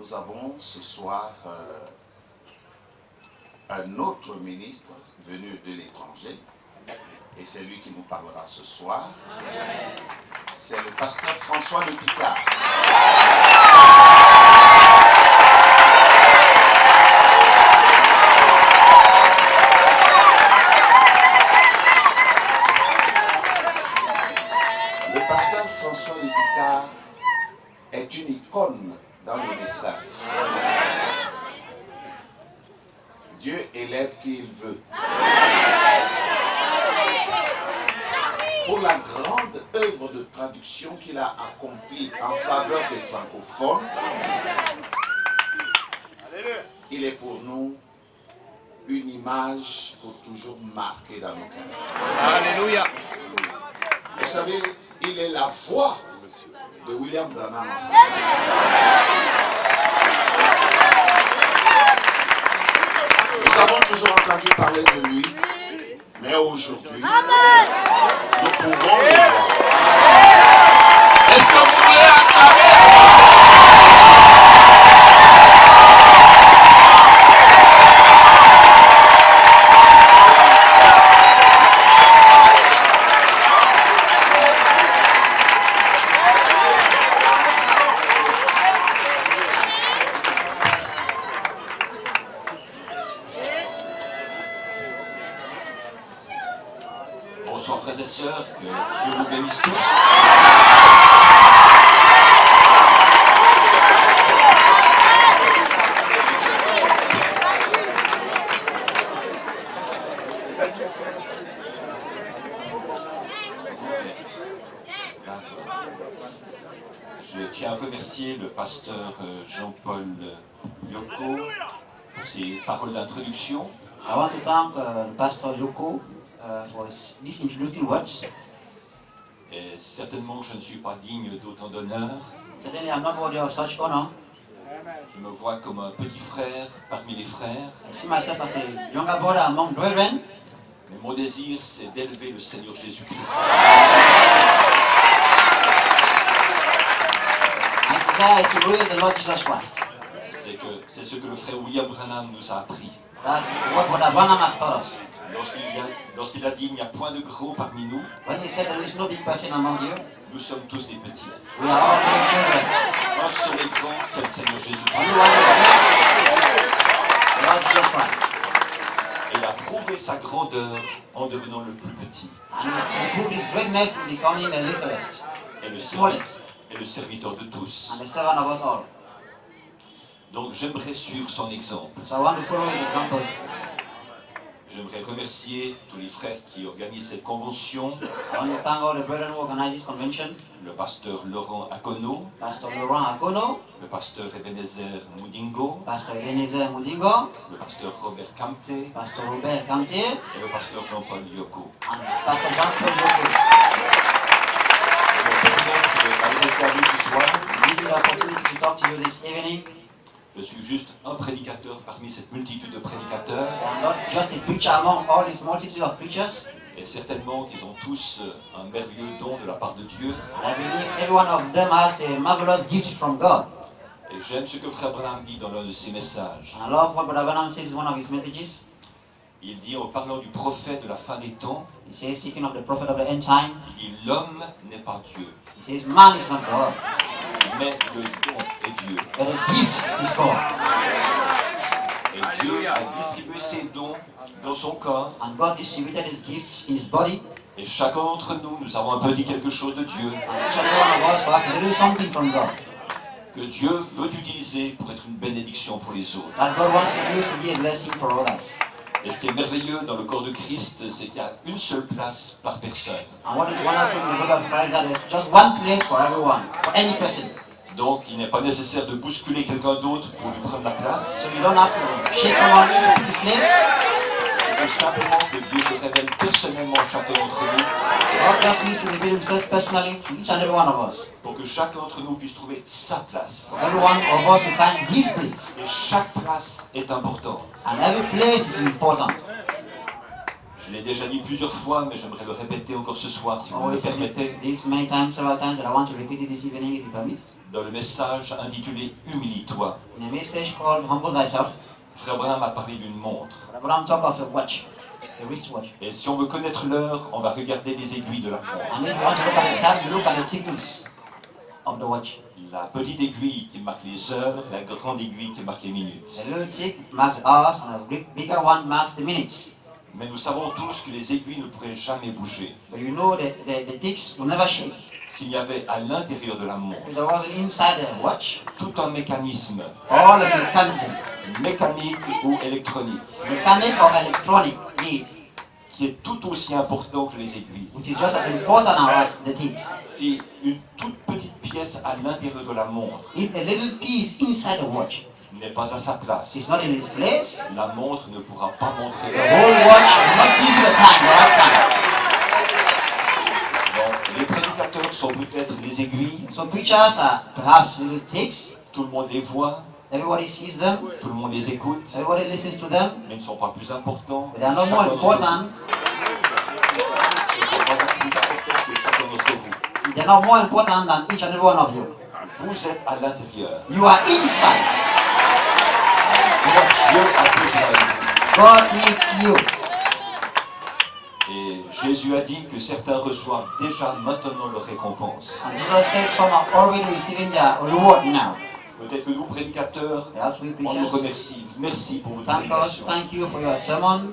nous avons ce soir un autre ministre venu de l'étranger, et c'est lui qui nous parlera ce soir. C'est le pasteur François Le Picard. Le pasteur François Le Picard est une icône dans le message. Dieu élève qui il veut. Pour la grande œuvre de traduction qu'il a accomplie en faveur des francophones, il est pour nous une image pour toujours marquée dans nos cœurs. Alléluia. Vous savez, il est la voix de William Branham. Nous avons toujours entendu parler de lui, mais aujourd'hui, nous pouvons le voir. Est-ce que vous voulez acclamer? Bonsoir frères et sœurs, que Dieu vous bénisse tous. Je tiens à remercier le pasteur Jean-Paul Yoko pour ses paroles d'introduction. I want to thank Pastor Yoko for these introducing words. Et certainement que je ne suis pas digne d'autant d'honneur. Certainly I'm not worthy of such honor. Je me vois comme un petit frère parmi les frères. I see myself as a younger brother among brethren. Mais mon désir, c'est d'élever le Seigneur Jésus-Christ. My desire is to raise the Lord Jesus Christ. C'est ce que le frère William Branham nous a appris. That's what Brother Branham has taught us. Lorsqu'il a dit il n'y a point de gros parmi nous, When he said there is no big person among you, nous sommes tous des petits. we are all little children. Un seul est grand, c'est le Seigneur Jésus-Christ. Only one is great, the Lord Jesus Christ. Et il a prouvé sa grandeur en devenant le plus petit. And he proved his greatness in becoming the littlest, Et le smallest, serviteur de tous. and the servant of us all. Donc j'aimerais suivre son exemple. So I want to follow his example. J'aimerais remercier tous les frères qui organisent cette convention. I want to thank all the brethren who organize this convention. Le pasteur Laurent Akono, Pastor Laurent Akono, le pasteur Ebenezer Moudingo, Pastor Ebenezer Mudingo, le pasteur Robert Kamte Pastor Robert Kamtier, et le pasteur Jean-Paul Yoko. and Pastor Jean-Paul Yoko. Je me permets de m'adresser à vous ce soir. Give me the opportunity to talk to you this evening. Je suis juste un prédicateur parmi cette multitude de prédicateurs. I'm not just a preacher among all this multitude of preachers. Et certainement qu'ils ont tous un merveilleux don de la part de Dieu. And I believe every one of them has a marvelous gift from God. Et j'aime ce que Frère Branham dit dans l'un de ses messages. And I love what Brother Branham says in one of his messages. Il dit, en parlant du prophète de la fin des temps, He says, speaking of the prophet of the end time, il dit, l'homme n'est pas Dieu, he says, man is not God, mais le don est Dieu. but the gift is God. Et Dieu a distribué ses dons dans son corps. And God distributed his gifts in his body. Et chacun d'entre nous, nous avons un peu dit quelque chose de Dieu. And each and every one of us will have a little something from God. Que Dieu veut utiliser pour être une bénédiction pour les autres. That God wants to use to be a blessing for others. Et ce qui est merveilleux dans le corps de Christ, c'est qu'il y a une seule place par personne. And what is wonderful in the body of Christ is that there's just one place for everyone, for any person. Donc il n'est pas nécessaire de bousculer quelqu'un d'autre pour lui prendre la place. So you don't have to shake someone to put his place. Il faut simplement que Dieu se révèle personnellement à chacun d'entre nous. God just needs to reveal himself personally to each and every one of us. Pour que chacun d'entre nous puisse trouver sa place. For every one of us to find his place. Et chaque place est importante. And every place is important. Je l'ai déjà dit plusieurs fois, mais j'aimerais le répéter encore ce soir, si vous me le Always said permettez. this many times, several times, that I want to repeat it this evening if you permit. dans le message intitulé « Humilie-toi ». In a message called Humble Thyself, Frère Branham a parlé d'une montre. Abraham talked of a watch, a wristwatch. Et si on veut connaître l'heure, on va regarder les aiguilles de la montre. And if you want to look at the time, you look at the tickles of the watch. La petite aiguille qui marque les heures, la grande aiguille qui marque les minutes. The little tick marks the hours, and the bigger one marks the minutes. Mais nous savons tous que les aiguilles ne pourraient jamais bouger. But you know the ticks will never shake. S'il y avait à l'intérieur de la montre If there was inside the watch, tout un mécanisme, all the mechanism, mécanique ou électronique, mechanic or electronic lead, qui est tout aussi important que les aiguilles. which is just as important as the ticks. Si une toute petite pièce à l'intérieur de la montre If a little piece inside the watch n'est pas à sa place, is not in its place, la montre ne pourra pas montrer the l'heure. whole watch will not give you the time, the right time. Donc, les prédicateurs sont peut-être les aiguilles, So preachers are perhaps little ticks. tout le monde les voit, Everybody sees them, tout le monde les écoute, everybody listens to them, mais ils ne sont pas plus importants. but they are not more Chacun d'entre vous. important. Ils ne sont pas plus importants que chacun d'entre vous. They are not more important than each and every one of you. Vous êtes à l'intérieur. You are inside. Dieu a besoin de vous. God needs you. Et Jésus a dit que certains reçoivent déjà maintenant leur récompense. And Jesus said some are already receiving their reward now. Peut-être que nous, prédicateurs, Perhaps we on nous preachers, remercie. Merci pour votre thank us, prédication. thank you for your sermon.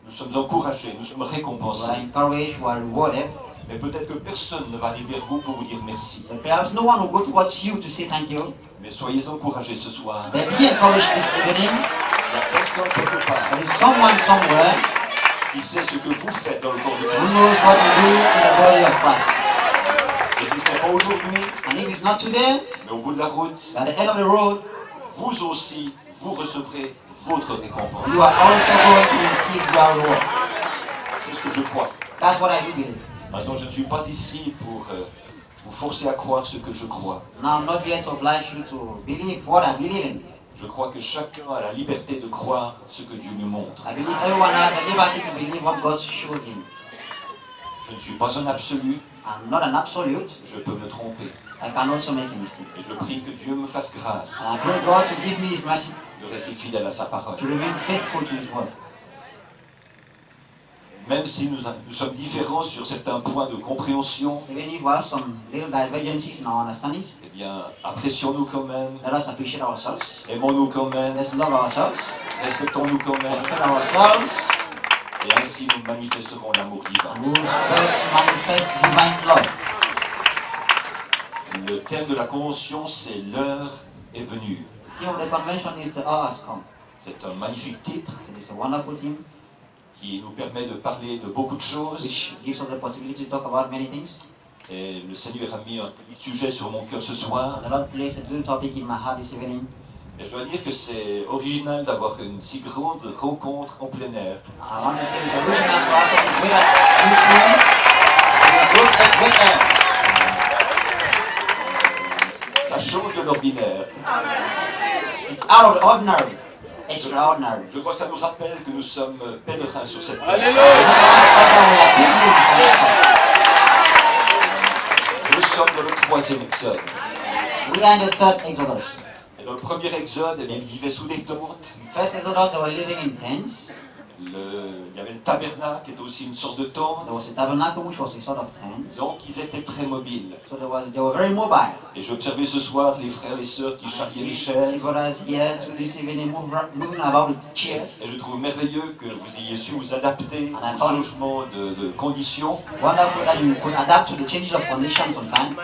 Nous sommes encouragés, nous sommes We are récompensés. encouraged, we are rewarded. Mais peut-être que personne ne va aller vers vous pour vous dire merci. But perhaps no one will go towards you to say thank you. Mais soyez encouragés ce soir. But be encouraged this evening. Il y a quelqu'un quelque part There is someone somewhere qui sait ce que vous faites dans le corps de who Christ. knows what you do in the body of Christ. Et si ce n'est pas aujourd'hui, And if it's not today, mais au bout de la route, at the end of the road, vous aussi, vous recevrez votre récompense. you are also going to receive your reward. C'est ce que je crois. That's what I do believe. Maintenant, je ne suis pas ici pour vous forcer à croire ce que je crois. Now I'm not here to oblige you to believe what I believe in. Je crois que chacun a la liberté de croire ce que Dieu nous montre. I believe everyone has a liberty to believe what God shows him. Je ne suis pas un absolu, I'm not an absolute. je peux me tromper. I can also make a mistake. Et je prie que Dieu me fasse grâce And I pray God to give me His mercy de rester fidèle à sa parole. to remain faithful to His word. Même si nous sommes différents sur certains points de compréhension, Even if we have some little divergences in our understandings, eh bien, apprécions-nous quand même, let us appreciate ourselves. aimons-nous quand même, Let's love ourselves. respectons-nous quand même, Respect ourselves. et ainsi nous manifesterons l'amour divin. And we will thus manifest divine love. Le thème de la convention, c'est l'heure est venue. The theme of the convention is the hour has come. C'est un magnifique titre It is a wonderful theme qui nous permet de parler de beaucoup de choses. which gives us the possibility to talk about many things. Et le Seigneur a mis un petit sujet sur mon cœur ce soir. The Lord placed a new topic in my heart this evening. Et je dois dire que c'est original d'avoir une si grande rencontre en plein air. I want to say it's original to us to great a good air. Ça change de l'ordinaire. It's out of the ordinary. Extraordinary. Je crois que ça nous rappelle que nous sommes pèlerins sur cette terre. Nous sommes dans le 3e exode. We are in the third Exodus. Et dans le premier exode, eh bien, ils vivaient sous des tentes. First Exodus, they were living in tents. Il y avait le tabernacle qui était aussi une sorte de tente. There was a tabernacle which was a sort of tent. Donc ils étaient très mobiles. So they were very mobile. Et j'ai observé ce soir les frères et les sœurs qui I charriaient les see chaises. brothers here to this evening moving about with chairs. Et je trouve merveilleux que vous ayez su vous adapter And I au found- changement de conditions. Wonderful that you could adapt to the changes of conditions sometimes.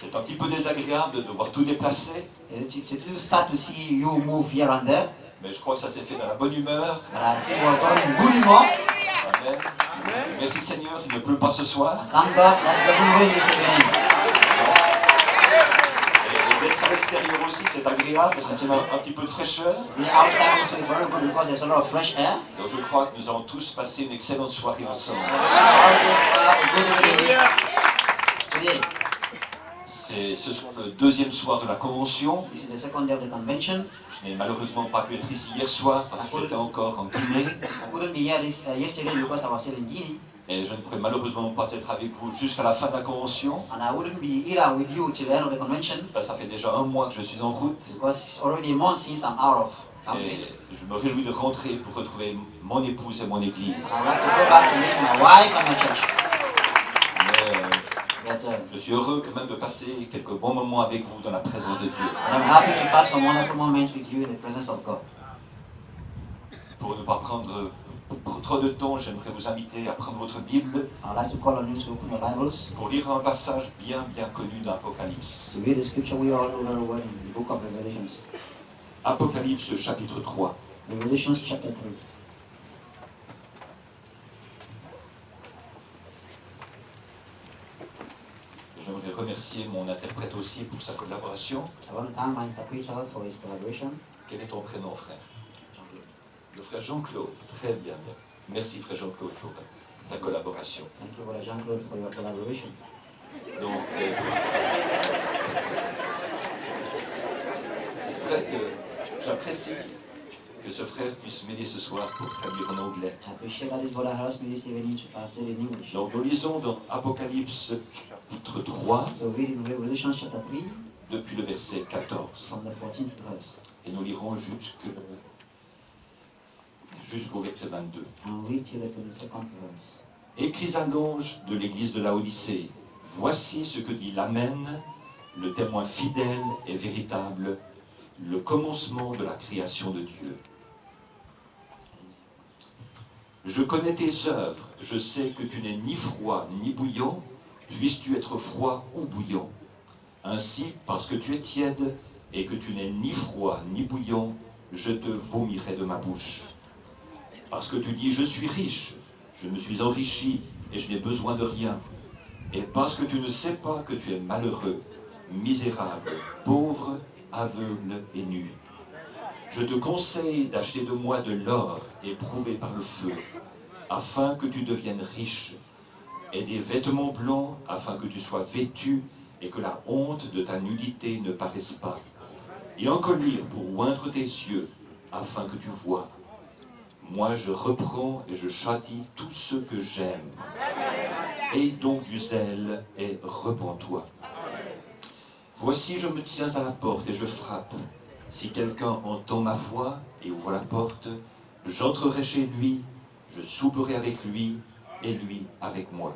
C'est un petit peu désagréable de devoir tout déplacer. It's a little sad to see you move here and there. Mais je crois que ça s'est fait dans la bonne humeur. But I see we're done in good humor. Amen. Merci Seigneur, il ne pleut pas ce soir. Thank God that it doesn't rain this evening. Et d'être à l'extérieur aussi, c'est agréable, ça tient un petit peu de fraîcheur. The outside also is very good because there's a lot of fresh air. Donc je crois que nous allons tous passer une excellente soirée ensemble. Today, Ce soir le 2e soir de la convention. this is the second day of the convention. Je n'ai malheureusement pas pu être ici hier soir parce que j'étais encore en Guinée. I couldn't be here yesterday because I was still in Guinea. Et je ne pourrais malheureusement pas être avec vous jusqu'à la fin de la convention. And I wouldn't be here with you till the end of the convention, Là, ça fait déjà un mois que je suis en route. because it's already a month since I'm out of Et country. je me réjouis de rentrer pour retrouver mon épouse et mon église. I'd like to go back to meet my wife and my church. Mais But je suis heureux quand même de passer quelques bons moments avec vous dans la présence de Dieu. I'm happy to pass some wonderful moments with you in the presence of God. Pour ne pas prendre trop de temps, j'aimerais vous inviter à prendre votre Bible I'd like to call on you to open your Bibles pour lire un passage bien connu d'Apocalypse. to read the scripture we all know very well in the book of Revelations. Apocalypse chapitre 3. Revelations chapter 3. J'aimerais remercier mon interprète aussi pour sa collaboration. I want to thank my interpreter for his collaboration. Quel est ton prénom, frère? Le frère Jean-Claude. Très bien. Merci, frère Jean-Claude, pour ta collaboration. Thank you, Brother Jean-Claude, for your collaboration. Donc, c'est vrai que j'apprécie que ce frère puisse m'aider ce soir pour traduire en anglais. I appreciate that this brother helps me this evening to translate in English. Donc, nous lisons dans Apocalypse chapitre 3, So read in Revelation chapter 3 depuis le verset 14. from the 14th verse. Et nous lirons jusqu'au verset 22. And read till the 22nd verse. Écris à l'ange de l'église de Laodicée, voici ce que dit l'Amen, le témoin fidèle et véritable, le commencement de la création de Dieu. Je connais tes œuvres, je sais que tu n'es ni froid ni bouillant, puisses-tu être froid ou bouillant. Ainsi, parce que tu es tiède et que tu n'es ni froid ni bouillant, je te vomirai de ma bouche. Parce que tu dis, je suis riche, je me suis enrichi et je n'ai besoin de rien. Et parce que tu ne sais pas que tu es malheureux, misérable, pauvre, aveugle et nu. Je te conseille d'acheter de moi de l'or éprouvé par le feu, afin que tu deviennes riche, et des vêtements blancs, afin que tu sois vêtu et que la honte de ta nudité ne paraisse pas. Et un collier pour oindre tes yeux, afin que tu vois. Moi je reprends et je châtie tous ceux que j'aime. Aie donc du zèle et repens-toi. Voici, je me tiens à la porte et je frappe. Si quelqu'un entend ma voix et ouvre la porte, j'entrerai chez lui, je souperai avec lui et lui avec moi.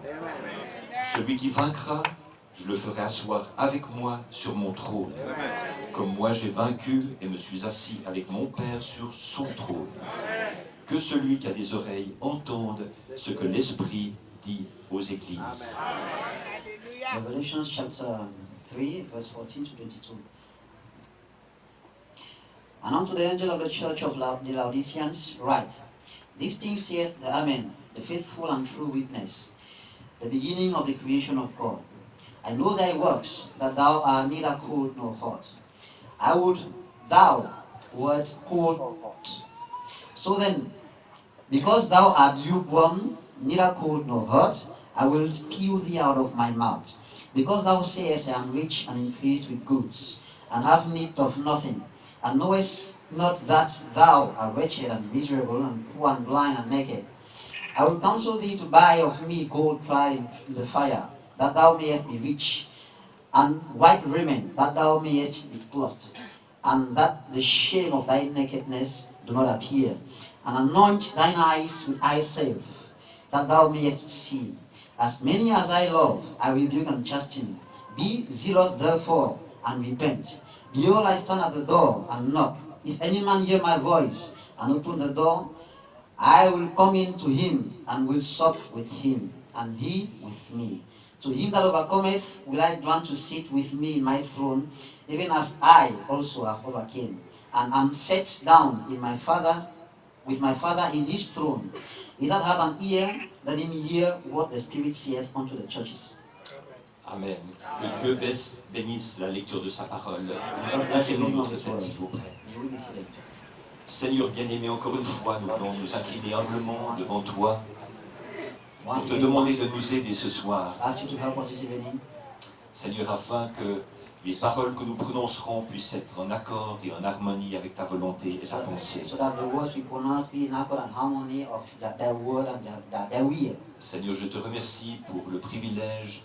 Celui qui vaincra, je le ferai asseoir avec moi sur mon trône, comme moi j'ai vaincu et me suis assis avec mon Père sur son trône. Que celui qui a des oreilles entende ce que l'Esprit dit aux églises. Revelation chapter 3, verse 14 to 22. And unto the angel of the church of the Laodiceans write, These things saith the Amen, the faithful and true witness, the beginning of the creation of God. I know thy works, that thou art neither cold nor hot. I would thou wert cold or hot. So then, because thou art lukewarm, neither cold nor hot, I will spew thee out of my mouth. Because thou sayest, I am rich and increased with goods, and have need of nothing, and knowest not that thou art wretched and miserable, and poor and blind and naked. I will counsel thee to buy of me gold tried in the fire, that thou mayest be rich, and white raiment, that thou mayest be clothed, and that the shame of thy nakedness do not appear. And anoint thine eyes with eye salve, that thou mayest see. As many as I love, I rebuke and chasten. Be zealous therefore, and repent. Behold, I stand at the door and knock. If any man hear my voice, and open the door, I will come in to him, and will sup with him, and he with me. To him that overcometh will I grant to sit with me in my throne, even as I also have overcame, and am set down in my Father, with my Father in his throne. He that hath an ear, let him hear what the Spirit saith unto the churches. Amen. Que Dieu bénisse la lecture de sa parole. Inclinons notre tête, s'il vous plaît. You will be seated. Seigneur bien-aimé, encore une fois, nous voulons nous incliner humblement devant toi pour Once te again, demander de nous aider ce soir. I ask you to help us this evening, Seigneur, afin que les paroles que nous prononcerons puissent être en accord et en harmonie avec ta volonté et ta pensée. So that the words we pronounce be in accord and harmony of their word and their will. Seigneur, je te remercie pour le privilège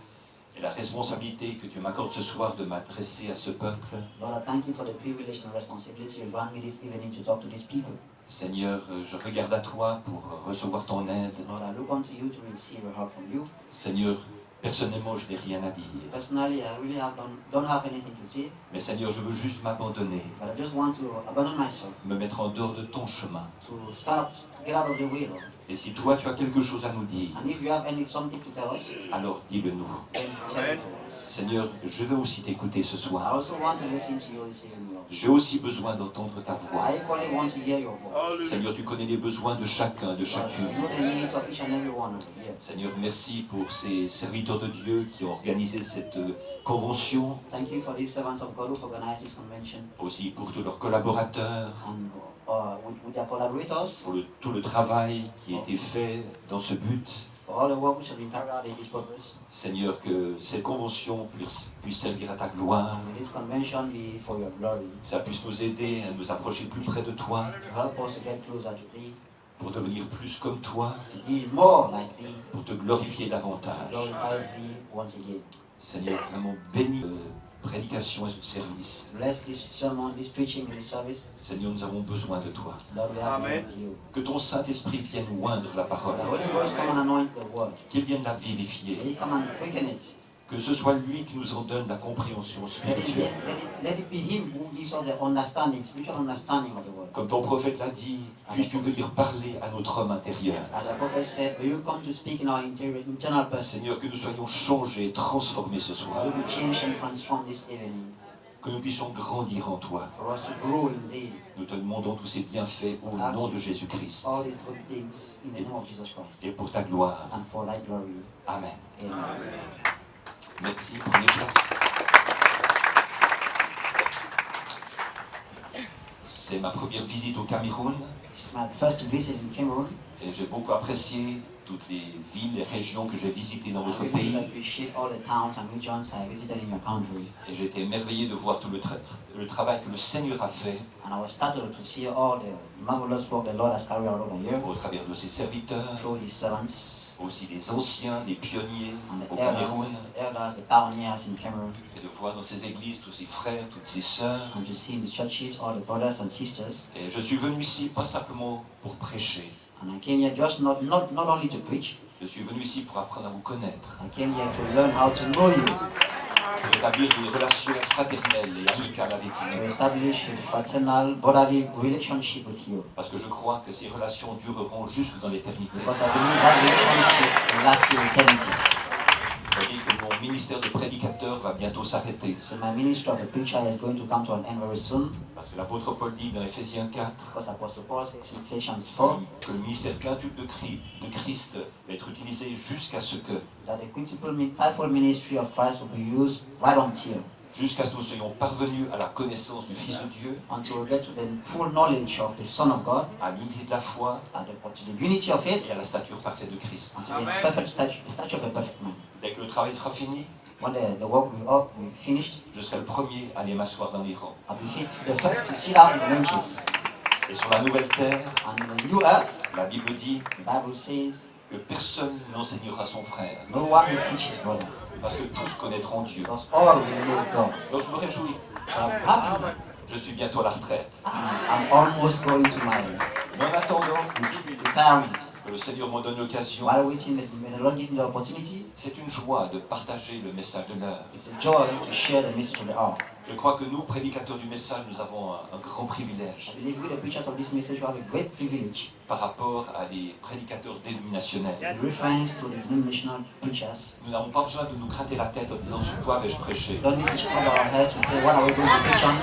et la responsabilité que tu m'accordes ce soir de m'adresser à ce peuple. Lord, I thank you for the privilege and responsibility you grant me this evening to talk to these people. Seigneur, je regarde à toi pour recevoir ton aide. Lord, I look unto you to receive a help from you. Seigneur, personnellement, je n'ai rien à dire. Personally, I really don't have anything to say, Mais Seigneur, je veux juste m'abandonner, but I just want to abandon myself, me mettre en dehors de ton chemin. to get out of the way, Lord. Et si toi, tu as quelque chose à nous dire, And if you have something to tell us, alors dis-le-nous. then tell it to us. Seigneur, je veux aussi t'écouter ce I soir. also want to listen to you this evening, Lord. J'ai aussi besoin d'entendre ta voix. I equally want to hear your voice. Seigneur, tu connais les besoins de chacun, de Lord, chacune. you know the needs of each and every one of us. Yes. Seigneur, merci pour ces serviteurs de Dieu qui ont organisé cette convention, Thank you for these servants of God who organized this convention, aussi pour tous leurs collaborateurs, and with their collaborators, pour tout le travail qui a été fait dans ce but. for all the work which has been carried out in this purpose. Seigneur, que cette convention puisse servir à ta gloire, May this convention be for your glory, ça puisse nous aider à nous approcher plus près de toi, to help us to get closer to thee, pour devenir plus comme toi, to be more like thee, pour te glorifier to davantage. glorify thee once again. Seigneur, vraiment bénis prédication et ce service. Bless this sermon, this preaching, and this service. Seigneur, nous avons besoin de toi. Lord, we have Amen. need of you. Que ton Saint-Esprit vienne oindre la parole, The Holy Ghost come and anoint the word. qu'il vienne la vivifier, May He come and quicken it. que ce soit lui qui nous en donne la compréhension spirituelle. Let it be Him who gives us the understanding, spiritual understanding of the word. Comme ton prophète l'a dit, puisses-tu venir parler à notre homme intérieur. As our prophet said, may you come to speak in our internal person. Seigneur, que nous soyons changés, transformés ce soir, May we be changed and transformed this evening. que nous puissions grandir en toi. For us to grow in thee. Nous te demandons tous ces bienfaits au nom de Jésus-Christ All these good things in the name of Jesus Christ. et pour ta gloire. And for thy glory. Amen. Amen. Merci, prenez place. C'est ma première visite au Cameroun This is my first visit in Cameroon. et j'ai beaucoup apprécié toutes les villes et régions que j'ai visitées dans I votre really pays. appreciate all the towns and regions I visited in your country. Et j'ai été émerveillé de voir tout le travail que le Seigneur a fait And I was startled to see all the marvelous work the Lord has carried out over here au travers de ses serviteurs, through His servants aussi les anciens, les pionniers and au the Cameroun, elders, the pioneers in Cameroon. et de voir dans ces églises tous ces frères, toutes ces sœurs. And to see in the churches all the brothers and sisters. Et je suis venu ici pas simplement pour prêcher, And I came here just not only to preach. je suis venu ici pour apprendre à vous connaître, I came here to learn how to know you, pour établir des relations fraternelles et amicales avec to vous. establish a fraternal, brotherly relationship with you. Parce que je crois que ces relations dureront jusque dans l'éternité. Because I believe that relationship will last to eternity. Vous voyez que mon ministère de prédicateur va bientôt s'arrêter. So my ministry of a preacher is going to come to an end very soon. Parce que l'apôtre Paul dit dans Ephésiens 4 Because Apostle Paul says in Ephesians 4 que le ministère quintuple de Christ va être utilisé jusqu'à ce que, that the principal fivefold ministry of Christ will be used right jusqu'à ce que nous soyons parvenus à la connaissance du Fils de Dieu, until we get to the full knowledge of the Son of God, à l'unité de la foi to the unity of faith, et à la stature parfaite de Christ. and to the perfect stature, the stature of a perfect man. Dès que le travail sera fini, When the work will be finished, je serai le premier à aller m'asseoir dans les rangs. I'll be the first to sit down in the benches. Et sur la nouvelle terre, And in the new earth, la Bible dit the Bible says, que personne n'enseignera son frère, no one will teach his brother, parce que tous connaîtront Dieu. because all will know God. Donc je me réjouis, So I'm happy. je suis bientôt à la retraite. I'm almost going to my Mais en attendant retirement. que le Seigneur m'en donne l'occasion, While waiting, may the Lord give me the opportunity. c'est une joie de partager le message de l'heure. It's a joy to share the message of the hour. Je crois que nous, prédicateurs du message, nous avons un grand privilège I believe we, the preachers of this message, will have a great privilege par rapport à des prédicateurs dénominationnels. in reference to the denominational preachers. Nous n'avons pas besoin de nous gratter la tête en disant sur quoi vais-je prêcher. We don't need to scrub our heads to say, what are we going to preach on?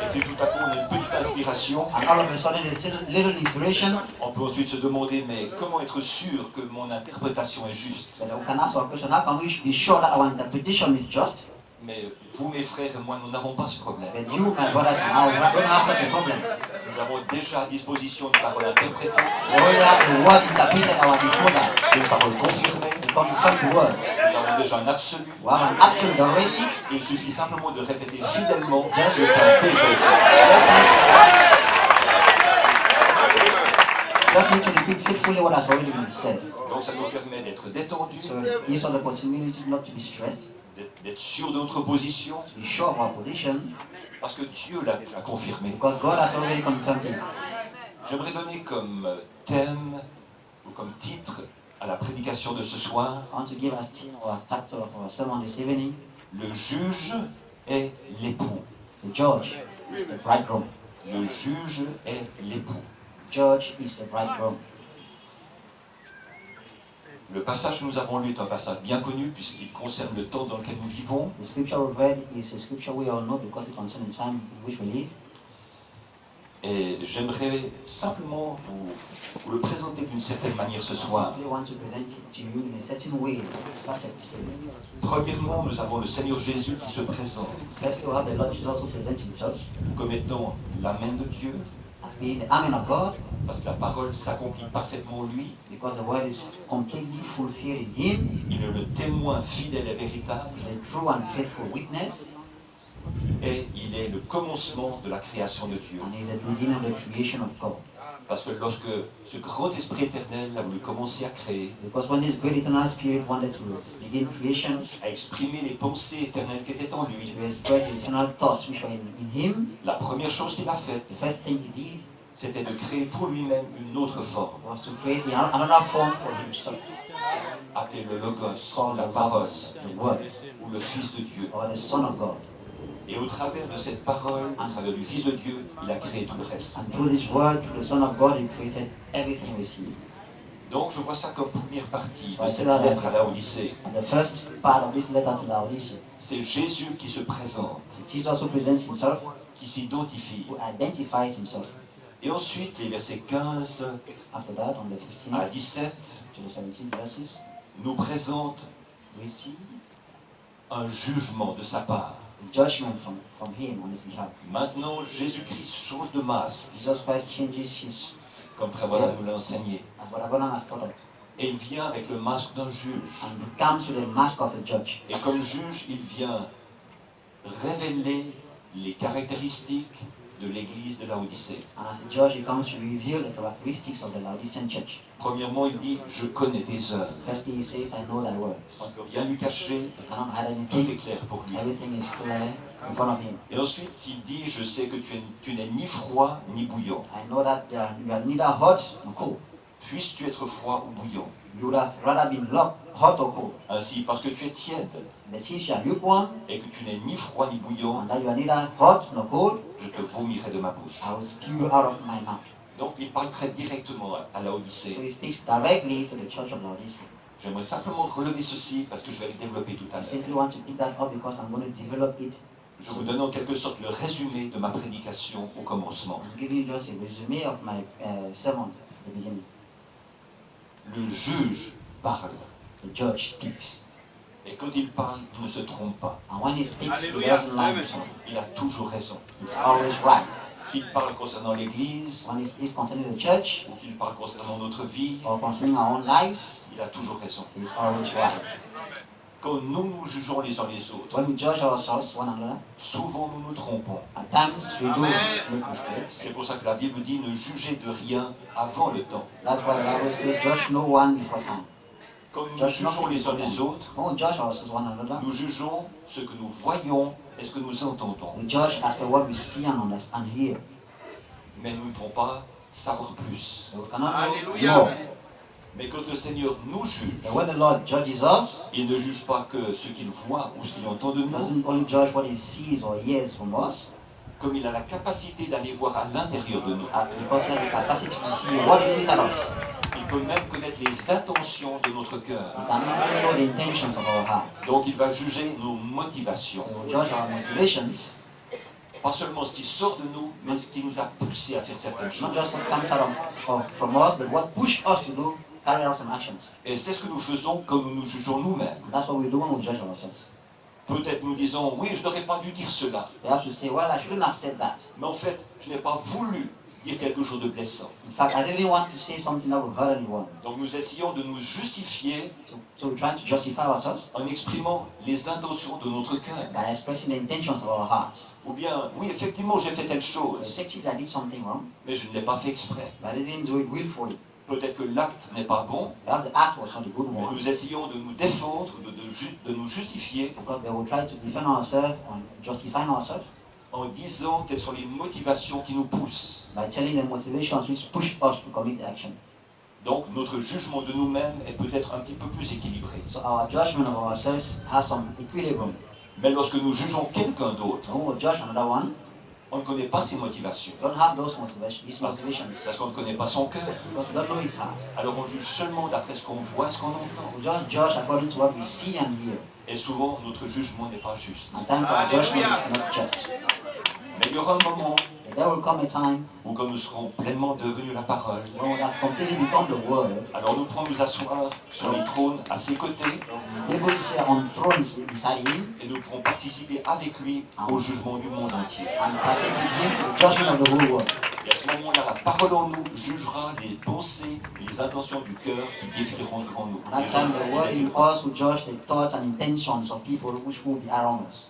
Et si tout à coup on a une petite inspiration, And all of a sudden, there's a little inspiration. on peut ensuite se demander mais comment être sûr que mon interprétation est juste? But we can ask our question, how can we be sure that our interpretation is just? Mais vous, mes frères et moi, nous n'avons pas ce problème. But you, my brothers and I, we don't have such a problem. Nous avons déjà à disposition une parole interprétée, We already have the word interpreted at our disposal. une parole confirmée. We confirm the word. Nous avons avons déjà un absolu. We have an absolute already. Il suffit simplement de répéter fidèlement ce qui a déjà été. Just need to repeat faithfully what has already been said. Donc ça nous permet d'être détendus, So it gives us the possibility not to be stressed, d'être sûrs de notre position, to be sure of our position, parce que Dieu l'a déjà confirmé. because God has already confirmed it. J'aimerais donner comme thème ou comme titre à la prédication de ce soir, I want to give us theme or title of our sermon this evening. le juge est l'époux. The judge is the bridegroom. Le juge est l'époux. Judge is the bridegroom. Le passage que nous avons lu est un passage bien connu puisqu'il concerne le temps dans lequel nous vivons. The scripture we read is a scripture we all know because it concerns the time in which we live. Et j'aimerais simplement vous le présenter d'une certaine manière ce I soir. simply want to present it to you in a certain way. That's it. Premièrement, nous avons le Seigneur Jésus qui se présente First, we have the Lord Jesus who presents himself comme étant la main de Dieu, as being the Amen of God, parce que la parole s'accomplit parfaitement en lui. because the word is completely fulfilled in him. Il est le témoin fidèle et véritable He's a true and faithful witness, et il est le commencement de la création de Dieu. and he's the beginning of the creation of God. Parce que lorsque ce grand esprit éternel a voulu commencer à créer, Because when this great eternal spirit wanted to begin creation, à exprimer les pensées éternelles qui étaient en lui, to express the eternal thoughts which are in him, la première chose qu'il a faite, the first thing he did c'était de créer pour lui-même une autre forme, was to create another form for himself, appelée le Logos, called la the parole, Logos, the Word, ou le Fils de Dieu. or the Son of God. Et au travers de cette parole, au travers du Fils de Dieu, il a créé tout le reste. And through this Word, through the Son of God, he created everything we see. Donc je vois ça comme première partie de Ouais, cette c'est la lettre à la Odyssée. And the first part of this letter to Laodicea C'est Jésus qui se présente, is Jesus who presents himself, qui s'identifie. who identifies himself. Et ensuite, les versets 15 After that, on the 15th à 17 to the 17th verses, nous présentent we see un jugement de sa part. the judgment from him on his behalf. Maintenant, Jésus-Christ change de masque, Jesus Christ changes his, comme Frère Branham nous l'a enseigné. as what Abraham has taught us, Et il vient avec le masque d'un juge. and he comes with the mask of a judge. Et comme juge, il vient révéler les caractéristiques de l'église de Laodicée. And as a judge, he comes to reveal the characteristics of the Laodicean church. Premièrement, il dit, je connais tes œuvres. Firstly, he says, I know thy works. On ne peut rien lui cacher, You cannot hide tout est anything. clair pour lui. Everything is clear in front of him. Et ensuite, il dit, je sais que tu n'es ni froid ni bouillant. I know that you are neither hot nor cold. Puisses-tu être froid ou bouillant? You would have rather been hot or cold. Ainsi, parce que tu es tiède But since you are lukewarm, et que tu n'es ni froid ni bouillant, and that you are neither hot nor cold, je te vomirai de ma bouche. I will spew you out of my mouth. Donc, il parle très directement à So Laodicée. he speaks directly to the church of Laodicea. J'aimerais simplement relever ceci parce que je vais le développer tout à I l'heure. simply want to pick that up because I'm going to develop it. Je vous donne en quelque sorte le résumé de ma prédication au commencement. I'm giving you just a resume of my sermon at the beginning. Le juge parle. The judge speaks. Et quand il parle, il ne se trompe pas. And when he speaks, he Hallelujah. doesn't lie himself. Il a toujours raison. He's always right. Qu'il parle concernant l'Église When he speaks concerning the church ou qu'il parle concernant notre vie, or concerning our own lives, il a toujours raison. he's always right. Quand nous nous jugeons les uns les autres, When we judge ourselves, one another, souvent nous nous trompons. at times we do make mistakes. C'est pour ça que la Bible dit ne jugez de rien avant le temps. That's why the Bible says, judge no one before time. Quand nous nous Judge jugeons nothing les uns before les time. autres, When we judge ourselves one another, nous jugeons ce que nous voyons et ce que nous entendons. we judge as per what we see and understand and hear. Mais nous ne pouvons pas savoir plus. So we cannot know Hallelujah. more. Mais quand le Seigneur nous juge, But when the Lord judges us, il ne juge pas que ce qu'il voit ou ce qu'il entend de He nous, doesn't only judge what He sees or hears from us, comme il a la capacité d'aller voir à l'intérieur de nous. because He has the capacity to see what is inside us. Il peut même connaître les intentions de notre cœur. He can even know the intentions of our hearts. Donc il va juger nos motivations. So we judge our motivations, Pas seulement ce qui sort de nous, mais ce qui nous a poussé à faire certaines not choses. just what comes out from us, but what pushed us to do, carry out some actions. Et c'est ce que nous faisons quand nous nous jugeons nous-mêmes. And that's what we do when we judge ourselves. Peut-être nous disons, oui, je n'aurais pas dû dire cela. We have to say, well, I shouldn't have said that. Mais en fait, je n'ai pas voulu dire quelque chose de blessant. In fact, I didn't want to say something that would hurt anyone. Donc nous essayons de nous justifier So we're trying to justify ourselves en exprimant les intentions de notre cœur. by expressing the intentions of our hearts. Ou bien, oui, effectivement, j'ai fait telle chose, Effectively, I did something wrong, mais je ne l'ai pas fait exprès. but I didn't do it willfully. Peut-être que l'acte n'est pas bon, Perhaps the act was not a good mais one, nous essayons de nous défendre, de nous justifier because we will try to defend ourselves and justify ourselves en disant quelles sont les motivations qui nous poussent. by telling the motivations which push us to commit the action. Donc notre jugement de nous-mêmes est peut-être un petit peu plus équilibré. So our judgment of ourselves has some equilibrium. Mais lorsque nous jugeons quelqu'un d'autre, When we judge another one, on ne connaît pas ses motivations, we don't have those motivations, his motivations, parce qu'on ne connaît pas son cœur. because we don't know his heart. Alors on juge seulement d'après ce qu'on voit, ce qu'on entend. We just judge according to what we see and hear. Et souvent, notre jugement n'est pas juste. At times our judgment is not just. Mais il y aura un moment But there will come a time où, quand nous serons pleinement devenus la parole, when we have completely become the word, alors nous pourrons nous asseoir sur les trônes à ses côtés able to sit on thrones beside him et nous pourrons participer avec lui au jugement du monde entier. and partake with him to the judgment of the whole world. Et à ce moment-là, la parole en nous jugera les pensées et les intentions du cœur qui défileront devant nous. At that time, the word in us will judge the thoughts and intentions of people which will be around us,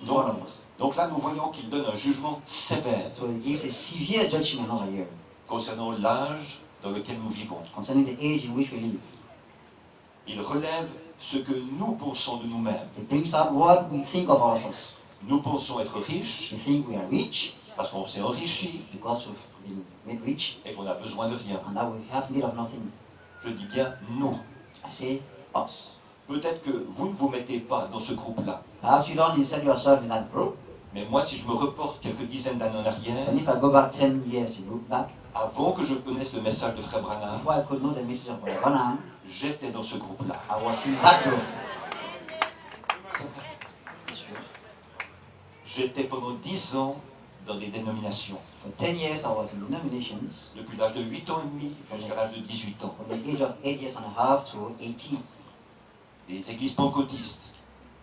in front of us. Donc là, nous voyons qu'il donne un jugement sévère So he gives a severe judgment over here concernant l'âge dans lequel nous vivons. concerning the age in which we live. Il relève ce que nous pensons de nous-mêmes. It brings out what we think of ourselves. Nous pensons être riches We think we are rich parce qu'on s'est enrichi because we've been made rich et qu'on n'a besoin de rien. and that we have need of nothing. Je dis bien nous. I say us. Peut-être que vous ne vous mettez pas dans ce groupe-là. Perhaps you don't insert yourself in that group. Mais moi, si je me reporte quelques dizaines d'années en arrière, And if I go back 10 years back, avant que je connaisse le message de Frère Branham, before I could know the message of Brother Branham, j'étais dans ce groupe-là. I was in that group. C'est vrai. J'étais pendant 10 ans dans des dénominations, For 10 years I was in denominations depuis l'âge de 8 ans et demi jusqu'à l'âge de 18 ans. from the age of 8 years and a half to 18 Des églises pentecôtistes.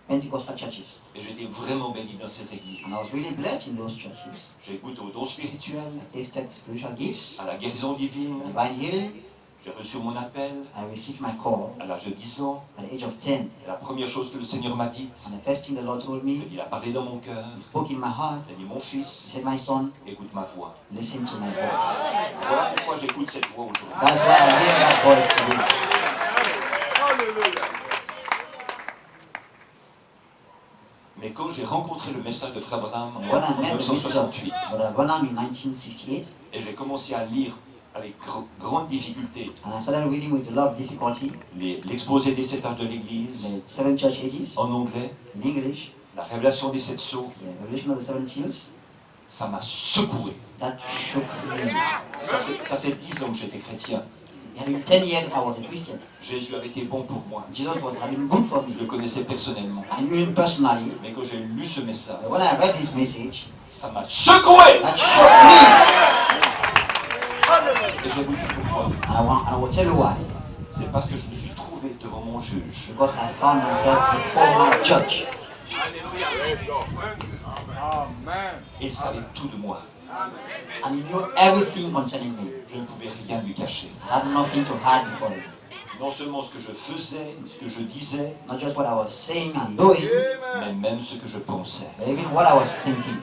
Pentecostal churches. Et j'étais vraiment béni dans ces églises. And I was really blessed in those churches. J'ai goûté aux dons spirituels, Tasted spiritual gifts, à la guérison divine. divine healing. J'ai reçu mon appel I received my call à l'âge de 10 ans. at the age of 10. Et la première chose que le Seigneur m'a dite, And the first thing the Lord told me, il a parlé dans mon cœur. He spoke in my heart. Il a dit, mon He fils, said, my son, écoute ma voix. listen to my voice. Voilà pourquoi j'écoute cette voix aujourd'hui. That's why I hear that voice today. Mais quand j'ai rencontré le message de Frère Branham When I en met the message of 1968, Brother Branham in 1968, et j'ai commencé à lire avec grande difficulté and I started reading with a lot of difficulty l'exposé des 7 âges de l'Église the 7 church ages en anglais, in English, la révélation des 7 sceaux, the revelation of the 7 seals, ça m'a secoué. that shook me. Ça fait 10 ans que j'étais chrétien. It had been 10 years I was a Christian. Jésus avait été bon pour moi. Jesus had been good for Je me. le connaissais personnellement. I knew him personally. Mais quand j'ai lu ce message, But when I read this message, ça m'a secoué. that shook me. Et je vais vous dire pourquoi. And I will tell you why. C'est parce que je me suis trouvé devant mon juge. Because I found myself before my judge. Et il savait tout de moi. And he knew everything concerning me. Je ne pouvais rien lui cacher. I had nothing to hide before him. Non seulement ce que je faisais, ce que je disais, Not just what I was saying and doing, mais même ce que je pensais. but even what I was thinking.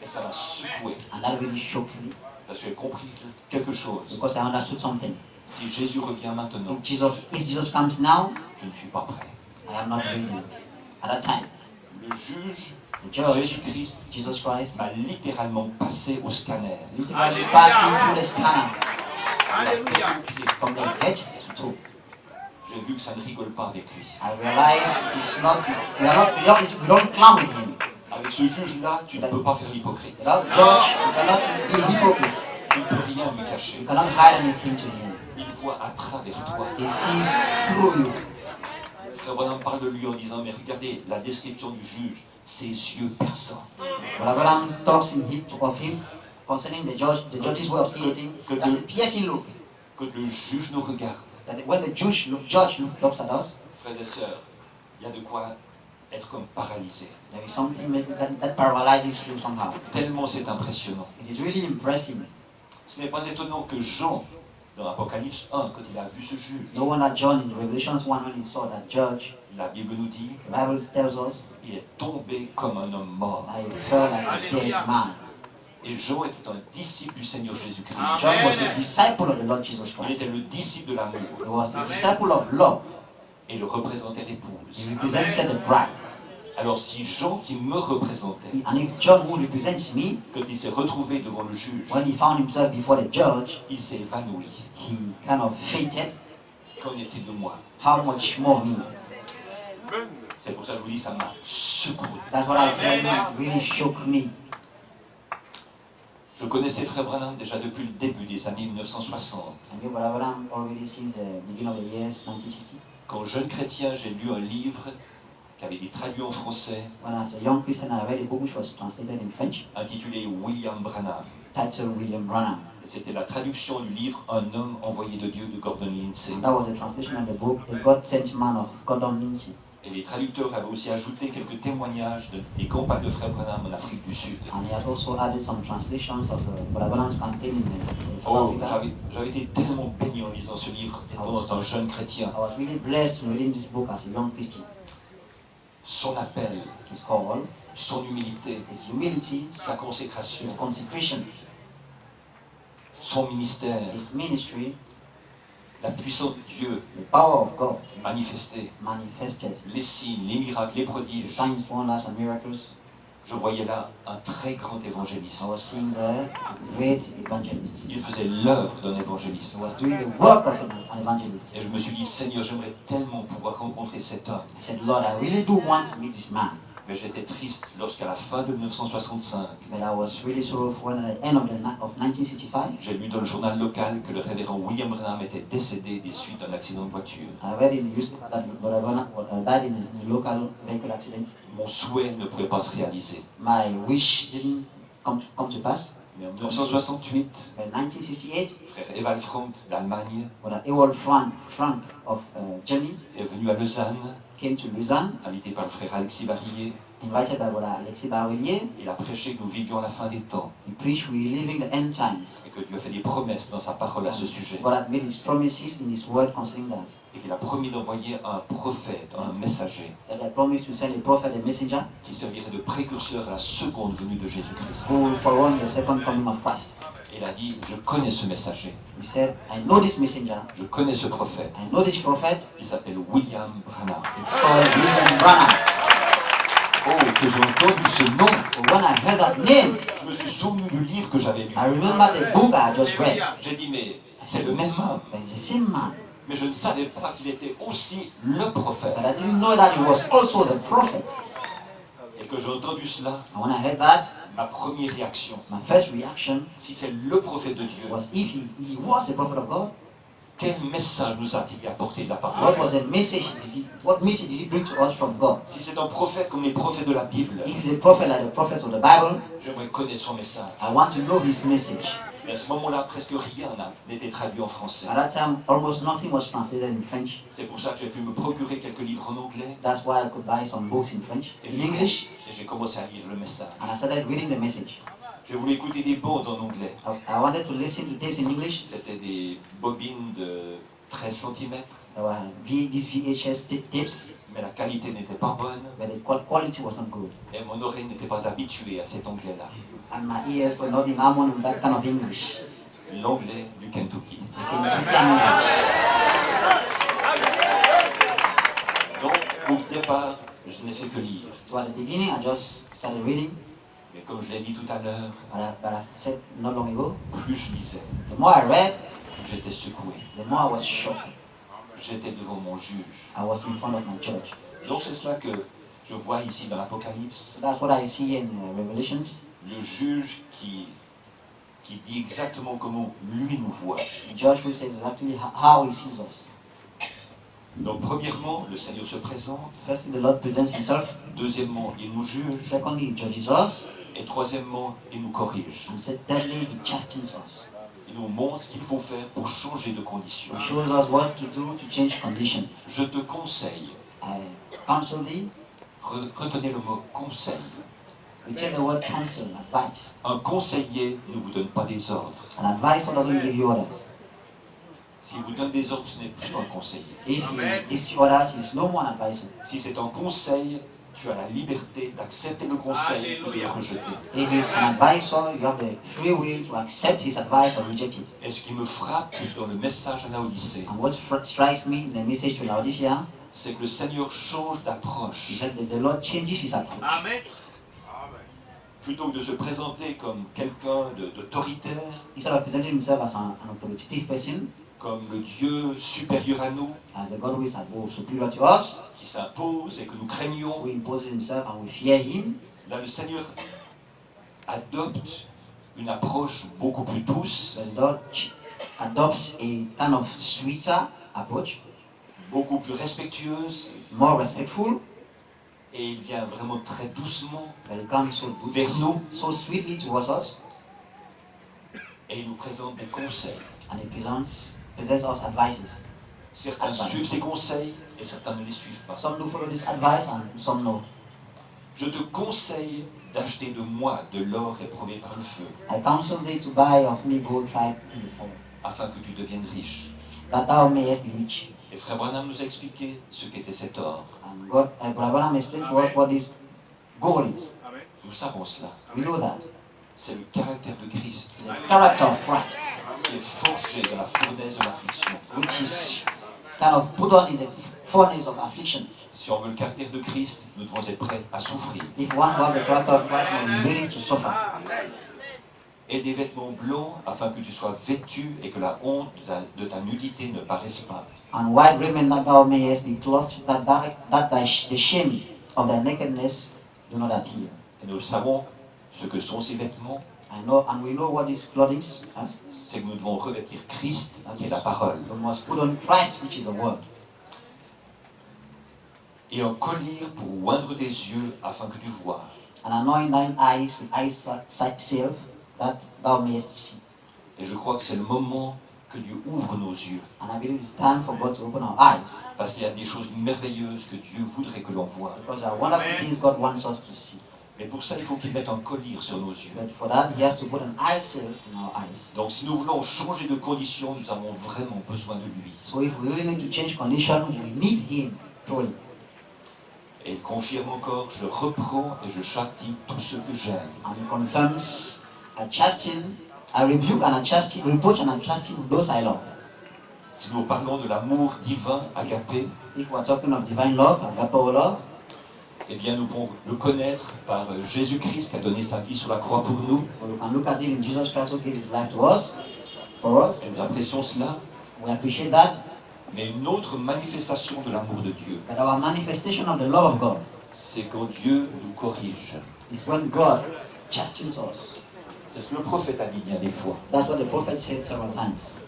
Et ça m'a secoué. And that really shook me. Parce que j'ai compris quelque chose. Because I understood something. Si Jésus revient maintenant, If Jesus comes now, je ne suis pas prêt. I am not ready. At that time, Le juge, the judge, Jésus-Christ, Jesus Christ, m'a littéralement passé au scanner. literally passed me through the scanner Alléluia. from the head to toe. J'ai vu que ça ne rigole pas avec lui. I realized it is not, we don't clown with him. Avec ce juge-là, tu ne peux pas faire l'hypocrite. Without judge, you cannot be a hypocrite. Tu ne peux rien lui cacher. You cannot hide anything to him. Il voit à travers toi. He sees through you. Frère Branham parle de lui en disant, mais regardez la description du juge, ses yeux perçants. But Abraham talks of him concerning the judge's way of seeing things. That's a piercing look. Quand le juge nous regarde, That when the judge looks at us, frères et sœurs, il y a de quoi être comme paralysé. there is something maybe that paralyzes you somehow. Tellement c'est impressionnant. It is really impressive. Ce n'est pas étonnant que Jean, dans l'Apocalypse 1, quand il a vu ce juge, No wonder John in Revelations 1, when he saw that judge, la Bible nous dit, the Bible tells us il est tombé comme un homme mort. that he felt like a dead man. Et Jean était un disciple du Seigneur Jésus-Christ. John was a disciple of the Lord Jesus Il Christ. était le disciple de l'amour. He was a disciple of love. Et il représentait He l'épouse. represented the bride. Alors si Jean, qui me représentait, And if John, who represents me, quand il s'est retrouvé devant le juge, when he found himself before the judge, il s'est évanoui. he kind of fainted. Qu'en est-il de moi? How much more me? C'est pour ça que je vous dis, ça m'a secoué. That's what I tell you. It really shook me. Je connaissais Frère Branham déjà depuis le début des années 1960. I knew Brother Branham already since the beginning of the years 1960. Quand jeune chrétien, j'ai lu un livre qui avait été traduit en français, When as a young Christian, I read a book which was translated in French, intitulé William Branham. titled William Branham. Et c'était la traduction du livre Un homme envoyé de Dieu de Gordon Lindsay. And that was a translation of the book, The God Sent Man of Gordon Lindsay. Et les traducteurs avaient aussi ajouté quelques témoignages des campagnes de Frère Branham en Afrique du Sud. And he has also added some translations of Brother Branham's campaign in South Oh, Africa. j'avais été tellement béni en lisant ce livre, étant un jeune chrétien. I was really blessed reading this book as a young Christian. Son appel, His call, son humilité, his humility, sa consécration, his consecration, son ministère, his ministry, la puissance de Dieu the power of God manifestée, manifested, les signes, les miracles, les the prodiges. signs, wonders, and miracles. Je voyais là un très grand I évangéliste. was seeing the great evangelist. Il faisait l'œuvre d'un évangéliste. He was doing the work of an evangelist. Et je me suis dit, Seigneur, j'aimerais tellement pouvoir rencontrer cet homme. He said, Lord, I really do want to meet this man. Mais j'étais triste lorsqu'à la fin de 1965, But I was really sorrowful when at the end of 1965, j'ai lu dans le journal local que le révérend William Branham était décédé des suites d'un accident de voiture. I read in the newspaper that Brother Branham died in a local vehicle accident. Mon souhait ne pouvait pas se réaliser. My wish didn't come to pass. Mais en 1968, But in 1968, frère Ewald Frank d'Allemagne Brother Ewald Frank of Germany est venu à Lausanne, came to Lausanne, invité par le frère Alexis Barillier. invited by Brother Alexis Barillier. Il a prêché que nous vivions à la fin des temps He preached, we're living the end times. et que Dieu a fait des promesses dans sa parole à ce sujet. God had made his promises in his word concerning that. Et qu'il a promis d'envoyer un prophète, un messager, That he promised to send a prophet, a messenger, qui servirait de précurseur à la seconde venue de Jésus-Christ. who will forerun the second coming of Christ. Et il a dit, je connais ce messager, He said, I know this messenger, je connais ce prophète. I know this prophet, Il s'appelle William Branham. it's called William Branham. Oh, que j'ai entendu ce nom. But when I heard that name, Je me suis souvenu du livre que j'avais lu. I remember the book I had just read. J'ai dit, mais c'est le même homme. But it's the same man. Mais je ne savais pas qu'il était aussi le prophète. But I didn't know that he was also the prophet. Et que j'ai entendu cela, And when I heard that, ma première réaction, my first reaction si c'est le prophète de Dieu, was if he was the prophet of God, quel message nous a-t-il apporté de la part de what Dieu? was the message what message did he bring to us from God? Si c'est un prophète comme les prophètes de la Bible, If he's a prophet like the prophets of the Bible, j'aimerais connaître son message. I want to know his message. Mais à ce moment-là, presque rien n'était traduit en français. At that time, almost nothing was translated in French. C'est pour ça que j'ai pu me procurer quelques livres en anglais. That's why I could buy some books in French, in English, Et j'ai commencé à lire le message. and I started reading the message. J'ai voulu écouter des bandes en anglais. I wanted to listen to tapes in English. C'était des bobines de 13 cm, There were these VHS tapes, mais la qualité n'était pas bonne but the quality was not good. et mon oreille n'était pas habituée à cet anglais-là. And my ears were not in harmony with that kind of English. L'anglais du Kentucky. The Kentuckian English. Donc, au départ, je n'ai fait que lire. So at the beginning, I just started reading, Mais comme je l'ai dit tout à l'heure, but I said not long ago, plus je lisais, the more I read, plus j'étais secoué. the more I was shocked. J'étais devant mon juge. I was in front of my judge. Donc c'est cela que je vois ici dans l'Apocalypse. So that's what I see in Revelations. Le juge qui dit exactement comment lui nous voit. The judge who says exactly how he sees us. Donc premièrement, le Seigneur se présente. Firstly, the Lord presents himself. Deuxièmement, il nous juge. Secondly, he judges us. Et troisièmement, il nous corrige. And thirdly, he chastens us. Il nous montre ce qu'il faut faire pour changer de condition. He shows us what to do to change condition. Je te conseille, I counsel thee, retenez le mot conseil. We take the word counsel, advice. Un conseiller ne vous donne pas des ordres. An advisor doesn't give you orders. S'il vous donne des ordres, ce n'est plus un conseiller. If he gives you orders, he's no more an advisor. Si c'est un conseil, tu as la liberté d'accepter le conseil ou de le rejeter. If he's an advisor, you have the free will to accept his advice or reject it. Et ce qui me frappe dans le message à Laodicée, And what strikes me in the message to Laodicea, c'est que le Seigneur change he d'approche. said that the Lord changes his approach. Amen. Plutôt que de se présenter comme quelqu'un d'autoritaire, Instead of presenting himself as an authoritative person, comme le Dieu supérieur à nous, as the God who is above, superior to us, qui s'impose et que nous craignons, who imposes himself and we fear him, là le Seigneur adopte une approche beaucoup plus douce, the Lord adopts a kind of sweeter approach, beaucoup plus respectueuse, more respectful, et il vient vraiment très doucement but he comes so good, vers nous so sweetly towards us, et il nous présente des conseils. and he presents us advices. Certains Advice. suivent ces conseils et certains ne les suivent pas. Some do follow this advice and some no. Je te conseille d'acheter de moi de l'or éprouvé par le feu, I counsel thee to buy of me gold tried in the fire, afin que tu deviennes riche. that thou mayest be rich. Et Frère Branham nous a expliqué ce qu'était cet or. And God, Brother Branham explained to us what this gold is. Nous savons cela. We know that. C'est le caractère de Christ It's the character of Christ, qui est forgé dans la fournaise de l'affliction. which is kind of put on in the furnace of affliction. Si on veut le caractère de Christ, nous devons être prêts à souffrir. If you want to have the character of Christ, you will be willing to suffer. Et des vêtements blancs afin que tu sois vêtu et que la honte de ta nudité ne paraisse pas. And white raiment that thou mayest be clothed, the shame of thy nakedness do not appear. Et nous savons ce que sont ces vêtements. And we know what this clothing is. C'est que nous devons revêtir Christ, qui est la parole. We must put on Christ, which is the word. Et un collier pour oindre tes yeux afin que tu vois. And anoint thine eyes with eyesight salve, that thou mayest see. Et je crois que c'est le moment que Dieu ouvre nos yeux. And I believe it's time for God to open our eyes. Parce qu'il y a des choses merveilleuses que Dieu voudrait que l'on voie. Because there are wonderful things God wants us to see. Mais pour ça, il faut qu'il mette un collier sur nos yeux. But for that, He has to put an eye salve in our eyes. Donc si nous voulons changer de condition, nous avons vraiment besoin de lui. So if we really need to change condition, we need Him truly. Et il confirme encore, je reprends et je châtie tous ceux que j'aime. And He confirms, I rebuke and I chasten, reproach and I chasten those I love. Si nous parlons de l'amour divin, agapé, If we are talking of divine love, agape love, eh bien nous pouvons le connaître par Jésus-Christ qui a donné sa vie sur la croix pour nous. we can look at it in Jesus Christ who gave His life to us, for us. Et nous apprécions cela. We appreciate that. Mais une autre manifestation de l'amour de Dieu, But our manifestation of the love of God c'est quand Dieu nous corrige. is when God chastens us. C'est ce que le prophète a dit bien des fois, That's what the prophet said several times.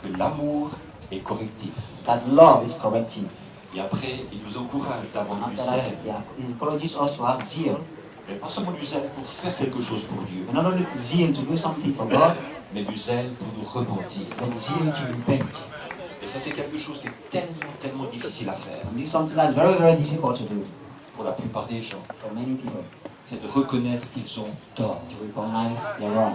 que l'amour est correctif. That love is corrective. Et après, il nous encourage d'avoir du After that, zèle. He encourages us to have zeal. Mais pas seulement du zèle pour faire quelque chose pour Dieu, But not only zeal to do something for God, mais du zèle pour nous repentir. but zeal to repent. Et ça, c'est quelque chose qui est tellement difficile à faire And this is something that's very, very difficult to do pour la plupart des gens. for many people, C'est de reconnaître qu'ils ont tort. to recognize they're wrong.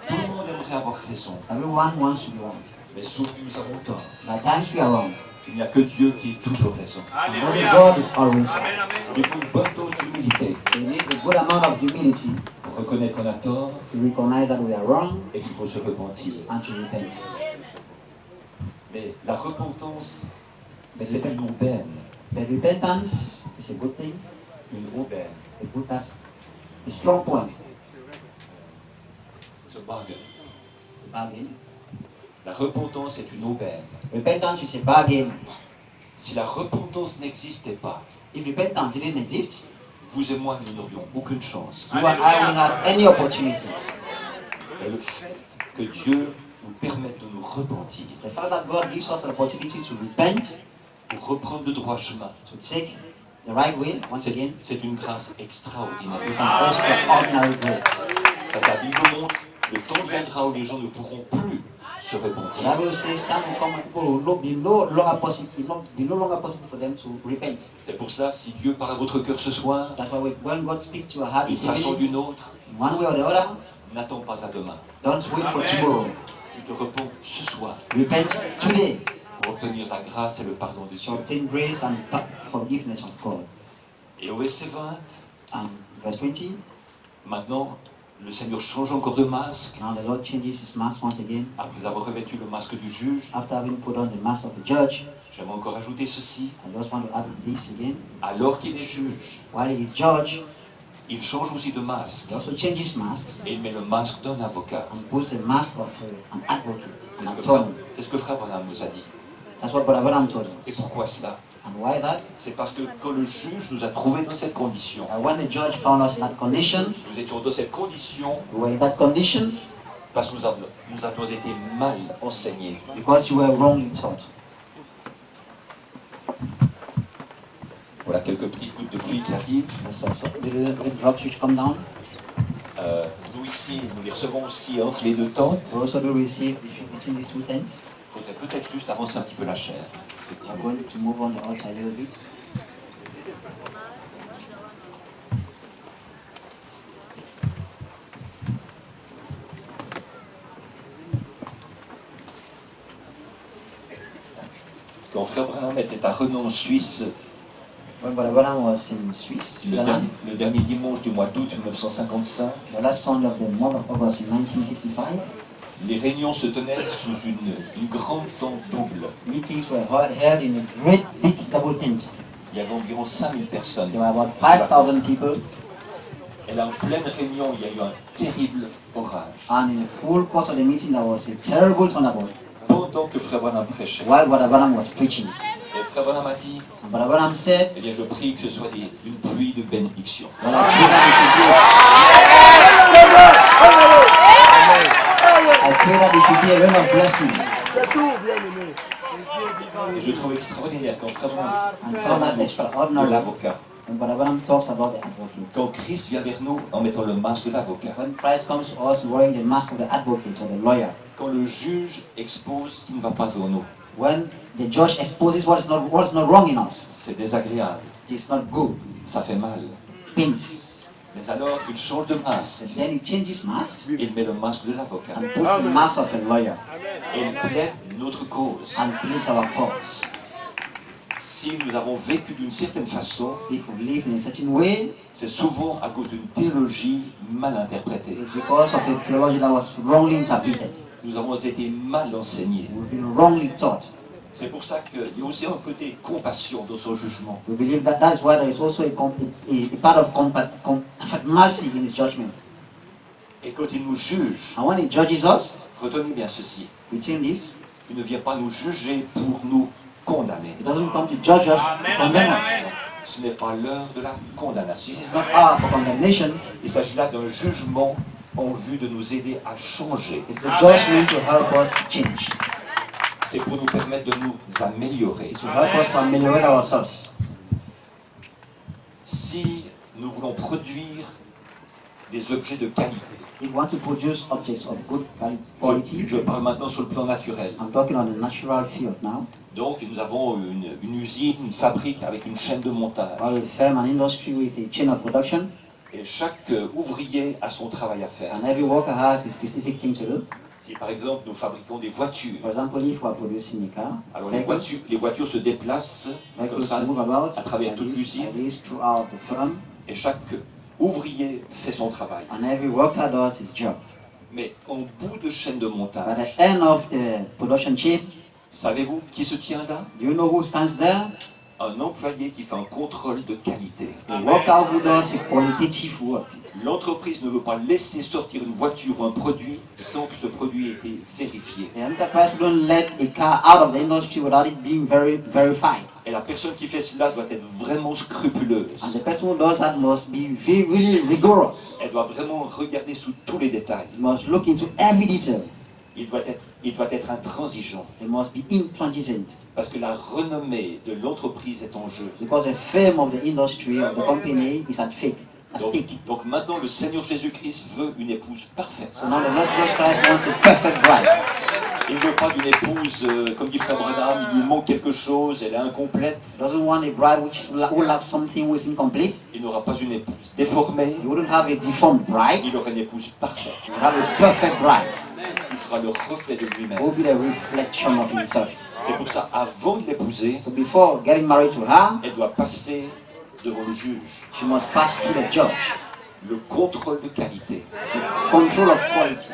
Tout le monde aimerait avoir raison, Everyone wants to be right. mais souvent nous avons tort. But at times we are wrong. Il n'y a que Dieu qui est toujours raison. And only Alléluia. God is always right. Amen, amen. Il faut une bonne dose d'humilité We need a good amount of humility pour reconnaître qu'on a tort to recognize that we are wrong et qu'il faut se repentir. and to repent. Mais la repentance, But c'est une aubaine. But repentance is a good thing. Une aubaine. That's a strong point. C'est un bargain. Bargain. La repentance est une aubaine. Repentance is a bargain. Si la repentance n'existait pas, If repentance didn't exist, vous et moi, nous n'aurions aucune chance. you and I wouldn't have any opportunity. Et le fait que Dieu nous permette de nous repentir, The fact that God gives us an opportunity to repent, pour reprendre le droit chemin, to take the right way, once again, c'est une grâce extraordinaire. is an extraordinary grace. Parce que la Bible montre Le temps viendra où les gens ne pourront plus se The repentir. Bible says some will come, people will be no longer possible, it will be no longer possible for them to repent. C'est pour cela, si Dieu parle à votre cœur ce soir, That's why when God speaks to your heart d'une this façon ou evening, d'une autre, one way or the other, n'attends pas à demain. don't wait for tomorrow. Tu te repens ce soir Repent today pour obtenir la grâce et le pardon de to Dieu. obtain grace and forgiveness of God. Et au verset 20, Verse 20, maintenant, le Seigneur change encore de masque. now the Lord changes his mask once again. Après avoir revêtu le masque du juge, After having put on the mask of the judge, j'aimerais encore ajouter ceci. I just want to add this again. Alors qu'il est juge, While he is judge, il change aussi de masque. he also changes masks Et il met le masque d'un avocat. and puts the mask of an advocate, C'est an ce que Frère- attorney. c'est ce que Frère Branham nous a dit. That's what Brother Branham told Et us. pourquoi cela? And why that? C'est parce que quand le juge nous a trouvés dans cette condition, When the judge found us in that condition, nous étions dans cette condition we were in that condition parce que nous avions été mal enseignés. because you were wrongly taught. Voilà quelques petites gouttes de pluie qui arrivent. There's also little drops which come down. Nous ici, nous les recevons aussi entre les deux tentes. We also do receive between these two tents. Il faudrait peut-être juste avancer un petit peu la chair. I'm Effectivement. going to move on the altar a little bit. Quand Frère Branham était à Renon, en Suisse, When Brother Branham was in Swiss, Switzerland, le dernier dimanche du mois d'août 1955, the last Sunday of the month of August in 1955, les réunions se tenaient sous une grande tente double. meetings were held in a great big double tent. Il y avait environ 5000 personnes. There were about 5,000 people, Et là, en pleine réunion, il y a eu un terrible orage. and in the full course of the meeting there was a terrible thunderbolt Pendant que Frère Branham prêchait, while Brother Branham was preaching. et Frère Branham a dit, And Brother Branham said, eh bien, je prie que ce soit une pluie de bénédiction. well, I pray that it should be a rain of blessing. Et je trouve extraordinaire quand Frère Branham And found that de extraordinary l'avocat, when Brother Branham talks about the advocate. quand Christ vient vers nous en mettant le masque de l'avocat, When Christ comes to us wearing the mask of the advocate or the lawyer, quand le juge expose ce qui ne va pas en nous, when the judge exposes what is not wrong in us, c'est désagréable, it is not good. ça fait mal. Pains. Mais alors, il change de masque, And then he changes masks il met le masque de l'avocat, and puts the marks of a lawyer et il plaide notre cause. and pleads our cause. Si nous avons vécu d'une certaine façon, If we live in a certain way, c'est souvent à cause d'une théologie mal interprétée. it's because of a theology that was wrongly interpreted. Nous avons été mal enseignés. We've been wrongly taught. C'est pour ça qu'il y a aussi un côté compassion dans son jugement. We believe that that's why there is also a part of mercy in his judgment. Et quand il nous juge, And when he judges us, retenez bien ceci, retain this, il ne vient pas nous juger pour nous condamner. he doesn't come to judge us, to condemn us. Ce n'est pas l'heure de la condamnation. This is not hour for condemnation. Il s'agit là d'un jugement en vue de nous aider à changer. It's a judgment to help us to change. C'est pour nous permettre de nous améliorer. To help us to ameliorate ourselves. Si nous voulons produire des objets de qualité, If we want to produce objects of good quality, je parle maintenant sur le plan naturel. I'm talking on the natural field now. Donc nous avons une usine, une fabrique avec une chaîne de montage. While we firm an industry with a chain of production, Et chaque ouvrier a son travail à faire. and every worker has a specific thing to do. Si par exemple nous fabriquons des voitures, For example, if we are producing a car, alors vehicles, les voitures se déplacent comme vehicles ça, move about à travers like toute this, l'usine. like this throughout the firm, Et chaque ouvrier fait son travail. and every worker does his job. Mais en bout de chaîne de By montage, the end of the production chain, savez-vous qui se tient là? do you know who stands there? Un employé qui fait un contrôle de qualité. The worker who does a qualitative work. L'entreprise ne veut pas laisser sortir une voiture ou un produit sans que ce produit ait été vérifié. The enterprise wouldn't let a car out of the industry without it being verified. Et la personne qui fait cela doit être vraiment scrupuleuse. And the person who does that must be really rigorous. Elle doit vraiment regarder sous tous les détails. He must look into every detail. Il doit être intransigeant. He must be intransigent. Parce que la renommée de l'entreprise est en jeu. Because the fame of the industry, of the company, is at stake. a stick. Donc maintenant, le Seigneur Jésus-Christ veut une épouse parfaite. So now the Lord Jesus Christ wants a perfect bride. Il ne veut pas d'une épouse, comme dit Frère Branham, il lui manque quelque chose, elle est incomplète. He doesn't want a bride who will have something who is incomplete. Il n'aura pas une épouse déformée, He wouldn't have a deformed bride. il aura une épouse parfaite, He would have a perfect bride qui sera le reflet de who lui-même. will be the reflection of himself. C'est pour ça, avant de l'épouser, So before getting married to her, elle doit passer devant le juge. she must pass through the judge. Le contrôle de qualité. The control of quality.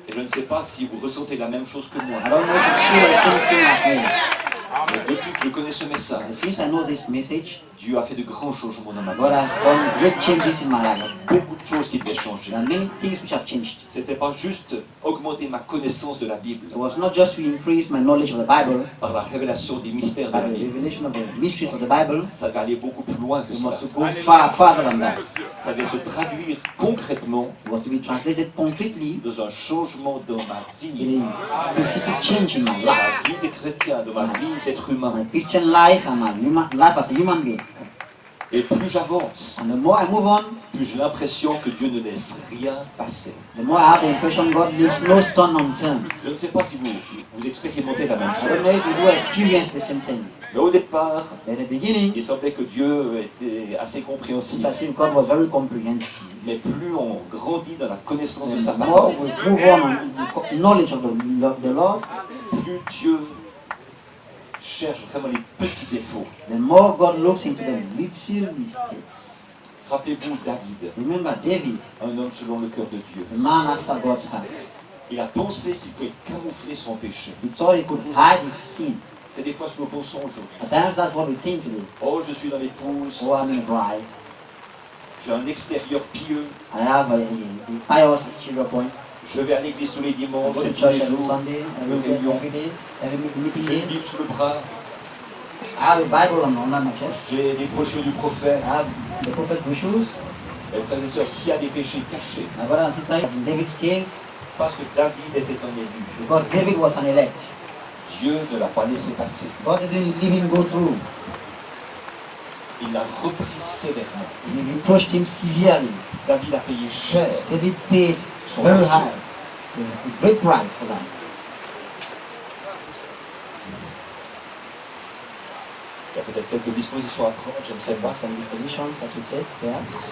Et je ne sais pas si vous ressentez la même chose que moi. I don't know if you feel the same thing like me. Mais depuis que je connais ce And message, since I know this message, Dieu a fait de grands changements dans ma God vie. has done great changes in my life. Beaucoup de choses qui devaient changer. There are many things which have changed. C'était pas juste augmenter ma connaissance de la Bible It was not just to increase my knowledge of the Bible, par la révélation des mystères de but la the Bible. revelation of the mysteries of the Bible. Ça va aller beaucoup plus loin que We cela. must go far farther than that. Ça va se traduire concrètement It was to be translated concretely dans un changement dans ma vie, in a specific change in my dans life, ma vie des chrétiens, dans ma vie d'être humain. my Christian life and my human life as a human being. Et plus j'avance, And the more I move on, plus j'ai l'impression que Dieu ne laisse rien passer. the more I have the impression God leaves no stone unturned. Je ne sais pas si vous expérimentez la même I don't chose, know if you do experience the same thing. mais au départ, At the beginning, il semblait que Dieu était assez it compréhensif. as if God was very comprehensive. Mais plus on grandit dans la connaissance de The sa more parole, we move on the knowledge of the Lord, plus Dieu cherche vraiment les petits défauts. the more God looks into the little mistakes. Rappelez-vous David, Remember David, un homme selon le cœur de Dieu. the man after God's heart. Il a pensé qu'il pouvait camoufler son péché. He thought he could hide his sin. C'est des fois ce que nous pensons aujourd'hui. At times that's what we think today. Oh, je suis dans l'épouse, Oh, I'm a bride. j'ai un extérieur pieux, I have a pious exterior point. je vais à l'église tous les I dimanches, go to et tous church les every jours, Sunday, every day, every meeting j'ai une day. Bible sous le bras, I have a Bible under my chest. j'ai des brochures du prophète. I have the prophet's brochures. Mes frères et sœurs, s'il y a des péchés cachés, My brother and sister, in David's case, parce que David était un élu, because David was an elect, Dieu ne l'a pas laissé passer. God didn't leave him go through. Il l'a repris sévèrement. He reproached him severely. David a payé cher David paid son very argent. high, a great price for that. Il y a peut-être quelques dispositions à prendre, je ne sais pas. Some dispositions that we take, perhaps.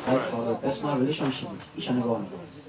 Right, for the personal relationship, each and every one of us.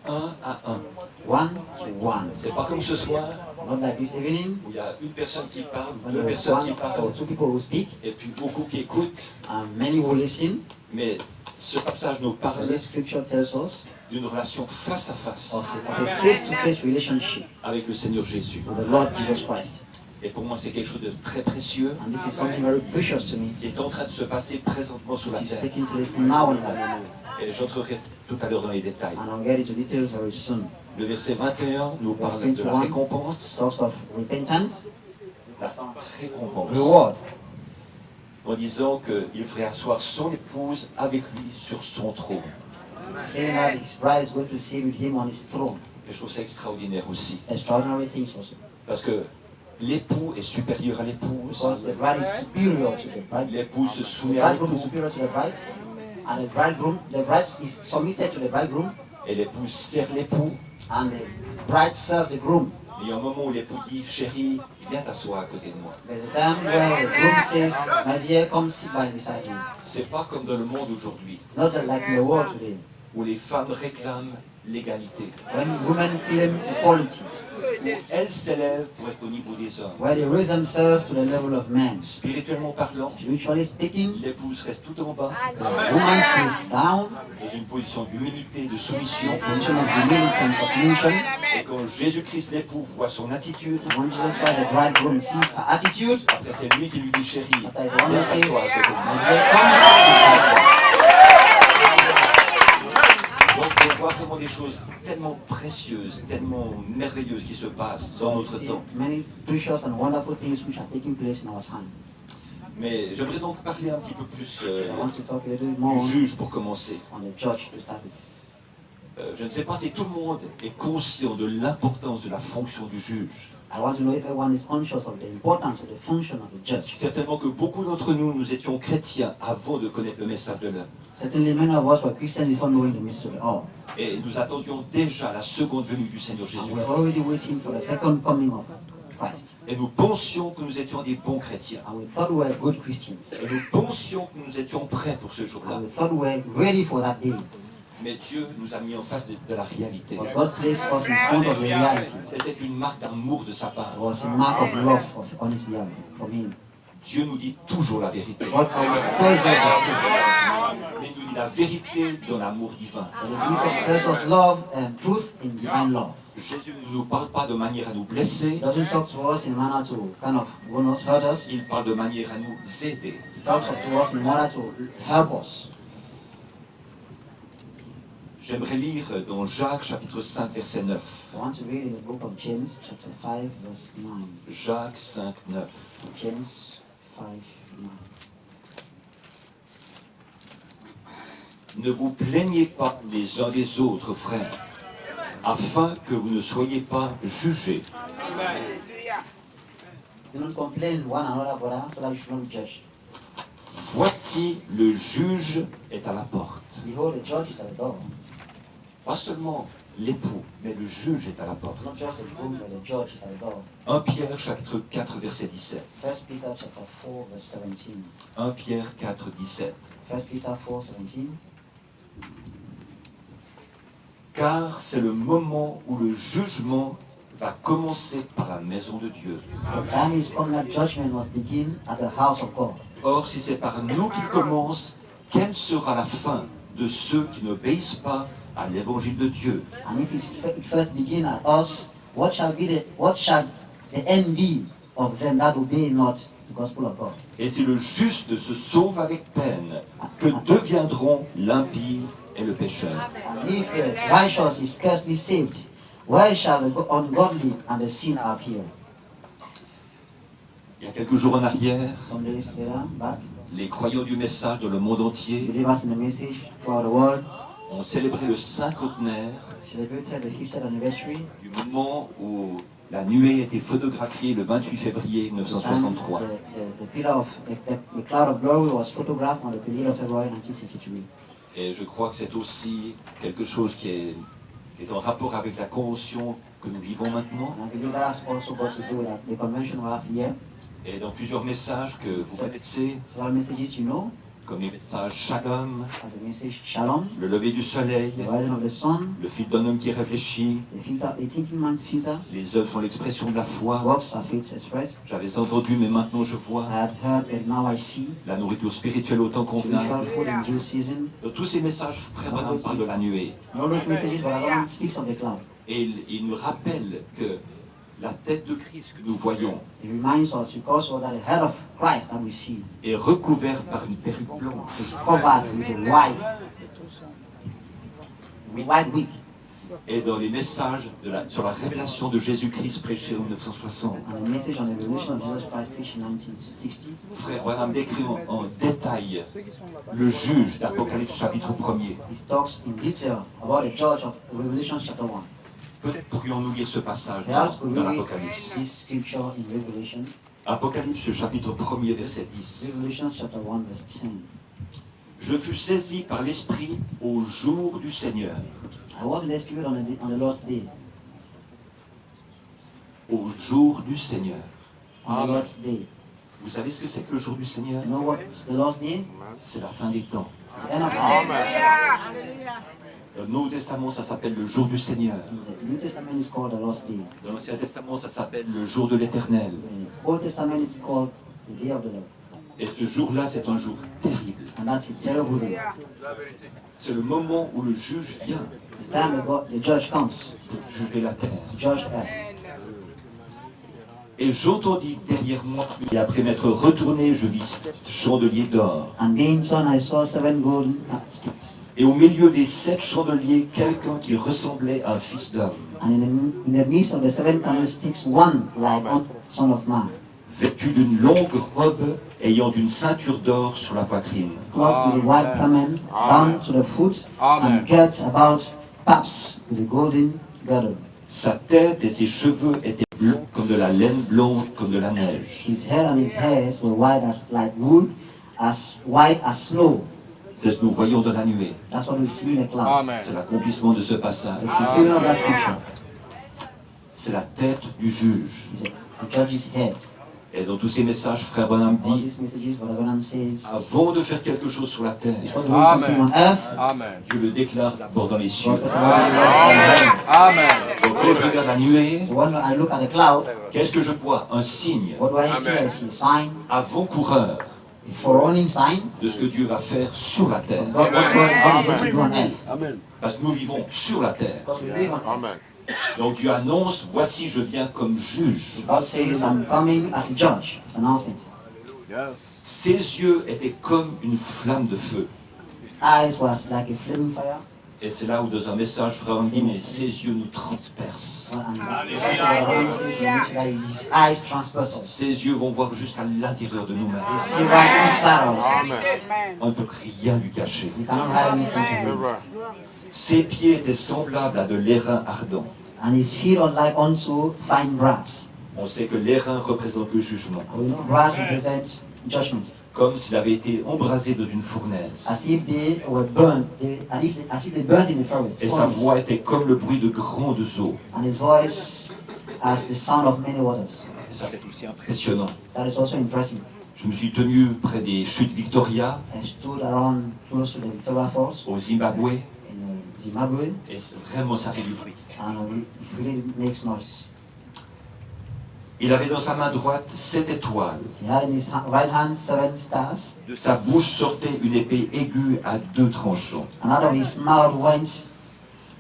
Un à un. One to one. C'est pas comme ce soir Not like this evening, où il y a une personne qui parle, when deux there is personnes qui one parlent, or two people who speak, et puis beaucoup qui écoutent. and many who listen. Mais ce passage nous And parle this scripture tells us d'une relation face à face of a face-to-face relationship avec le Seigneur Jésus. with the Lord Jesus Christ. Et pour moi, c'est quelque chose de très précieux And this is something very precious to me. qui est en train de se passer présentement sur la Which is terre. taking place now in life. Et j'entrerai tout à l'heure dans les détails. And I'll get into details very soon. Le verset 21 nous parle de la récompense. Talks of repentance, La récompense. reward, En disant qu'il ferait asseoir son épouse avec lui sur son trône. saying that his bride is going to sit with him on his throne. Et je trouve ça extraordinaire aussi. Extraordinary things also. Parce que l'époux est supérieur à l'épouse. Because the bride is superior to the bride. L'épouse se The soumet à bridegroom is l'époux. superior to the bride. And the bride is submitted to the bridegroom. Et l'épouse sert l'époux. And the bride serves the groom. Il y a un moment où l'époux dit, chérie, viens t'asseoir à côté de moi. There's a time where the groom says, my dear, come sit by beside me. C'est pas comme dans le monde aujourd'hui, It's not like in the world today, où les femmes réclament l'égalité, when women claim equality, où elles s'élèvent pour être au niveau des hommes. where they raise themselves to the level of men. Spirituellement parlant, Spiritually speaking, l'épouse reste tout en bas, the woman stays down, dans une position d'humilité, de soumission. a position of humility and submission. Et quand Jésus-Christ l'époux voit son attitude, When Jesus Christ, the bridegroom, sees her attitude, après c'est lui qui lui dit, chérie, after he's the one viens who says, t'asseoir à côté de moi. my dear, come sit beside me. Donc on voit comment des choses tellement précieuses, tellement merveilleuses qui se passent dans So we notre see temps. many precious and wonderful things which are taking place in our time. Mais j'aimerais donc parler un petit peu plus I want to talk a little bit more du juge pour commencer. on the church to start with. Je ne sais pas si tout le monde est conscient de l'importance de la fonction du juge. I want to know if everyone is conscious of the importance of the function of the judge. Certainement que beaucoup d'entre nous, nous étions chrétiens avant de connaître le message de l'heure. Certainly many of us were Christians before knowing the mystery of the hour. Et nous attendions déjà la seconde venue du Seigneur And Jésus. we're already waiting for the second coming of Christ. Et nous pensions que nous étions des bons chrétiens. And we thought we were good Christians. Et nous pensions que nous étions prêts pour ce jour-là. And we thought we were ready for that day. Mais Dieu nous a mis en face de la réalité. But God placed us in front of the reality. C'était une marque d'amour de sa part. It was a mark of love on his behalf from him. Dieu nous dit toujours la vérité. God always tells us the truth. Mais il nous dit la vérité dans l'amour divin. And he gives us love and truth in divine love. Jésus ne nous parle pas de manière à nous blesser. He doesn't talk to us in a manner to kind of wound us, hurt us. Il parle de manière à nous aider. He talks to us in order to help us. J'aimerais lire dans Jacques chapitre 5 verset 9. I want to read in the book of James, chapter 5, verse 9. Jacques 5, 9. James 5, 9. Ne vous plaignez pas les uns des autres, frères, afin que vous ne soyez pas jugés. Do not complain one another, brother, so that you should not be judged. Voici, le juge est à la porte. Behold, the judge is at the door. Pas seulement l'époux, mais le juge est à la porte. Not just the groom, but the judge is at the door. 1 Pierre chapitre 4 verset 17. 1 Peter chapter 4, verse 17. 1 Pierre 4, 17. 1 Peter 4, 17. Car c'est le moment où le jugement va commencer par la maison de Dieu. The time is come that judgment must begin at the house of God. Or, si c'est par nous qu'il commence, quelle sera la fin de ceux qui n'obéissent pas à l'évangile de Dieu? And if it first begin at us, what shall the end be of them that obey not the gospel of God? Et si le juste se sauve avec peine, que deviendront l'impie et le pécheur? And if the righteous is scarcely saved, where shall the ungodly and the sinner appear? Il y a quelques jours en arrière, Some days later, back, les croyants du message dans le monde entier believers in the message throughout the world ont célébré le cinquantenaire celebrated the 50th anniversary du moment où la nuée a été photographiée le 28 février and 1963. the cloud of glory was photographed on the 28th of February 1963. Et je crois que c'est aussi quelque chose qui est en rapport avec la convention que nous vivons maintenant. And I believe that has also got to do with the convention we have here. Et dans plusieurs messages que vous connaissez, Several messages you know, comme les messages Shalom, as the message Shalom, le lever du soleil, the rising of the sun, le fil d'un homme qui réfléchit, the thinking man's filter, les œuvres sont l'expression de la foi. works are faith expressed. J'avais entendu, mais maintenant je vois I had heard, but now I see. la nourriture spirituelle au temps Spiritual convenable. food in due season. Dans tous ces messages, Frère Branham parle de la nuée. All those messages, but God speaks of the cloud. Et il nous rappelle que la tête de Christ que nous voyons It reminds us also that the head of Christ that we see est recouverte par une perruque blanche. is covered with a white wig. Et dans les messages sur la révélation de Jésus-Christ prêchés en 1960, And the message on the revelation of Jesus Christ preached in 1960, Frère Branham décrit en détail le juge d'Apocalypse chapitre 1er. he talks in detail about the judge of Revelation chapter 1. Peut-être pourrions-nous lire ce passage Perhaps we dans read l'Apocalypse. this scripture in Revelation, Apocalypse chapitre 1er verset 10. Revelation chapter 1 verse 10. Je fus saisi par l'Esprit au jour du Seigneur. I was in the spirit on the Lord's day. Au jour du Seigneur. On the Lord's day. Vous savez ce que c'est que le jour du Seigneur? You know what's the Lord's day? C'est la fin des temps. It's the end of time. Dans le Nouveau Testament, ça s'appelle le jour du Seigneur. The New Testament is called the Lord's day. Dans l'Ancien Testament, ça s'appelle le jour de l'Éternel. The Old Testament is called the day of the Lord. Et ce jour-là, c'est un jour terrible. And that's a terrible day. C'est le moment où le juge vient It's time the judge comes pour juger la terre. to judge earth. Et j'entendis derrière moi, et après m'être retourné, je vis 7 chandeliers d'or. And being son, I saw 7 golden sticks. Et au milieu des 7 chandeliers, quelqu'un qui ressemblait à un fils d'homme, And in the midst of the 7 candlesticks, one like unto the Son of Man, vêtu d'une longue robe, ayant une ceinture d'or sur la poitrine. clothed with a white garment down to the foot, and girt about paps with a golden girdle. Sa tête et ses cheveux étaient blancs comme de la laine blanche, comme de la neige. His hair and his hairs were white as like wool, as white as snow. C'est ce que nous voyons dans la nuée. That's what we see in the cloud. Amen. C'est l'accomplissement de ce passage. The fulfillment of that scripture C'est la tête du juge. is the judge's head. Et dans tous ces messages, frère Branham All dit, these messages, Brother Branham says, avant de faire quelque chose sur la terre, before doing something on earth, Amen. Dieu le déclare d'abord dans les cieux. God first of all declares in heaven. Amen. Donc quand je regarde la nuée, So when I look at the cloud, qu'est-ce que je vois? Un signe, what do I see? I see a sign, avant-coureur a forewarning sign de ce que Dieu va faire sur la terre. of God, what God is going to do on earth. Parce que nous vivons sur la terre. Because we live on earth. Amen. Donc Dieu annonce, voici je viens comme juge. God says, I'm coming as a judge. It's an announcement. Yes. Ses yeux étaient comme une flamme de feu. His eyes was like a flaming fire. Et c'est là où dans un message, frère, on dit, mais ses yeux nous transpercent. And that's what Brother Branham says in which that his eyes transperce us. Ses yeux vont voir jusqu'à l'intérieur de They nous-mêmes. see right inside us. Amen. On ne peut rien lui cacher. We cannot hide anything from C'est him. vrai. Ses pieds étaient semblables à de l'airain ardent. And his feet are like unto fine brass. On sait que l'airain représente le jugement, And we know brass represents judgment. comme s'il avait été embrasé dans une fournaise. As if they were burnt, as if they burnt in the furnace. Et sa voix était comme le bruit de grandes eaux. And his voice as the sound of many waters. Et ça, c'est aussi impressionnant. That is also impressive. Je me suis tenu près des chutes Victoria, I stood around close to the Victoria Falls au Zimbabwe, in Zimbabwe, et vraiment ça fait du bruit. and it really makes noise. Il avait dans sa main droite 7 étoiles. He had in his right hand 7 stars, De sa bouche sortait une épée aiguë à 2 tranchants. and out of his mouth went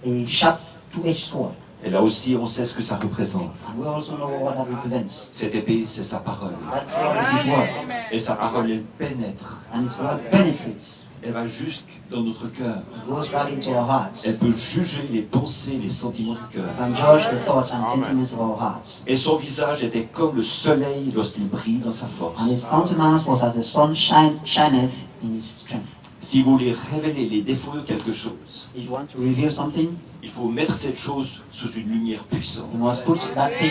a sharp two-edged sword. Et là aussi, on sait ce que ça représente. And we also know what that represents. Cette épée, c'est sa parole. That sword is his word, Et sa parole, elle pénètre. and his word penetrates. Elle va jusque dans notre cœur. It goes right into our hearts. Elle peut juger les pensées, les sentiments du cœur. And judge the thoughts and sentiments of our hearts. Et son visage était comme le soleil lorsqu'il brille dans sa force. And his countenance was as the sun shineth in his strength. Si vous voulez révéler les défauts de quelque chose, If you want to reveal something, il faut mettre cette chose sous une lumière puissante. you must put that thing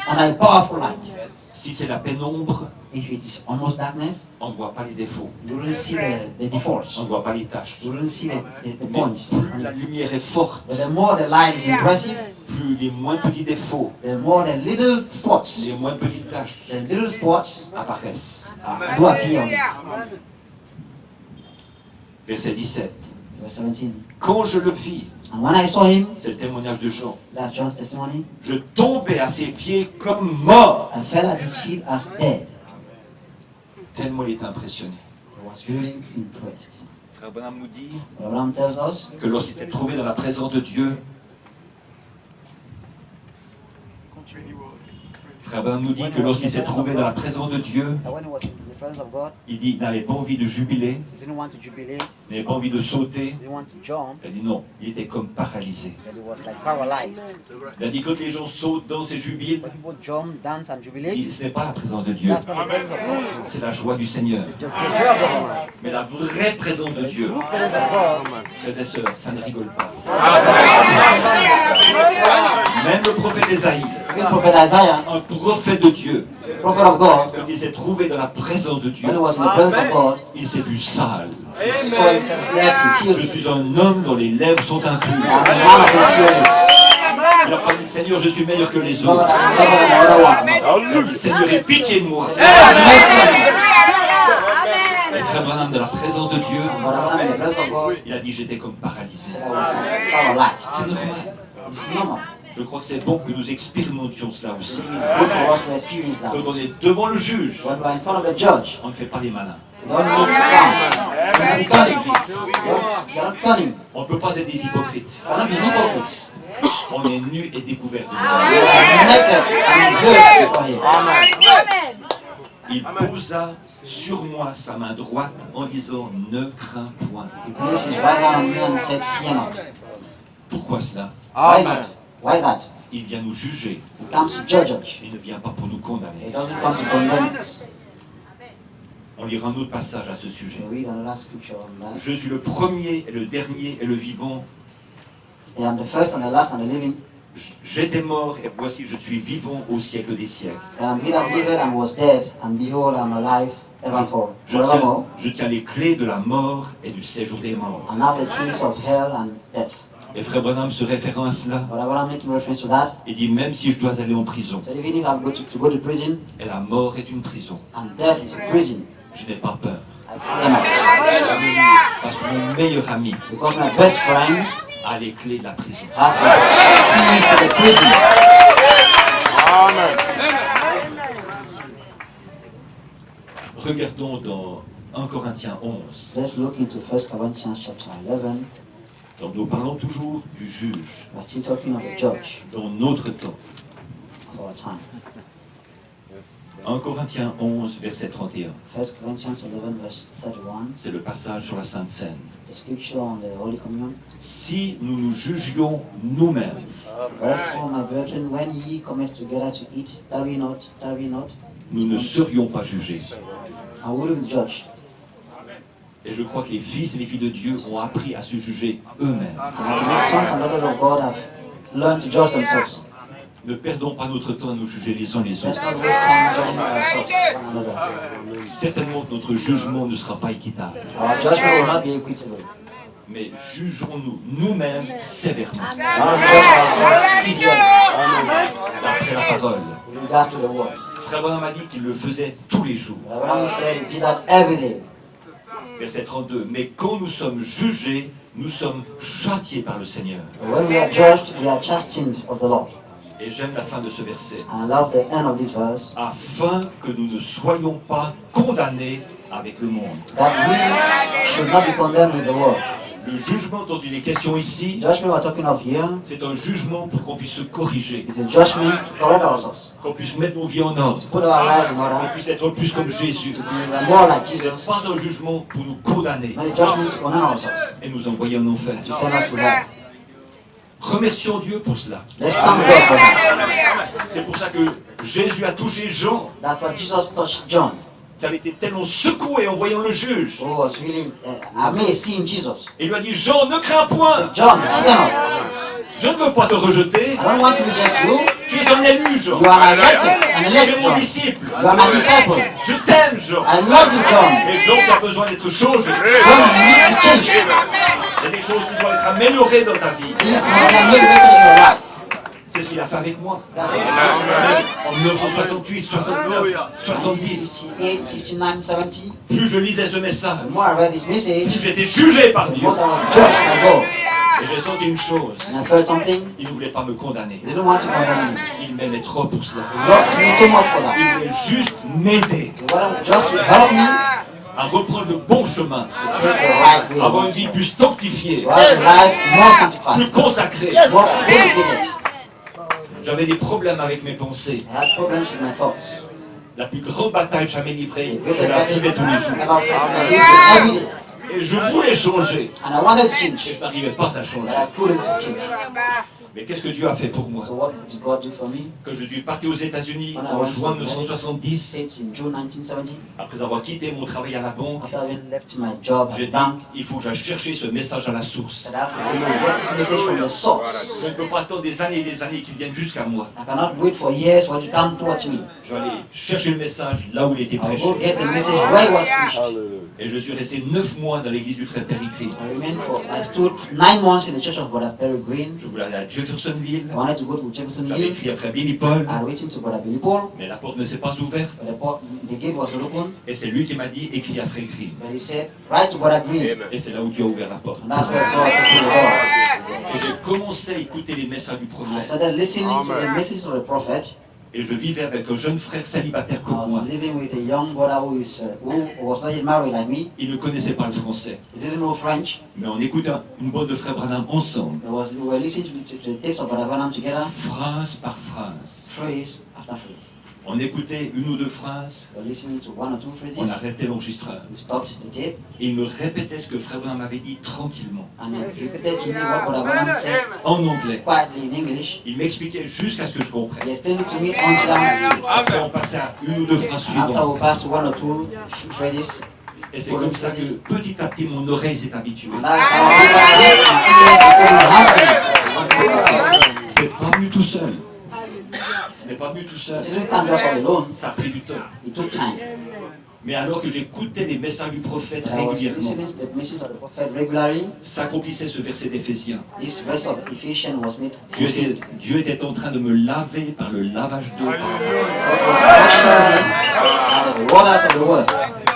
on a powerful light. Si c'est la pénombre, If it is almost darkness, on ne voit pas les défauts, you don't see the defaults. on ne voit pas les tâches. You don't see the Mais points. plus la lumière est forte, But the more the light is impressive, plus les moins petits défauts, the more the little spots, les moins petites tâches the little spots apparaissent. do appear on it. Verset 17. Verse 17. Quand je le vis, And when I saw him, c'est le témoignage de Jean, that's John's testimony, je tombais à ses pieds comme mort, I fell at his feet as dead. tellement il était impressionné. I was really impressed. Frère Branham nous dit Abraham tells us que lorsqu'il s'est trouvé dans la présence de Dieu, Frère Branham nous dit que lorsqu'il s'est trouvé dans la présence de Dieu, that when he was in the presence of God, il dit qu'il n'avait pas envie de jubiler, he didn't want to jubilate, il n'avait pas envie de sauter. he didn't want to jump, Il a dit non, il était comme paralysé. but he was like paralyzed. Il a dit quand les gens sautent, dansent et jubilent, When people jump, dance, and il jubilate, dit, ce n'est pas la présence de Dieu, that's not the presence of God. c'est la joie du Seigneur. The joy of the Lord. Mais la vraie présence de Dieu, The presence of God. frères et sœurs, ça ne rigole pas. Même le prophète Ésaïe, Even Prophet Isaiah, un prophète de Dieu, prophet of God, quand il s'est trouvé dans la présence de Dieu, when he was in the presence of God, il s'est vu sale. he saw himself dirty, Je filthy, suis un homme dont les lèvres sont impures. and a man of impure lips. Il a pas dit Seigneur, je suis meilleur que les Lord, autres. I'm better than the other one. Il a dit Seigneur, aie pitié de moi. Have mercy on me. Et frère Branham, dans la présence de Dieu, But I'm in the presence of God, il a dit j'étais comme paralysé. I was like paralyzed. C'est normal. It's normal. Je crois que c'est bon que nous expérimentions cela aussi. It is good for us to experience that. Quand on est devant le juge, When we are in front of the judge, on ne fait pas les malins. we don't look down. We're not cunning. You're not cunning. On ne peut pas être des hypocrites. We're not be hypocrites. On est nus et découverts. We are naked and veiled before him. Il posa sur moi sa main droite en disant ne crains point. He placed his right hand on me and said, fear not. Pourquoi cela? Why not? Why is that? Il vient nous juger. He comes to judge us. Il ne vient pas pour nous He condamner. doesn't come to condemn us. On lira un autre passage à ce sujet. We read another scripture on that. Je suis le premier et le dernier et le vivant. I am the first and the last and the living. J'étais mort et voici je suis vivant au siècle des siècles. He that lived and was dead, and behold, I am alive forevermore. Je tiens les clés de la mort et du séjour des morts. And have the keys of hell and death. Et Frère Branham se référant à cela, But I want to make reference to that. il dit même si je dois aller en prison, So even if I go to prison, et la mort est une prison, and death is a prison, je n'ai pas peur. I fear not. Parce que mon meilleur ami Because my best friend a les clés de la prison. has the keys to the prison. Regardons dans 1 Corinthiens 11. Let's look into 1 Corinthians chapter 11. Donc nous parlons toujours du juge We're still talking of the judge dans notre temps. of our time. 1 Corinthiens 11, verset 31. 1 Corinthians 11 verse 31. C'est le passage sur la Sainte Seine. The scripture on the Holy Communion. Si nous nous jugions nous-mêmes, Wherefore, my brethren, when ye come together to eat, tarry not, nous ne serions pas jugés. I will be judged. Et je crois que les fils et les filles de Dieu ont appris à se juger eux-mêmes. And I believe sons and daughters of God have learned to judge themselves. Ne perdons pas notre temps à nous juger les uns les Let's autres. not waste time judging ourselves, one another. Certainement que notre jugement ne sera pas équitable. Our judgment will not be equitable. Mais jugerons-nous nous-mêmes sévèrement, I want to judge ourselves severely d'après la parole. with regards to the word. Frère Branham a dit qu'il le faisait tous les jours. Abraham said he did that every day. Verset 32. Mais quand nous sommes jugés, nous sommes châtiés par le Seigneur. But when we are judged, we are chastened of the Lord. Et j'aime la fin de ce verset. And I love the end of this verse. Afin que nous ne soyons pas condamnés avec le monde. That we should not be condemned with the world. Le jugement dont il est question ici, The judgment we're talking of here c'est un jugement pour qu'on puisse se corriger, is a judgment to correct ourselves, qu'on puisse mettre nos vies en ordre, to put our lives in qu'on order, puisse être plus comme Jésus. to be more like Ce Jesus, n'est pas un jugement pour nous condamner not a judgment to condemn ourselves, et nous envoyer en enfer. to send us to hell. Remercions Dieu pour cela. Let's thank God for that. C'est pour ça que Jésus a touché Jean, That's why Jesus touched John, qui avait été tellement secoué en voyant le juge. who was really amazed seeing Jesus. Et il lui a dit, Jean, ne crains He point, said, John, fear not. je ne veux pas te rejeter, I don't want to reject you. tu es un élu, Jean. You are an elected, an Tu es elected mon John. disciple. You are my disciple. Je t'aime, Jean. I love you, John. Mais Jean a besoin d'être changé. John, you need to change. Il y a des choses qui doivent être améliorées dans ta vie. Please not make better in your life. C'est ce qu'il a fait avec moi. That's what he En 1968, 69, 70, 68, 69, 70. plus je lisais ce message, The more I read this plus message, j'étais jugé par the Dieu. more I was judged by God. Et j'ai senti une chose, And I felt something. il ne voulait pas me condamner. He didn't want to condemn me. Il m'aimait trop pour cela. He loved me so much for that. Il voulait juste m'aider He wanted just to help me à reprendre le bon chemin, to take the right way. à avoir une vie plus sanctifiée, To have a life more sanctified, plus consacrée. more dedicated. J'avais des problèmes avec mes pensées. I had problems with my thoughts. La plus grande bataille jamais livrée, The je la greatest vivais tous les jours. battle I lived it every day. Et je voulais changer, And I wanted to et change, je n'arrivais pas à but changer. I couldn't change. Mais qu'est-ce que Dieu a fait pour moi? So what did God do for me? Que je suis parti aux États-Unis When I en went juin to the 1970, States in June 1970, après avoir quitté mon travail à la banque, after having left my job at j'ai the dit, bank, il faut que j'aille chercher ce message à la source. said I have to get this message from the source. Je ne peux pas attendre des années et des années qu'il vienne jusqu'à moi. I cannot wait for years for it to come towards me. Je vais aller chercher le message là où il était I'll prêché. go get the message where it was preached. Et je suis resté 9 mois dans l'église du frère Péricrit. I stood 9 months in the church of Brother Peregrine. Je voulais aller à Jeffersonville. I wanted to go to Jefferson J'avais Hill. écrit à frère Billy Paul, I waiting to Brother Billy Paul, mais la porte ne s'est pas ouverte. but the gate was open. Et c'est lui qui m'a dit, écris à frère Green. But he said, write to Brother Green. Et c'est là où Dieu a ouvert la porte. And that's where God opened the door. Et j'ai commencé à écouter les messages du I prophète. started listening to the message of the prophet. Et je vivais avec un jeune frère célibataire I comme was moi. living with a young brother who was not yet married like me. Il ne connaissait pas le français. He didn't know French. Mais on écoute une bande de frères Branham ensemble. We were listening to the tapes of Brother Branham together, Phrase par phrase. phrase after phrase. On écoutait une ou deux phrases. We were listening to one or two On phrases. arrêtait l'enregistreur. We stopped the tape Et il me répétait ce que frère Branham avait dit tranquillement. and he repeated to me what Brother Branham said En anglais. quietly in English. Il m'expliquait jusqu'à ce que je He comprenne. explained it to me until I understood. Après, on passait à une ou deux phrases After suivantes. we passed to one or two phrases, Et c'est comme ça que petit à petit mon oreille s'est habituée. and that's how my ears became happy. C'est pas venu tout seul. Ce n'est pas venu tout seul. It didn't come just all alone. Ça a pris du temps. It took time. Mais alors que j'écoutais les messages du prophète I was régulièrement, listening to the message of the prophet regularly. s'accomplissait ce verset d'Éphésiens. This verse of Ephesians was made Dieu était en train de me laver par le lavage d'eau. the waters of the word.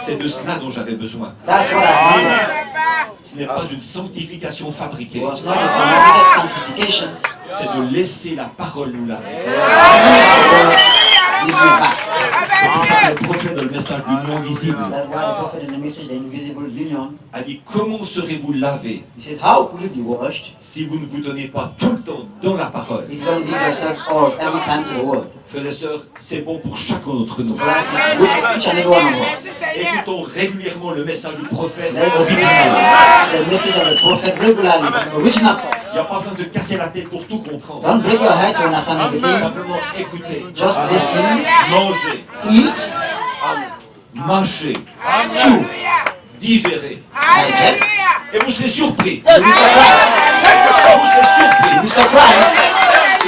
C'est de cela dont j'avais besoin. That's what I needed. Ce n'est pas une sanctification It fabriquée. was not a formatted sanctification. C'est de laisser la parole nous laver. Give me back. C'est pour ça que le prophète dans le message du non visible That's why the prophet in the message, the invisible union, a dit: comment serez-vous lavés he said, how could you be washed si vous ne vous donnez pas tout le temps dans la parole? if you don't give yourself all every time to the word? Frères et sœurs, c'est bon pour chacun d'entre nous. Brothers and sisters, good for each and every one of us. Écoutons régulièrement le message du prophète. Let's au listen original. to the message of the prophet regularly from the original Il thoughts. n'y a pas besoin de se casser la tête pour tout comprendre. Don't break your head to understand everything. Simplement écouter, Just listen, manger, eat, mâcher, chew, digérer. digest. Et vous serez surpris. You'll be surprised. Vous serez surpris You'll be surprised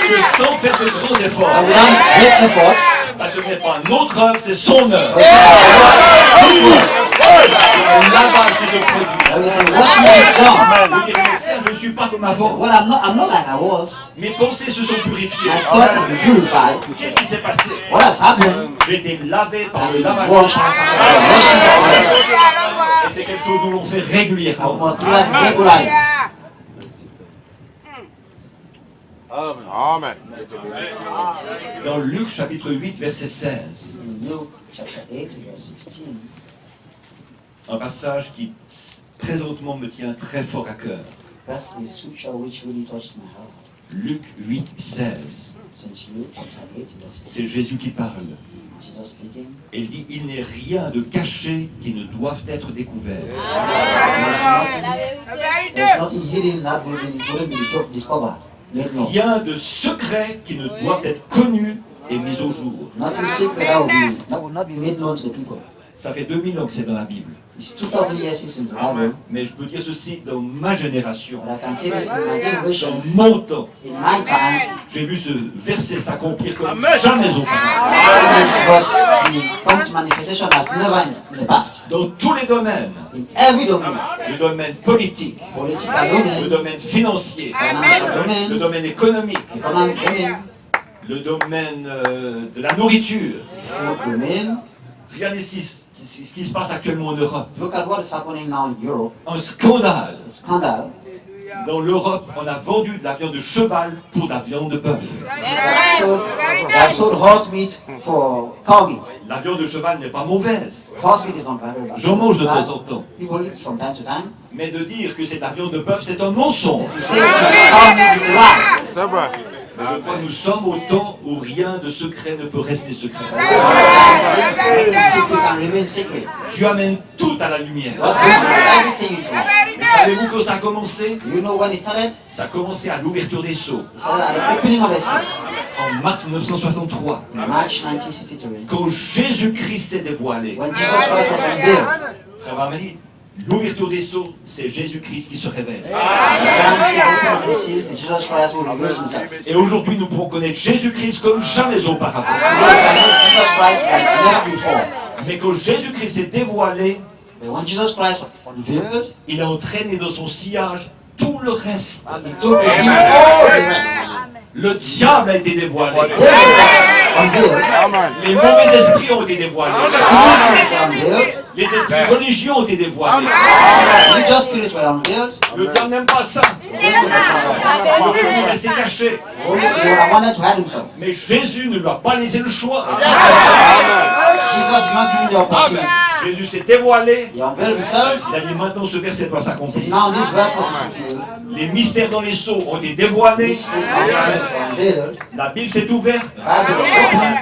que sans faire de grands that efforts, without great efforts, parce que ce n'est pas notre œuvre, c'est son œuvre. this word, Le lavage qui se produit. there is a washing that is done. Vous direz: médecin, je ne suis pas comme avant. Well, I'm not like I was. Mes pensées se sont purifiées. My thoughts have been purified. Qu'est-ce qui s'est passé? What has happened? J'ai été lavé par I've le been lavage. washed by the washing of the word. Et c'est quelque chose que l'on fait I régulièrement. must do that regularly. Amen. Dans Luc chapitre 8, verset 16, In Luke chapter 8, verse 16, un passage qui présentement me tient très fort à cœur. that's the scripture which really touched my heart. Luc 8, 16. Since Luke chapter 8, verse 16, C'est Jésus qui parle. Jesus speaking. Il dit: il n'est rien de caché qui ne doive être découvert. There's nothing hidden that wouldn't be discovered. Made known. Rien de secret qui ne doit être connu et mis au jour. Nothing secret that will not be made known to the people. Ça fait 2000 ans que c'est dans la Bible. It's 2000 years since in the Bible, Mais je peux dire ceci: dans ma génération, but I can say this in my dans generation, mon temps, in my time, j'ai vu ce verset s'accomplir comme jamais auparavant. because the come to manifestation as never in the past. Dans tous les domaines, In every domain, le domaine politique, political le domain, domaine financier, financial le domain, domaine économique, economic domain, le domaine de la nourriture. food domain. Regardez ce qui se passe actuellement en Europe. Look at what is happening now in Europe. Un scandale. A scandal. Dans l'Europe, on a vendu de la viande de cheval pour de la viande de bœuf. They have sold horse meat for cow meat. La viande de cheval n'est pas mauvaise. Horse meat is not very bad. J'en mange de temps en temps. People eat from time to time. Mais de dire que c'est de la viande de bœuf, c'est un mensonge. To say it's cow meat is a lie. C'est vrai. Mais je crois que nous sommes au temps où rien de secret ne peut rester secret. Everything secret can remain secret. Tu amènes tout à la lumière. God brings everything into light. Et savez-vous quand ça a commencé? You know when it started? Ça a commencé à l'ouverture des sceaux, It started at the opening of the seas. en mars 1963, In March 1963. quand Jésus-Christ s'est dévoilé. When Jesus Christ was revealed. Frère Mamadi, l'ouverture des sceaux, c'est Jésus-Christ qui se révèle. The opening of the seas is Jesus Christ who reveals himself. Et aujourd'hui, nous pouvons connaître Jésus-Christ comme jamais auparavant. Today we can know Jesus Christ like never before. Mais quand Jésus-Christ s'est dévoilé, But when Jesus Christ was unveiled, il a entraîné dans son sillage tout le reste. he took with him all the rest. Le diable a été dévoilé. Devil was unveiled. Amen. Les mauvais esprits ont été dévoilés. Evil spirits were unveiled. Les esprits religieux ont été dévoilés. Religious spirits were unveiled. Le diable n'aime pas ça. The devil does not want Il veut nous laisser cacher. Only he would have wanted to hide himself. Mais Jésus ne lui a pas laissé le choix. Jesus did not give him the opportunity. Jésus s'est dévoilé. He unveiled himself. Il a dit: maintenant ce verset doit He s'accomplir. said, now this verse was fulfilled. Les mystères dans les sceaux ont été dévoilés. These spirits were unveiled. La Bible s'est ouverte. The Bible was open.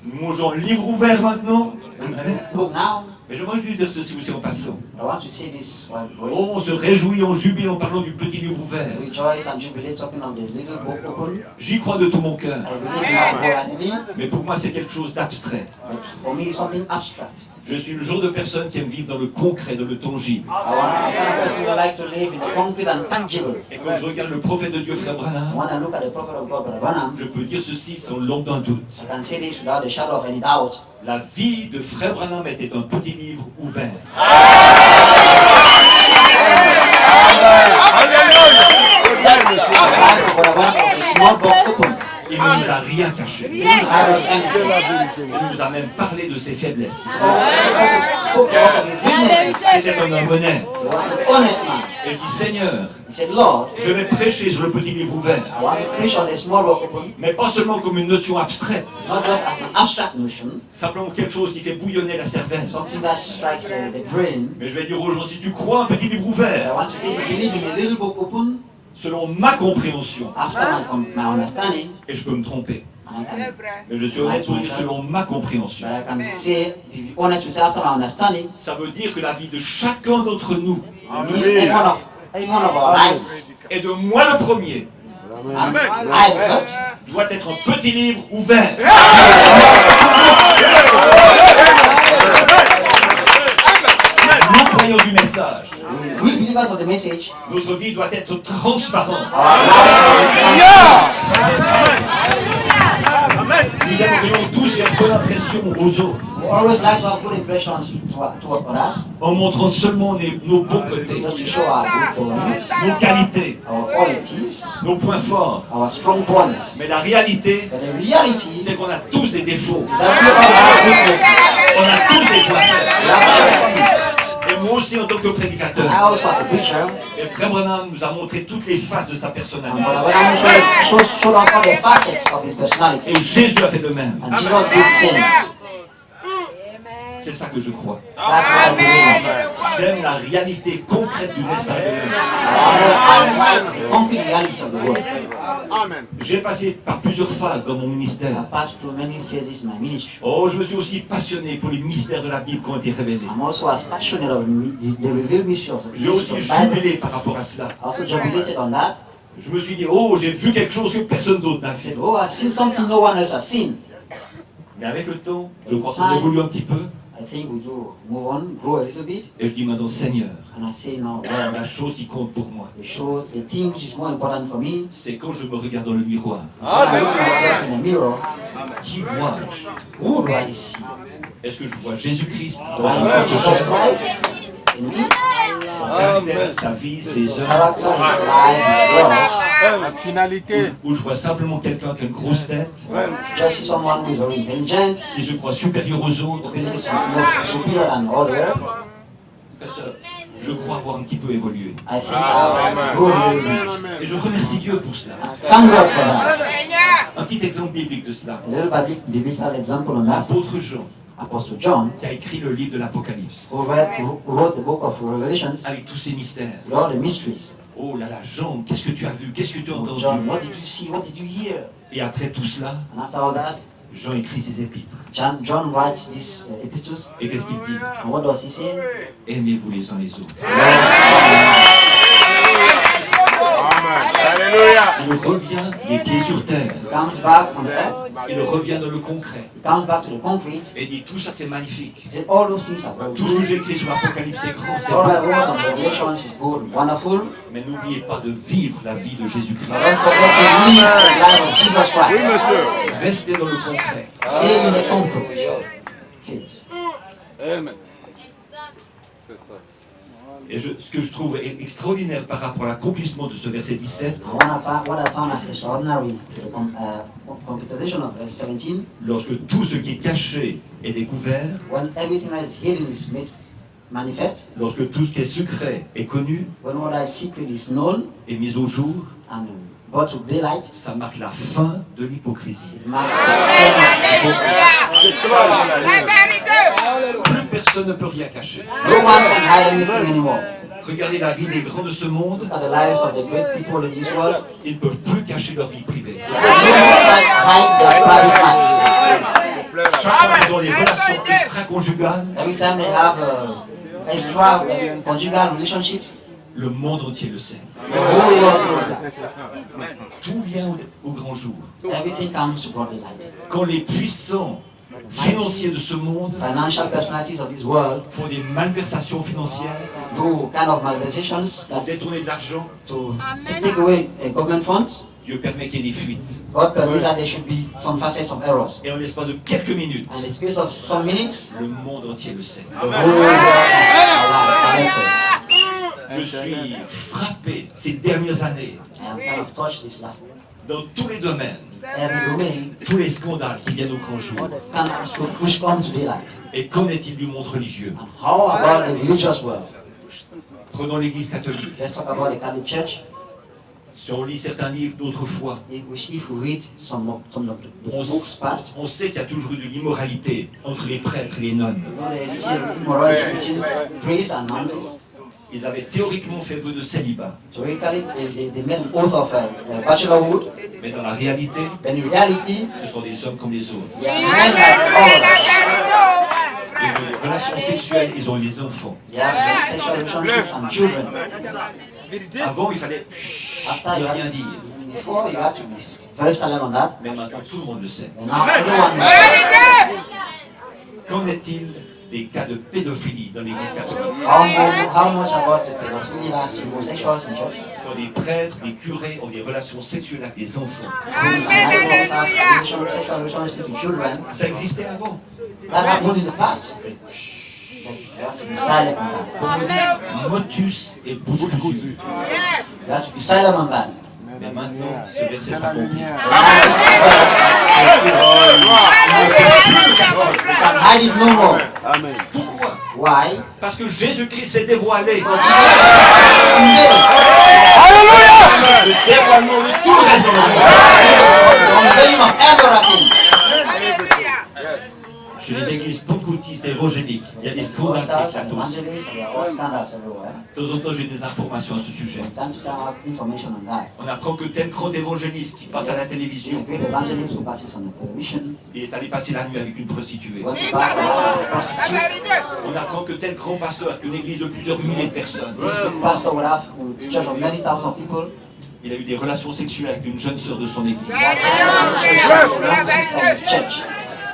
Nous mangeons le livre ouvert maintenant. We Look now, Mais je voudrais lui dire ceci aussi en passant. I want to say this while going. Oh, on se réjouit, on jubile en parlant du petit livre ouvert. Rejoice and jubilate talking of the little book open. J'y crois de tout mon cœur. I believe in that wholeheartedly, Mais pour moi, c'est quelque chose d'abstrait. but for me it's something abstract. Je suis le genre de personne qui aime vivre dans le concret, dans le tangible. I want kind of person who like to live in the concrete and tangible. Et quand je regarde le prophète de Dieu, frère Branham, When I look at the prophet of God, Brother Branham, je peux dire ceci sans l'ombre d'un doute. I can say this without a shadow of any doubt. La vie de frère Branham était un petit livre ouvert. The life of Brother Branham was a small book open. Il ne nous a rien caché. He didn't hide us anything. Il nous a même parlé de ses faiblesses. He spoke to us of his weaknesses. C'était un homme honnête. He was an honest man. Et je dis, Seigneur, He said, Lord, je vais prêcher sur le petit livre ouvert. I want to preach on the small book open, Mais pas seulement comme une notion abstraite, not just as an abstract notion, simplement quelque chose qui fait bouillonner la cervelle. something that strikes the brain. Mais je vais dire aux gens, si tu crois un petit livre But I ouvert, want to say, if you believe in a little book open, selon ma compréhension, after my understanding, et je peux me tromper, and I can, mais je suis honnête pour dire selon ma compréhension, but I can say, if you be honest with after my understanding, ça veut dire que la vie de chacun d'entre nous, it means every one of our lives, et de moi le premier, and I first, doit être un petit livre ouvert. Nous croyons du message. we believers of the message, Notre vie doit être transparente. our lives Nous aimerions tous faire bonne impression aux autres, we always like to have good impressions toward others, en montrant seulement nos bons côtés, just to show our good points, nos qualités, our qualities, nos points forts. our strong points. Mais la réalité, But the reality is c'est qu'on a tous des défauts. that we all have weaknesses. On a tous des points faibles. We have weaknesses. Et moi aussi, en tant que prédicateur, I also, as a preacher, et Frère Branham nous a montré toutes les faces de sa and personnalité. Brother Branham showed us all the facets of his personality. Et Jésus a fait de même. And Jesus did sin. C'est ça que je crois. That's what I believe in. J'aime la réalité concrète du message de Dieu. I like the concrete realities of the world. J'ai passé par plusieurs phases dans mon ministère. I passed through many phases in my ministry. Oh, je me suis aussi passionné pour les mystères de la Bible qui ont été révélés. I'm also as passionate of the revealed mysteries of J'ai aussi the Bible. jubilé par rapport à cela. I also jubilated on that. Je me suis dit, oh, j'ai vu quelque chose que personne d'autre n'a I vu. said, oh, I've seen something no one else has seen. Mais avec le temps, je crois qu'on évolue un petit peu. I think we do move on, grow a little bit. Et je dis maintenant, Seigneur, And I say now, Lord, la chose qui compte pour moi, the thing which is more important for me, c'est quand je me regarde dans le miroir. when I look myself in the mirror, Qui vois-je? who do I see? Est-ce que je vois Jésus-Christ Do I see Jesus Christ in me? son caractère, sa vie, ses œuvres? Character, his life, his works. La finalité. Ou je vois simplement quelqu'un qui a une grosse tête, Just someone who is very intelligent, qui se croit supérieur aux who autres? believes he's more superior than all the earth. Frère, sœur, je crois avoir un petit peu évolué. I think I've grown a little bit. Et je remercie Dieu pour cela. Thank God for that. Un petit exemple biblique de cela. A little biblical example on that. L'apôtre Jean, Apostle John, qui a écrit le livre de l'Apocalypse, who wrote the book of Revelations, avec tous ses mystères. with all the mysteries. Oh là là, Jean, qu'est-ce que tu as vu? Qu'est-ce que tu as entendu? John, what did you see? What did you hear? Et après tout cela, And after all that, Jean écrit ses épîtres. John writes these epistles. Et qu'est-ce qu'il dit? And what does he say? Aimez-vous les uns les autres. Alléluia. Il revient les pieds sur terre. He comes back on the earth. Il revient dans le concret. He comes back to the concrete. Et dit tout ça c'est magnifique. He said, all those things are very Tout ce que good. j'ai écrit sur l'Apocalypse c'est grand, c'est All I bon. wrote on Revelations is good, wonderful. Mais n'oubliez pas de vivre la vie de Jésus-Christ. But don't forget to live the life of Jesus Oui, Christ. monsieur. Restez dans le concret. Stay in the concrete. Yes. Amen. Et ce que je trouve extraordinaire par rapport à l'accomplissement de ce verset 17, What I found as extraordinary to the concretization of verse 17, lorsque tout ce qui est caché est découvert, when everything that is hidden is made manifest, lorsque tout ce qui est secret est connu when what is secret is known et mis au jour, and brought to daylight, ça marque la fin de l'hypocrisie. it marks the end of hypocrisy. Plus personne ne peut rien cacher. No one can hide anything anymore. Regardez la vie des grands de ce monde, Look at the lives of the great people in this world. ils ne peuvent plus cacher leur vie privée. They no more hide their private lives. Chaque fois qu'ils ont des relations extra-conjugales, Every time they have extra conjugal relationships, le monde entier le sait. the whole world knows that. Tout vient au grand jour. Everything comes to broad daylight. Quand les puissants financiers de ce monde Financial personalities of this world font des malversations financières, do kind of malversations that détourner de l'argent, to take away government funds. Dieu permet qu'il y ait des fuites. God permits that there should be some facets of errors. Et en l'espace de quelques minutes, And in the space of some minutes, le monde entier le sait. the whole world is alerted. Je suis frappé ces dernières années, I am kind of touched this last dans tous les domaines, every domain, tous les scandales qui viennent au grand jour. which come to daylight. Et qu'en est-il du monde religieux? And how about the religious world? Prenons l'Église catholique. Let's talk about the Catholic Church. Si on lit certains livres d'autrefois, If we read some of the books past, on sait qu'il y a toujours eu de l'immoralité entre les prêtres et les nonnes. there's still immorality between priests and nuns. Ils avaient théoriquement fait vœu de célibat, Theoretically, they made an oath of bachelorhood, mais dans la réalité, but in reality, ce sont des hommes comme les autres. they are men like all of us. Et de relations sexuelles, ils ont eu des enfants. They have sexual relationships and children. Avant, il fallait After ne you rien had, dire. before you had to be very silent on that, Mais maintenant, tout le monde le sait. and now everyone knows. Qu'en est-il des cas de pédophilie dans l'Église catholique? How much about the pedophilia, homosexuals in church? Quand les prêtres, les curés ont des relations sexuelles avec des enfants. Priests and idols have sexual relationships with children. Ça existait avant. That happened in the past. You have to be silent on that. Comme on dit, motus et bouche cousue. You have to be silent on that. Mais maintenant, ce verset s'accomplit. You can hide it no more. Amen. Pourquoi? Why? Parce que Jésus-Christ s'est dévoilé. Le dévoilement de tout le reste de The unveiling of everything. Chez les églises pentecôtistes et évangéliques, il y a des scandales qui Stars and éclatent aussi. evangelists, there are all scandals everywhere. De temps en temps, j'ai des informations à ce sujet. From time to time, I have information on that. On apprend que tel grand évangéliste qui passe à la This télévision, great evangelist who passes on the television, il est allé passer la nuit avec une prostituée. went to pass a prostitute. On apprend que tel grand pasteur, qu'une église de plusieurs milliers de personnes, This great pastor would have a church of many thousands of people. il a eu des relations sexuelles avec une jeune sœur de son église. He has a relationship with his church.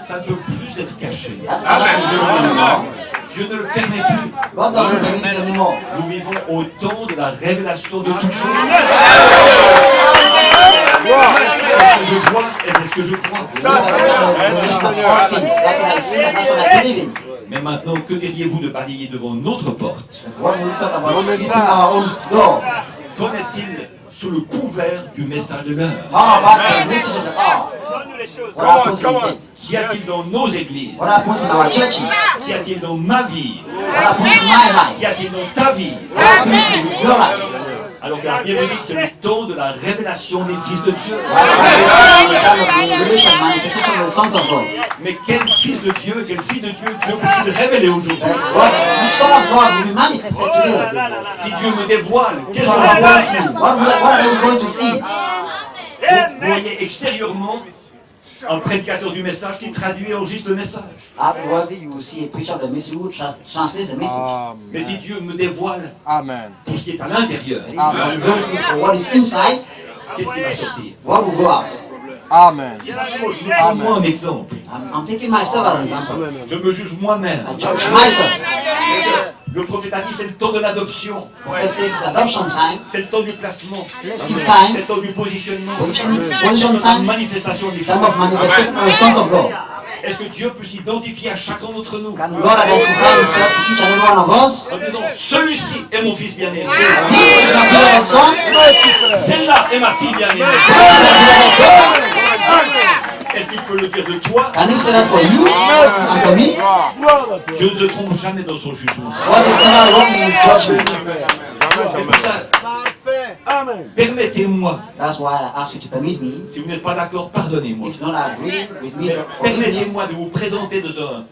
Ça ne peut plus être caché. That cannot be done anymore. Dieu ne le permet plus. God doesn't permit it anymore. Nous vivons au temps de la révélation de toutes choses. Est-ce que je vois et est-ce que je crois? That's all things. That's what I see and that's what I believe in. Mais maintenant, que diriez-vous de balayer devant notre porte? What will we talk about? Keeping our own door. Qu'en est-il sous le couvert du message de l'heure? How about the message of the hour? What happens in it? Qu'y a-t-il dans nos églises? What happens in our churches? Qu'y a-t-il dans ma vie? What happens in my life? Qu'y a-t-il dans ta vie? What happens in your life? Alors que la Bible dit que c'est le temps de la révélation des fils de Dieu. Manifestation of the sons of God. Mais quel fils de Dieu, quel fille de Dieu, Dieu peut-il révéler aujourd'hui? What the Son of God will be manifested today. Si Dieu me dévoile, qu'est-ce What qu'on va voir? are they going to see? Vous voyez extérieurement un prédicateur du message qui traduit et enregistre le message. Outwardly, you will see a preacher of the message who translates the message. Mais si Dieu me dévoile Amen. tout ce qui est à l'intérieur, When you go to what is inside, qu'est-ce qui va sortir? what will go out? Amen. Prends-moi un exemple. I'm taking myself as an example. Je me juge moi-même. I judge myself. Le prophète a dit c'est le temps de l'adoption, Prophet says it's adoption time, c'est le temps du placement, blessing c'est time, le temps du positionnement, position c'est le temps de la time, manifestation des time femmes. of manifestation of the sons of God. Est-ce que Dieu peut s'identifier à chacun d'entre nous Can God identify himself to each and every one of us? en disant celui-ci est mon fils bien-aimé, This is my beloved son. celle-là est ma fille bien-aimée? This is my beloved daughter. Est-ce qu'il peut le dire de toi? Can he say that for you and for me? Dieu ne se trompe jamais dans son jugement. God is never wrong in his judgment. C'est pour ça, permettez-moi, That's why I ask you to permit me. si vous n'êtes pas d'accord, pardonnez-moi. If you don't agree with me, Mais forgive me. permettez-moi de vous présenter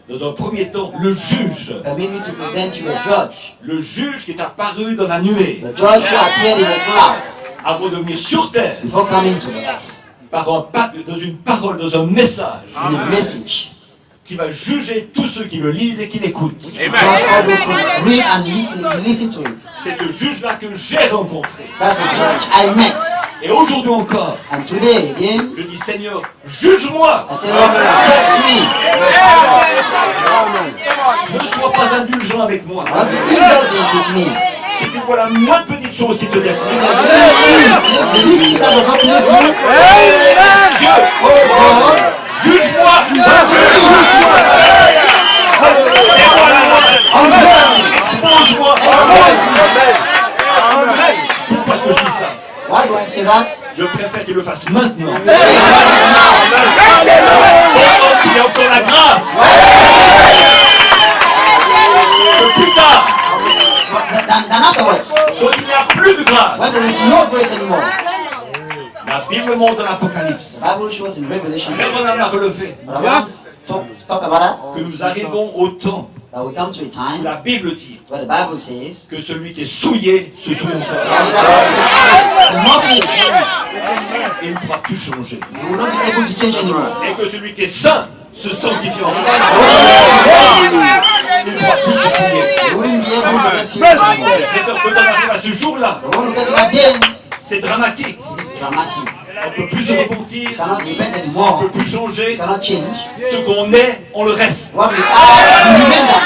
dans un premier temps le juge. Permit me to present you a judge. Le juge qui est apparu dans la nuée The judge who appeared in a cloud avant de venir sur terre before coming to the earth. par dans une parole, dans un message. In a message. qui va juger tous ceux qui le lisent et qui l'écoutent. Judge all those who read and listen to it. C'est ce juge-là que j'ai rencontré. That's the judge I met. Et aujourd'hui encore, And today again, je dis Seigneur, juge-moi. I say, Lord, judge me. Ne sois pas indulgent avec moi. Don't be indulgent with me. Si tu vois la moindre petite chose qui te dérange, The least thing that does not please you, Dieu, oh God, juge-moi. Expose-moi. Pourquoi est-ce que je dis ça? why do I say that? Je préfère qu'il le fasse maintenant. Now. Pendant qu'il y a encore la grâce. Que plus tard, Than afterwards, quand il n'y a plus de grâce. when there is no grace anymore. La Bible montre dans l'Apocalypse. The Bible shows in Revelation, Frère Branham l'a relevé. but I want to talk about that, Que nous arrivons au temps that we come to a où time la Bible dit where the Bible says, que celui qui est souillé se souille encore. the mortal, Il ne pourra plus changer. you will not be able to change anymore. Et que celui qui est saint se sanctifie encore. Il ne pourra plus se souiller. You wouldn't be able to get filled anymore. Et quand on arrive à ce jour-là, The one who gets to that day, c'est dramatique. this is dramatic. On ne peut plus se repentir, You cannot repent on ne anymore. peut plus You changer. cannot change. Ce qu'on est, on le reste. What we are, we remain that.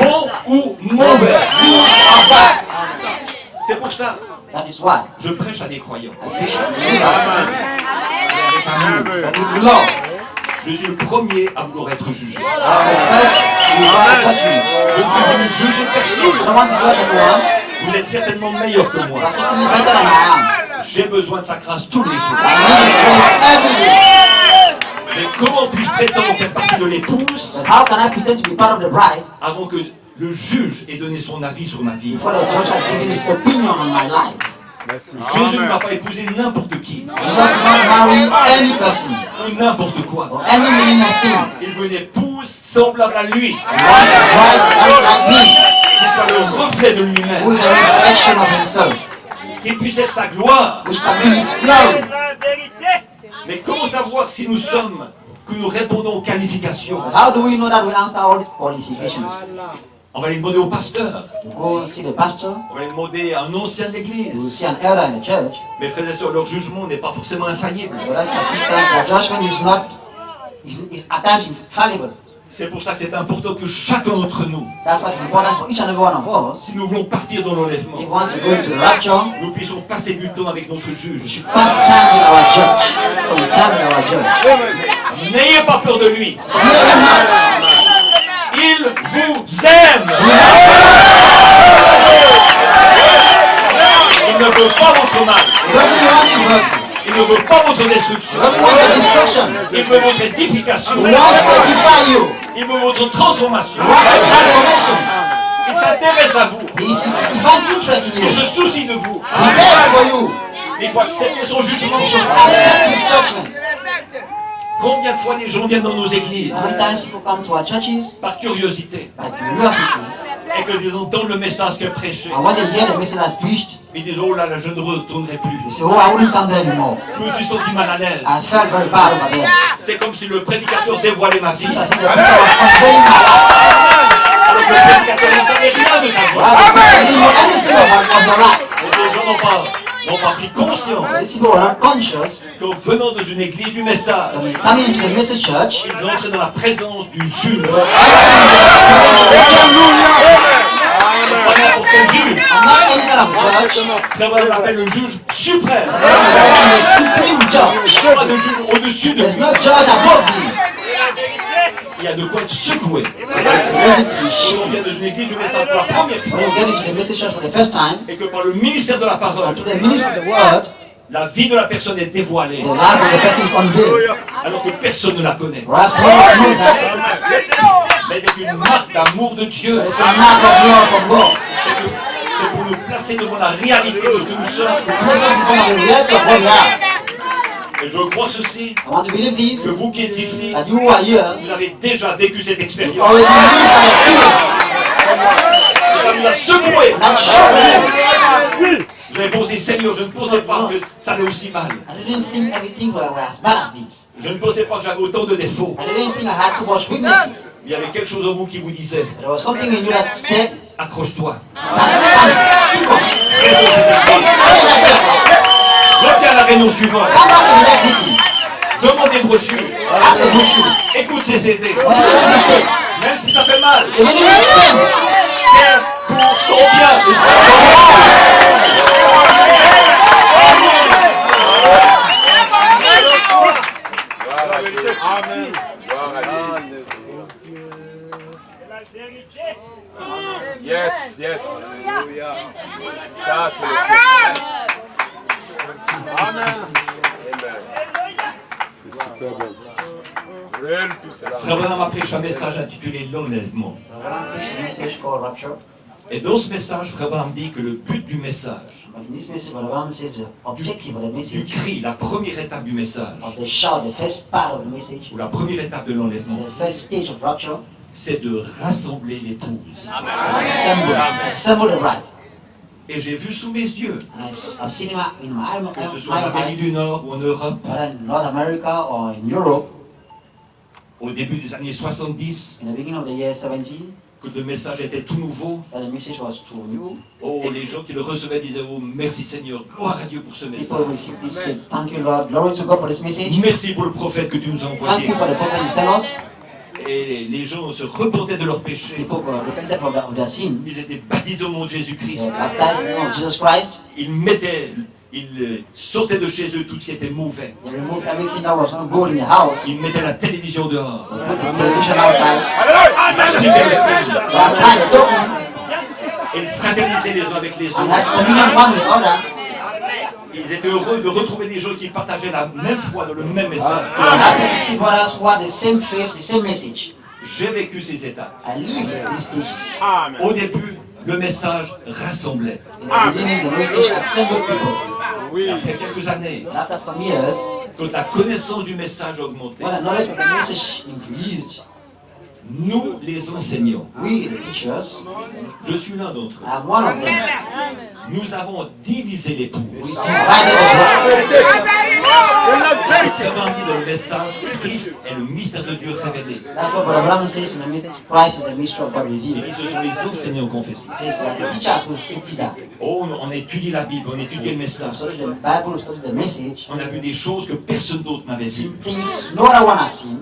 Bon ou mauvais. Good or bad. C'est pour ça That is why je prêche à des croyants. I preach to believers that with love. Je suis le premier à vouloir être jugé. First, we want judgment. Je ne suis venu juger I personne. don't want to judge anyone. Vous êtes certainement meilleur que You moi. are certainly better than I am. J'ai besoin de sa grâce tous les jours. I need His grace every day. Mais comment puis-je prétendre faire partie de l'épouse But how can I pretend to be part of the bride avant que le juge ait donné son avis sur ma vie? before the judge has given his opinion on my life? Jésus ne va pas épouser n'importe qui, Jesus will not marry any person ou n'importe quoi. or any meaningless thing. Il veut une épouse semblable à lui, He wants a bride that is like me, qui soit le reflet de who lui-même, is a reflection of himself, qui puisse être sa gloire. which can be his glory. Mais comment savoir si nous sommes, que nous répondons aux qualifications? But how do we know that we answer all these qualifications? On va les demander au pasteur, You go see the pastor, on va les demander à un ancien de you will l'église. see an elder in the church. Mes frères et sœurs, leur jugement n'est pas forcément infaillible. Brothers and sisters, your judgment is not, is at times infallible. C'est pour ça que c'est important que chacun d'entre nous, That's why it's important for each and every one of us, si nous voulons partir dans l'enlèvement, if we want to go into the rapture, nous puissions passer du temps avec notre juge. pass time with our judge. Some time with our judge. N'ayez pas peur de lui. Fear him not. Il vous aime. Il ne veut pas votre mal. He doesn't want to hurt you. Il ne veut pas votre destruction. He doesn't want your destruction. Il veut votre édification. He wants to edify you. Il veut votre transformation. He wants a transformation. Il s'intéresse à vous. He finds interest in Il you. se soucie de vous. He cares for you. Il faut accepter son jugement. Accept his judgment. Combien de fois les gens viennent dans nos églises How many times people come to our churches par curiosité by curiosity, et que ils entendent le message que prêché. and when they hear the message that's preached, Ils disent, oh là là, je ne retournerai they plus. say, oh, I wouldn't come there anymore. Je me suis senti mal à l'aise. I felt very bad over there. C'est comme si le prédicateur dévoilait ma vie. Since I said the preacher was unveiling my life, Alors que le prédicateur ne savait rien de ta voix. while the preacher didn't know anything of your life. Mais ces gens n'ont pas pris conscience These people were not conscious qu'en venant dans une église du message, that when coming into the message church, ils entraient dans la présence du juge. I'm Pas n'importe quel juge. not any kind of judge, Frère Branham l'appelle le juge suprême. I'm the supreme judge. Il n'y a pas de juge au-dessus de There's lui. no judge above me. Il y a de quoi être secoué. There's a reason to be Si on shaken. vient dans une église du message pour la première fois When you get into the message church for the first time, et que par le ministère de la parole, and to the ministry of the word, la vie de la personne est dévoilée, the life of the person is unveiled. alors que personne ne la connaît. Whereas no one knows that. Mais c'est une marque d'amour de Dieu. It's a mark of love from God. C'est pour nous placer devant la réalité de ce que nous sommes. It places us in front of the reality of what we are. Et je crois ceci, I want to believe this, que vous qui êtes ici, that you who are here, vous avez déjà vécu cette you expérience. already lived that experience. Et ça vous a secoué. That shook you. Vous avez pensé, Seigneur, je ne pensais pas que ça allait aussi mal. I didn't think everything was as bad as this. Je ne pensais pas que j'avais autant de défauts. I didn't think I had so much weaknesses. Il y avait quelque chose en vous qui vous disait, There was something in you that said, accroche-toi. stick on. Reviens à la réunion suivante. Come back to the next meeting. Demande des brochures. Ask the brochure. Écoute ces CD. Listen to these tapes. Même si ça fait mal. Even if it's pain, C'est pour ton bien. Amen. Yes, yes. Ça, c'est le fait. Amen. C'est super bon. Réel tout cela. Frère Branham a prêché un message intitulé L'enlèvement. a message called rapture. Et dans ce message, Frère Branham dit que le but du message, But in this message, Brother Branham says the objective of the du message, cri, la première étape du message, of the shout, the first part of the message, ou la première étape de l'enlèvement, the first stage of rapture, c'est de rassembler l'épouse. assemble the bride. Et j'ai vu sous mes yeux, And I've seen him in my que ce soit en Amérique du eyes, Nord ou en Europe, whether in North America or in Europe, au début des années 70, in the beginning of the year 17, que le message était tout nouveau. that the message was to you. Oh, les gens qui le recevaient disaient, oh, merci Seigneur, gloire à Dieu pour ce People message. will simply say, thank you, Lord. Glory to God for this message. Merci pour le prophète que tu nous as Thank envoyé. you for the prophet you sent us. Et les gens se repentaient de leurs péchés. People were repented of their Ils sins. étaient baptisés au nom de They Jésus-Christ. were baptized in the name of Jesus Christ. Ils sortaient de chez eux tout ce qui était mauvais. They removed everything that was not good in the house. Ils mettaient la télévision dehors. They put the television outside. Ils appliquaient le sang. They applied the token Ils fraternisaient les uns avec les and had autres. communion one with another. Ils étaient heureux de retrouver des gens qui partageaient la même foi dans le même message. And happy to see brothers who had the same faith, the same message. J'ai vécu ces étapes. I lived these stages. Amen. Au début, le message rassemblait. In the beginning, the message assembled people. Oui. Après quelques années, And after some years, quand la connaissance du message augmentait, when the knowledge of the message increased, nous, les enseignants, we, the teachers, je suis l'un d'entre eux, I'm one of them. nous avons divisé l'épouse. We divided the Très bien dit dans le message, Christ est le mystère de Dieu révélé. bride. That's what Brother Branham says in the message. Christ is the mystery of God Il revealed. dit ce sont les enseignants qu'on fait ça. He says that the teachers will put it down. Oh, on étudie la Bible, on étudie le We message. study the Bible, we study the message. On a vu des choses que personne d'autre n'avait vues. Things no other one has seen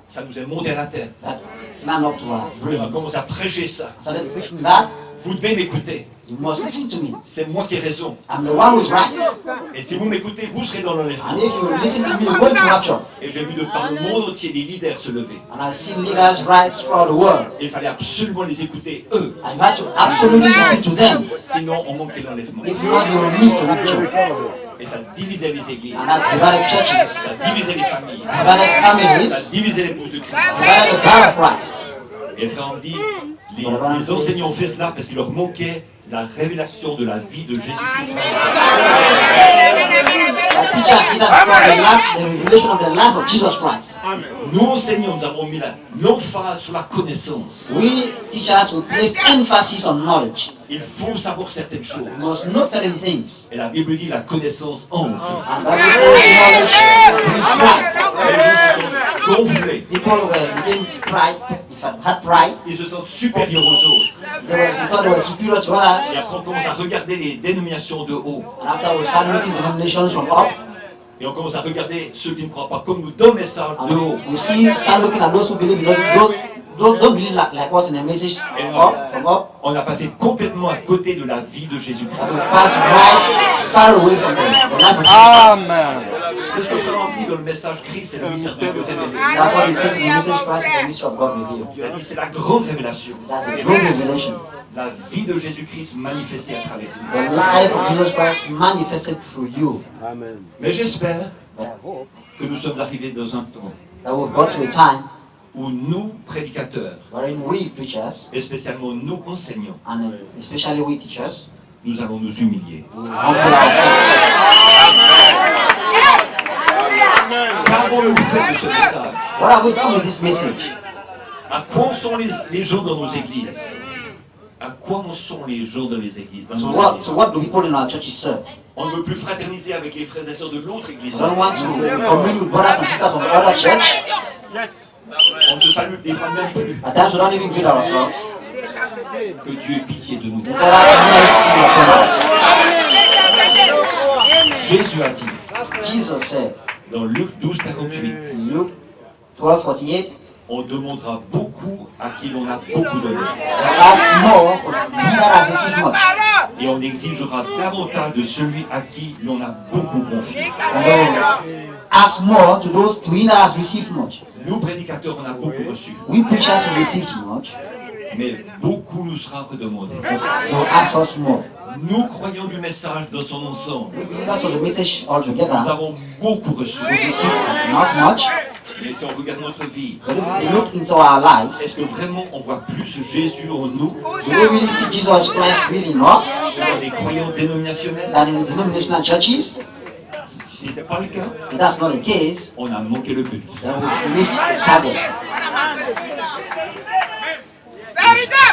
Ça nous est monté à la tête. that climb up to our On a brains. commencé à prêcher ça. Started preaching that. Vous devez m'écouter. You must listen to me. C'est moi qui ai raison. I'm the one who's right. Et si vous m'écoutez, vous serez dans l'enlèvement. And if you listen to me, you're going to rapture. Et j'ai vu de par le monde entier des leaders se lever. And I've seen leaders rise throughout the world. Il fallait absolument les écouter, eux. I've had to absolutely listen to them. Sinon, on manquait l'enlèvement. If not, you will miss the rapture. Et ça divisait les églises. And that divided churches, Ça divisait les familles. divided Ça families, divisait l'épouse de Christ. divided the bride of Christ. Et frère, on dit, les enseignants ont fait cela parce qu'il leur manquait la révélation de la vie de Jésus-Christ. The teacher did that because they lacked the revelation of the life of Jesus Christ. Nous enseignants, nous avons mis l'emphase sur la connaissance. We teachers will place emphasis on knowledge. Il faut savoir certaines choses. We must know certain things. Et la Bible dit la connaissance enfle. And that knowledge brings pride. Les gens se sont gonflés. People were getting pride, had pride. Ils se sentent supérieurs aux autres. They thought they were superior to others. Et après, on commence à regarder les dénominations de haut. And after we started looking at denominations from up, Et on commence à regarder ceux qui ne croient pas comme nous dans le message de haut. and we start looking at those who believe, don't believe like us in the message from up. On a passé complètement à côté de la vie de Jésus-Christ. That we pass right far away from the life of Jesus. Amen. C'est ce que je te dis dans le message Christ et le mystère de Dieu révélé. That's what it says in the message Christ is the mystery of God revealed. Dieu a dit c'est la grande révélation. That's a great revelation. La vie de Jésus-Christ manifestée à travers nous. The life of Jesus Christ manifested through you. Amen. Mais j'espère But I hope que nous sommes arrivés dans un temps that we've got to a time où nous, prédicateurs, wherein we preachers, et spécialement nous, enseignants, and especially we teachers, nous allons nous humilier. will humble ourselves. Qu'avons-nous fait de ce message? What have we done with this message? À quoi sont les gens dans nos églises? À quoi en sont les gens dans les églises, dans So nos what, églises? so what do people in our churches serve? On ne veut plus fraterniser avec les frères et sœurs de l'autre église. We don't want to commune with brothers and sisters from other church. On ne se salue des fois même plus. At times we don't even greet ourselves. Que Dieu ait pitié de nous. God have mercy upon us. Jésus a dit, Jesus said dans Luc 12, 48, in Luke 12:48, on demandera beaucoup à qui l'on a beaucoup donné. ask more for he that has received much, Et on exigera davantage de celui à qui l'on a beaucoup confié. and then ask more to him that has received much. Nous, prédicateurs, on a beaucoup reçu. We preachers who received much, Mais beaucoup nous sera redemandé. they will ask us more. Nous croyons du message dans son ensemble. We believe us of the message Nous altogether. avons beaucoup reçu. We received not much, Mais si on regarde notre vie, but if we look into our lives, est-ce que vraiment on voit plus Jésus en nous do we really see Jesus Christ really not que dans les croyants dénominationnels? than in the denominational churches? Si ce n'est pas le cas, If that's not the case, on a manqué le but. then we've missed the target.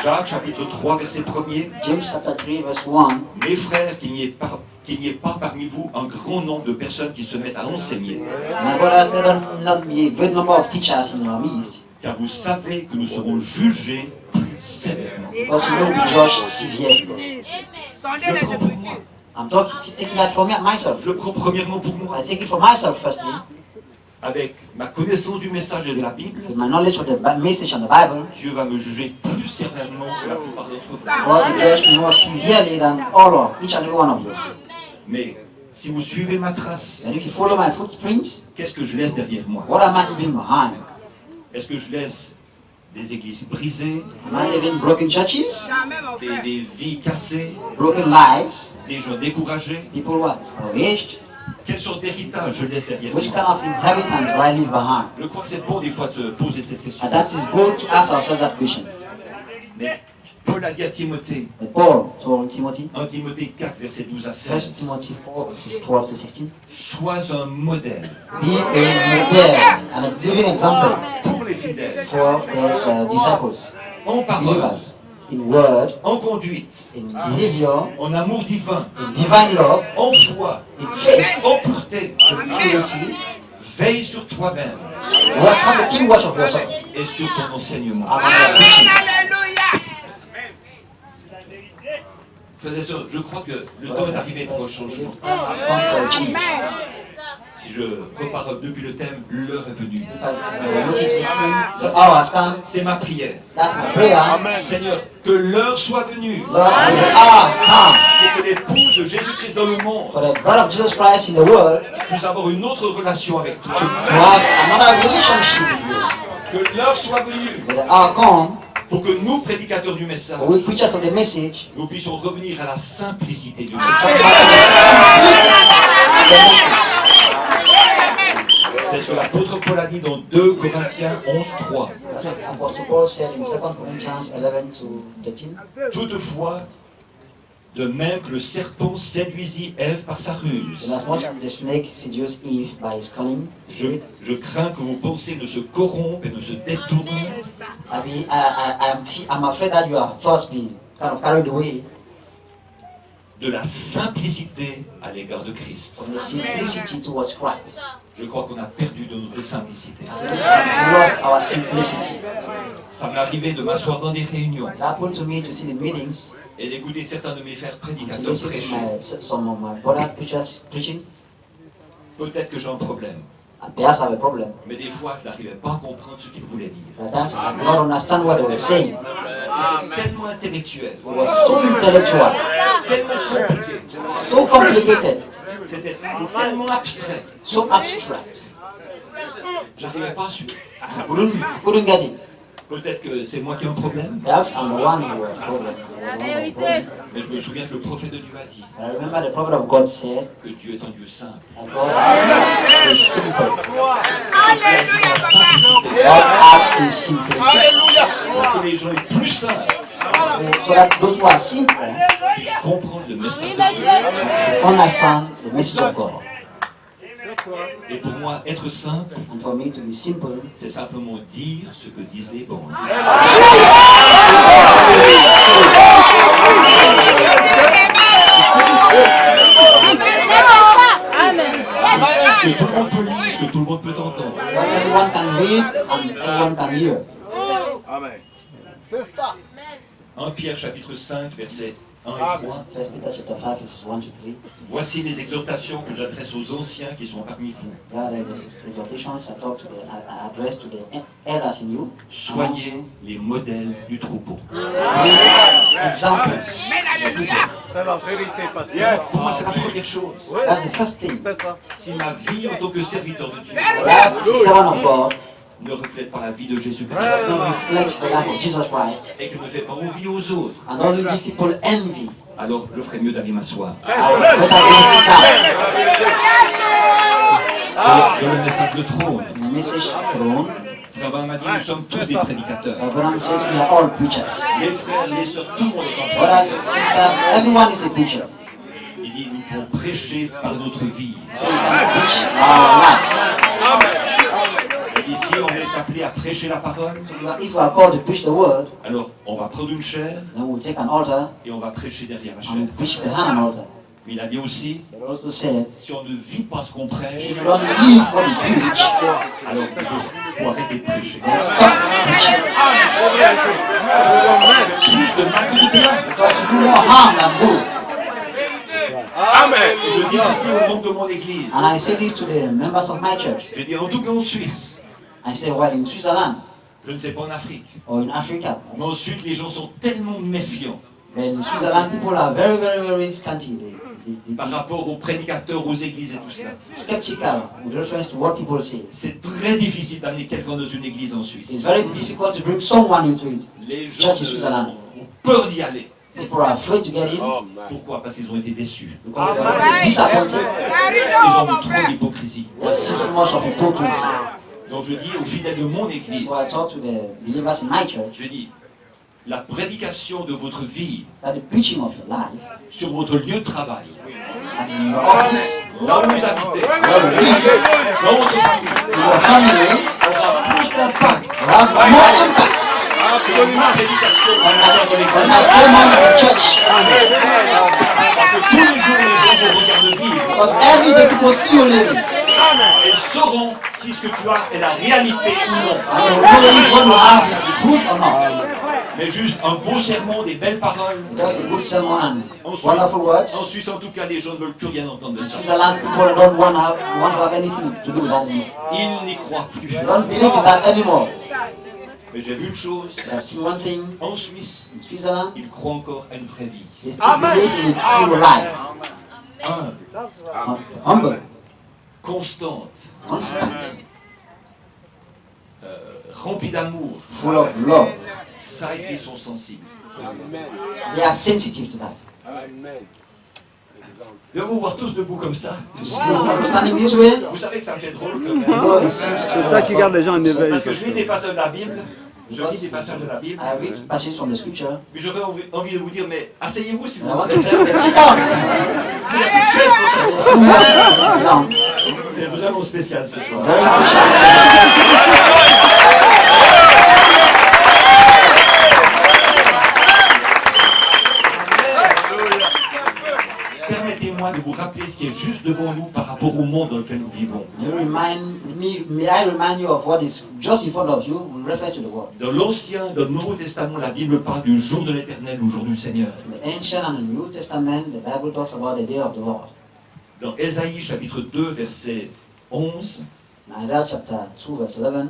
Jacques chapitre 3 verset 1er. James chapter 3 verse 1. Mes frères, qu'il n'y ait pas parmi vous un grand nombre de personnes qui se mettent à enseigner, My brother, there will not be a great number of teachers in our midst, car vous savez que nous serons jugés plus sévèrement. because we will be judged severely. Je le prends pour moi. I'm taking that for myself. Je le prends premièrement pour moi. I take it for myself firstly, Avec ma connaissance du message et de la Bible, with my knowledge of the message and the Bible. Dieu va me juger plus sévèrement que la plupart d'entre vous. God will judge me more severely than all of each and every one of you. Mais si vous suivez ma trace, And if you follow my footprints, qu'est-ce que je laisse derrière moi? what am I leaving behind? Est-ce que je laisse des églises brisées, Am I living broken churches, des vies cassées, broken lives, des gens découragés? people who are discouraged? Quelle sorte d'héritage je laisse derrière Which moi? kind of inheritance do I leave behind? Je crois que c'est bon des fois de poser cette question. And that is good to ask ourselves that question. Mais Paul a dit à Timothée, But Paul told Timothy, 1 Timothée 4, verset 12 à 1 16, Timothy 4, verses 12 to 16, sois un modèle be a model and a living example pour les fidèles, for the disciples, en parole, believers, in word, en conduite, in behavior, en amour divin, in divine love, en foi, in faith, en pureté. in purity. Veille sur toi-même Have a keen watch of yourself. et sur ton enseignement. And on your teaching. Frères et sœurs, je crois que le temps est arrivé pour un changement. It's time for a change. Si je repars depuis le thème, l'heure est venue. If I look into the team, Ça, the hour has come. c'est ma prière. That's my prayer. Seigneur, que l'heure soit venue Lord, the hour come pour que l'épouse de Jésus-Christ dans le monde for the blood of Jesus Christ in the world puisse avoir une autre relation avec toi. to have another relationship with you. Que l'heure soit venue But the hour come, pour que nous, prédicateurs du message, we preachers of the message, nous puissions revenir à la simplicité du talk message. about the simplicity of the message. C'est ce que l'apôtre Paul a dit dans 2 Corinthiens 11, 3. That's what Apostle Paul said in 2 Corinthians 11 to 13. Toutefois, de même que le serpent séduisit Ève par sa ruse, Inasmuch as the snake seduced Eve by his cunning spirit, je crains que vos pensées ne se corrompent et ne se détournent I'm afraid that your thoughts be kind of carried away de la simplicité à l'égard de Christ. from the simplicity towards Christ. Je crois qu'on a perdu de notre simplicité. We lost our simplicity. Ça m'est arrivé de m'asseoir dans des réunions It happened to me to see the meetings et d'écouter certains de mes frères and to prédicateurs listen to prêcher. some of my brother preachers preaching. Peut-être que j'ai un problème, And perhaps I have a problem. mais des fois je n'arrivais pas à comprendre ce qu'ils voulaient dire. At times I did not understand what they were saying. C'était tellement intellectuel, It was so intellectual, tellement compliqué, so complicated, c'était tellement abstrait. so abstract. J'arrivais pas à suivre. I couldn't get it. Peut-être que c'est moi qui ai un problème, Perhaps I'm the one who was problem. mais je me souviens que le prophète de Dieu a dit But I remember the prophet of God said que Dieu est un Dieu simple. that God is simple. La simplicité. God acts in simplicity. Pour que les gens les plus simples So that those who are simple puissent comprendre le message de Dieu. understand the message of God. Et pour moi, être simple, And for me to be simple, c'est simplement dire ce que disent les bandes. anyone can read and anyone can hear. Amen. C'est ça. 1 Pierre chapitre 5, versets 1 et 3. 1 Peter chapter 5, verses 1 to 3. Voici les exhortations que j'adresse aux anciens qui sont parmi vous. Yeah, there's exhortations I address to the elders in you. Soyez les modèles du troupeau. Examples. C'est la vérité, pasteur. Pour moi, c'est la première chose. That's the first thing. C'est ça. Si ma vie en tant que serviteur de Dieu That servant of God ne reflète pas la vie de Jésus-Christ does not reflect the life of Jesus Christ et que ne fait pas envie aux autres, and doesn't give people envy. alors je ferais mieux d'aller m'asseoir. But I will sit down. Dans le message de trône, In the message throne, Frère Branham m'a dit nous sommes tous des prédicateurs. Branham says we are all preachers. Les frères, les sœurs, tout le monde est en Brothers, prédicateur. sisters, everyone is a preacher. Il dit nous pouvons prêcher par notre vie. So we can preach our lives. Il dit si on est appelé à prêcher la parole, If we are called to preach the word, alors on va prendre une chaire then we'll take an altar et on va prêcher derrière la chaire. and preach behind an altar. Mais il a dit aussi, But also said, si on ne vit pas ce qu'on prêche, if you don't live what you preach, alors il faut arrêter de prêcher. then stop preaching. Plus de mal que de bien. Because you do more harm than good. Amen. Je dis ceci au nom de mon église. And I say this to the members of my church. Je dis en tout cas en Suisse, I say, well, in Switzerland je ne sais pas en Afrique, or in Africa, mais en Suisse les gens sont tellement méfiants but in Switzerland, people are very, very, very scanty. par rapport aux prédicateurs, aux églises et tout cela. Skeptical with reference to what people say. C'est très difficile d'amener quelqu'un dans une église en Suisse. It's very difficult to bring someone into it. Les gens Church in Switzerland. ont peur d'y aller. People are afraid to get in Pourquoi? Parce qu'ils ont été déçus. because they are disappointed. Ils ont vu trop d'hypocrisie. They see so much of hypocrisy. Donc je dis aux fidèles de mon église, So I talk to the believers in my church je dis, la prédication de votre vie that the preaching of your life sur votre lieu de travail, and in your office, là où vous habitez, where you live, dans votre famille, in your family, aura plus d'impact have more impact que ma prédication than my sermon in the church. Parce que tous les jours, les gens vous regardent vivre Because every day people see you living. et ils sauront si ce que tu as est la réalité ou non. And they will know if what you have is the truth or not. Mais juste un beau sermon, des belles paroles. Just a good sermon and En Suisse, wonderful words. en Suisse, en tout cas, les gens ne veulent plus rien entendre de In ça. Switzerland, people don't want to have anything to do with that anymore. Ils n'y croient plus. They don't believe in that anymore. Mais j'ai vu une chose, They have seen one thing en Suisse, in Switzerland. ils croient encore à une vraie vie. They still believe in a true life. Humble, Constante, constant, remplie d'amour. full of love. Ça, ils y sont sensibles. They are sensitive to that. Amen. De vous voir tous debout comme ça, To see people standing this way, vous savez que ça me fait drôle quand you même. know, it seems C'est ça qui garde les gens en éveil. Parce que je lis des passages de la Bible, je lis des passages de la Bible, I read passages from the scripture, puis j'aurais envie de vous dire, mais asseyez-vous si vous and I want voulez. to tell you, sit down. Il y a toute chose pour ça. There's too much to sit down. C'est vraiment spécial ce soir. Very special. Permettez-moi de vous rappeler ce qui est juste devant nous par rapport au monde dans lequel nous vivons. May I remind you of what is just in front of you with reference to the world. Dans l'Ancien, dans le Nouveau Testament, la Bible parle du jour de l'Éternel, au jour du Seigneur. In the Ancient and the New Testament, the Bible talks about the day of the Lord. Dans Ésaïe chapitre 2, verset 11, In Isaiah chapter 2, verse 11,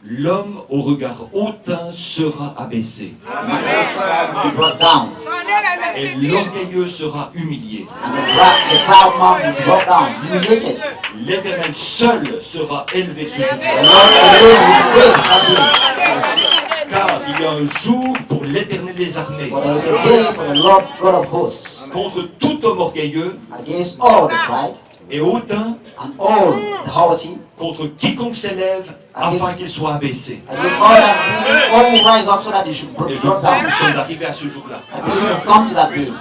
l'homme au regard hautain sera abaissé, be brought down, et l'orgueilleux sera humilié. and the proud man be brought down, humiliated. L'Éternel seul sera élevé ce The jour-là. Lord alone will be praised that day. Car il y a un jour pour l'Éternel des armées, For there is a day for the Lord God of hosts, contre tout homme orgueilleux against all the pride et hautain, and all the haughty, contre quiconque s'élève afin qu'il soit abaissé. against all who rise up so that they should be Et je brought crois que down. nous sommes arrivés à ce jour-là, I believe we've come to that day.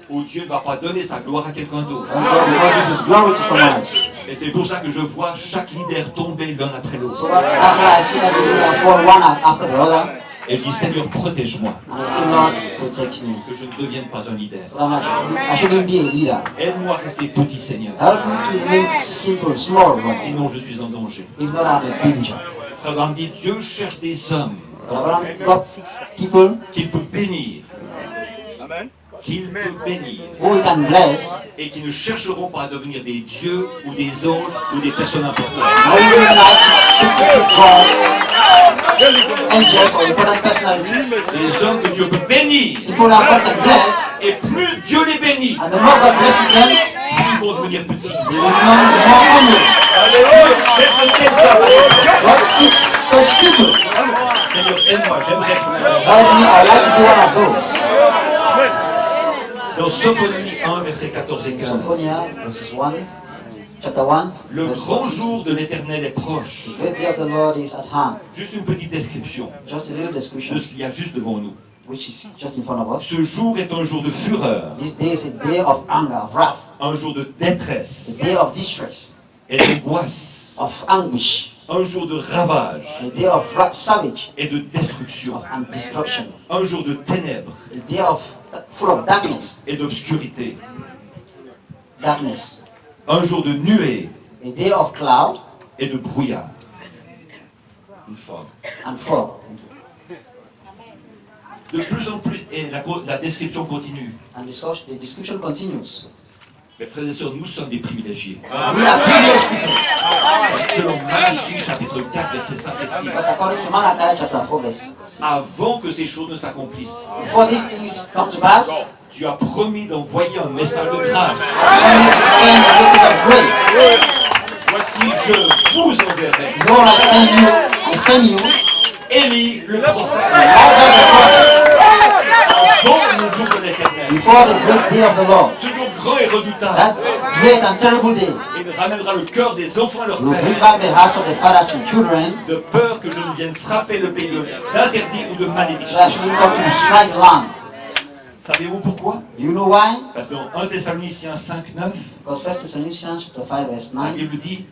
où Dieu ne va pas donner sa gloire à quelqu'un d'autre. And God will not give His glory to someone else. Et c'est pour ça que je vois chaque leader tomber l'un après So l'autre. that's why I see every leader fall one after the other. Et je dis, Seigneur, protège-moi, And I say, Lord, protect me. que je ne devienne pas un leader. So I shouldn't be a leader. Aide-moi à rester petit, Seigneur. Help me to remain simple, small, Lord. Sinon, je suis en danger. If not, I'm a danger. Frère Abraham dit, Dieu cherche des hommes But Abraham got people qu'il peut bénir, Amen. qu'il peut bénir, who he can bless, et qui ne chercheront pas à devenir des dieux ou des anges ou des personnes importantes. and we will like simple gods, angels, or important personalities. Des hommes que Dieu peut bénir, People that God can bless, et plus Dieu les bénit, and the more God blesses them, plus ils vont devenir petits. they will become more humble. Cherche de tels hommes. God seeks such people. Seigneur, aide-moi, j'aimerais être Help me, I'd like to be one of those. dans Sophonie 1, versets 14 et 15. Symphonia, verses 1, chapter 1, Le verse grand 14. jour de l'Éternel est proche. The great day of the Lord is at hand. Juste une petite description Just a little de description, ce qu'il y a juste devant nous. which is just in front of us. Ce jour est un jour de fureur, This day is a day of anger, of wrath, un jour de détresse a day of distress, et d'angoisse, of anguish, un jour de ravage a day of savage et de destruction, and destruction, un jour de ténèbres a day of full of darkness, et d'obscurité, un jour de nuées a day of cloud et de brouillard. Une fog. and fog. De plus en plus, et la description continue. And the description continues. Mes frères et sœurs, nous sommes des privilégiés. We are privileged people. Selon Malachie chapitre 4, versets 5 et 6, Because according to Malachi chapter 4 verse 6, avant que ces choses ne s'accomplissent, before these things come to pass, tu as promis d'envoyer un message de grâce. I need to send a message of grace. Voici, je vous enverrai Lord, I send you, Élie le prophète Elijah the prophet, avant le jour de l'Éternel. before the great day of the Lord. Ce jour grand et redoutable, That great and terrible day. il ramènera le cœur des enfants à leur You will bring père, back the hearts of the fathers to children, de peur que je ne vienne frapper le pays d'interdit ou de so malédiction. that shouldn't come to strike the land. Savez-vous pourquoi? You know why? Parce que dans 1 Thessaloniciens 5, 9, Because 1 Thessalonians chapter 5 verse la 9, Bible dit,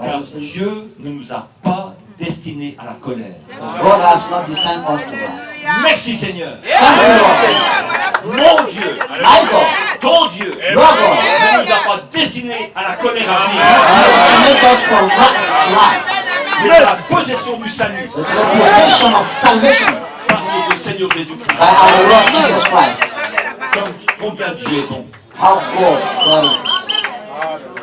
car Dieu ne nous a pas destinés à la colère. God has not destined us to wrath. Merci Seigneur. Thank you, Lord. Mon Dieu, My God, ton Dieu, your God, ne nous a pas destinés à la colère à venir, you destined us for wrath to life, mais à la possession du salut but to the possession of salvation par notre Seigneur Jésus-Christ. by our Lord Jesus Christ. Comme combien Dieu est bon. How God is.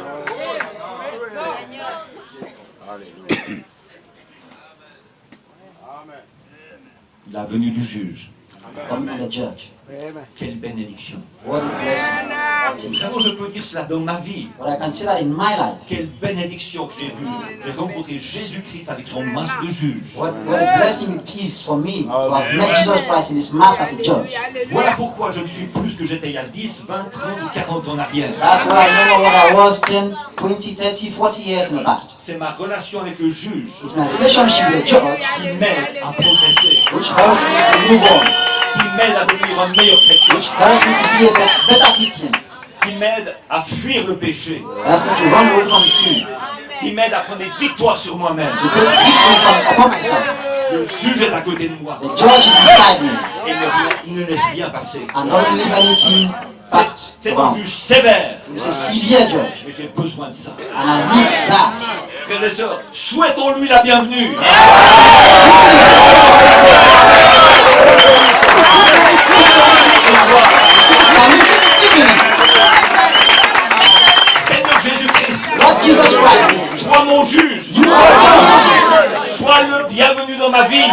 La venue du juge. Coming of the judge. Quelle bénédiction. What a blessing. Comment je peux dire cela dans ma vie? But I can see that in my life. Quelle bénédiction que j'ai vue. J'ai rencontré Jésus-Christ avec son masque de juge. What a blessing it is for me to have met Jesus Christ in his mass as a judge. Voilà pourquoi je ne suis plus ce que j'étais il y a 10, 20, 30 ou 40 ans en arrière. That's why I know what I was 10, 20, 30, 40 years in the past. C'est ma relation avec le juge It's my relationship with the judge qui m'aide à progresser, which helps me to move on, qui m'aide à devenir un meilleur chrétien, which helps me to be a better Christian, qui m'aide à fuir le péché, helps me to run away from sin, qui m'aide à prendre des victoires sur moi-même. to take victory upon myself. Le juge est à côté de moi The judge is beside me et il ne laisse rien passer. and don't leave anything back C'est un around. juge sévère, It's a severe judge mais j'ai besoin de ça. and I need that. Frères et sœurs, souhaitons-lui la bienvenue. Ce soir, Can we sing evening? Seigneur Jésus-Christ, Lord Jesus Christ, sois mon juge, you are judge. sois le bienvenu dans ma vie.